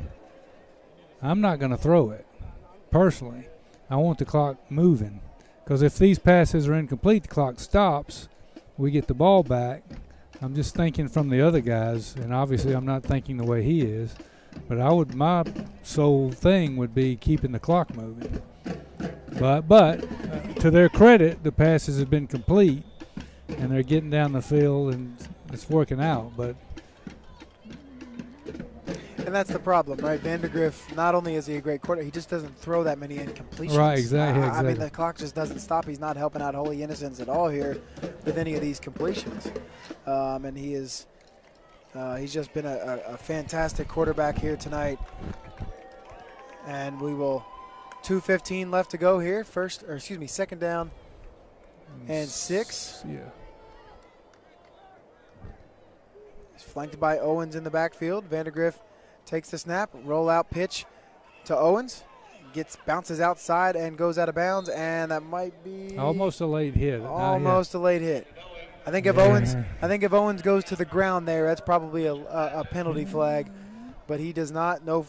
I'm not going to throw it. Personally, I want the clock moving. Because if these passes are incomplete, the clock stops, we get the ball back. I'm just thinking from the other guys, and obviously I'm not thinking the way he is, but my sole thing would be keeping the clock moving. But to their credit, the passes have been complete, and they're getting down the field, and it's working out. But and that's the problem, right? Vandergriff, not only is he a great quarterback, he just doesn't throw that many incompletions. Right, exactly. I mean, the clock just doesn't stop. He's not helping out Holy Innocents at all here with any of these completions. And he's just been a fantastic quarterback here tonight. And we will, 2:15 left to go here. Second down and 6. Yeah. He's flanked by Owens in the backfield. Vandergriff takes the snap, roll out pitch to Owens, bounces outside and goes out of bounds, and that might be Almost a late hit. Almost a late hit. I think if Owens goes to the ground there, that's probably a penalty flag, but he does not. No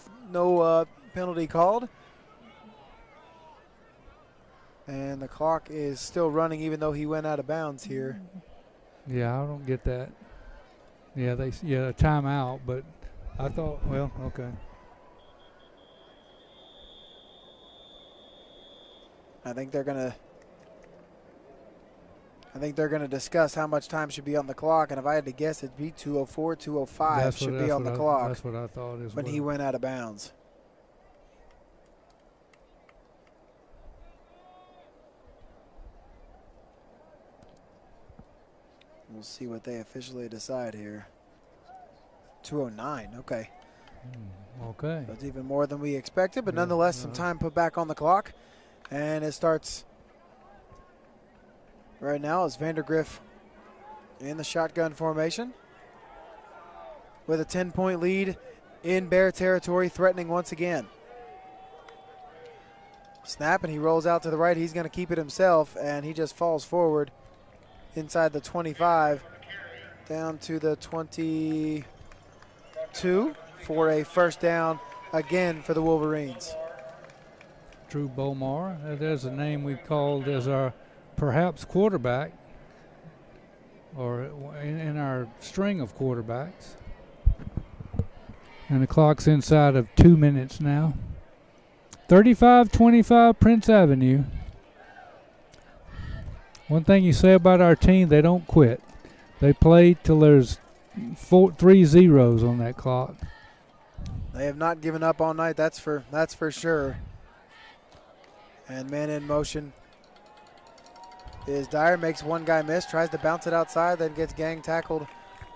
penalty called, and the clock is still running even though he went out of bounds here. Yeah, I don't get that. Yeah, a timeout, but I thought, well, okay. I think they're gonna discuss how much time should be on the clock, and if I had to guess, it'd be 2:04, 2:05 should be on the clock. That's what I thought as well. When he went out of bounds. We'll see what they officially decide here. 2:09, okay. Okay. That's even more than we expected, but nonetheless, some time put back on the clock. And it starts right now as Vandergriff in the shotgun formation with a 10-point lead in Bear territory, threatening once again. Snap, and he rolls out to the right. He's going to keep it himself, and he just falls forward inside the 25 down to the 22 for a first down again for the Wolverines. Drew Bomar, there's a name we've called as our perhaps quarterback, or in our string of quarterbacks. And the clock's inside of 2 minutes now. 35-25 Prince Avenue. One thing you say about our team, they don't quit. They play till there's 3 zeros on that clock. They have not given up all night, that's for sure. And man in motion is Dyer, makes one guy miss, tries to bounce it outside, then gets gang tackled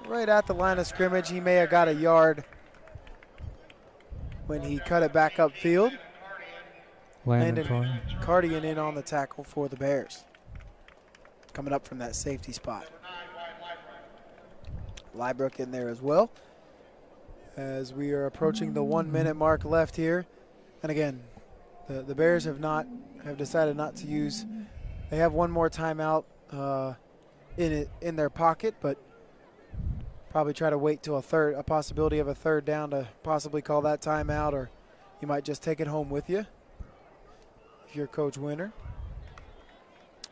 right at the line of scrimmage. He may have got a yard when he cut it back upfield. Landon Cardian in on the tackle for the Bears. Coming up from that safety spot. Lybrook in there as well. As we are approaching the 1 minute mark left here. And again, the Bears have decided not to use. They have one more timeout in their pocket, but probably try to wait till a possibility of a third down to possibly call that timeout, or you might just take it home with you if you're Coach Winter.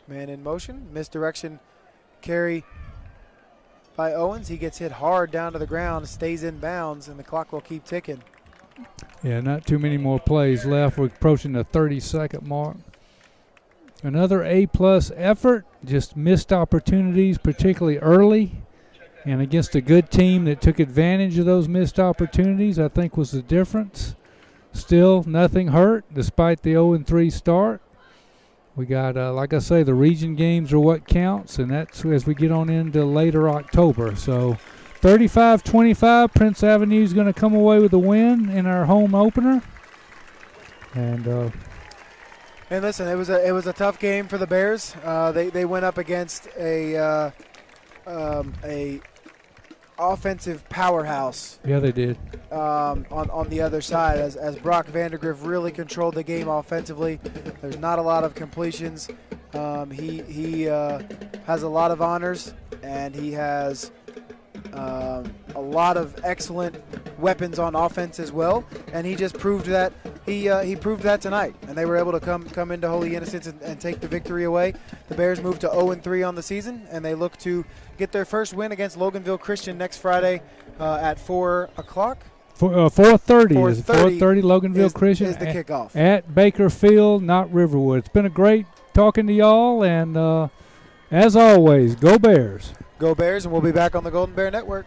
Man in motion, misdirection carry by Owens. He gets hit hard down to the ground, stays in bounds, and the clock will keep ticking. Yeah, not too many more plays left. We're approaching the 30-second mark. Another A-plus effort, just missed opportunities, particularly early, and against a good team that took advantage of those missed opportunities, I think was the difference. Still, nothing hurt despite the 0-3 start. We got, like I say, the region games are what counts, and that's as we get on into later October. So 35-25, Prince Avenue is going to come away with a win in our home opener. And listen, it was a tough game for the Bears. They went up against a offensive powerhouse. Yeah, they did. On the other side, as Brock Vandergriff really controlled the game offensively. There's not a lot of completions. He has a lot of honors, and he has a lot of excellent weapons on offense as well. And he just proved that he proved that tonight, and they were able to come into Holy Innocents and take the victory away. The Bears moved to 0-3 on the season, and they look to get their first win against Loganville Christian next Friday at 4 o'clock. 4:30 is 4:30 Loganville Christian is the kickoff at Baker Field, not Riverwood. It's been a great talking to y'all, and as always, go Bears. Go Bears, and we'll be back on the Golden Bear Network.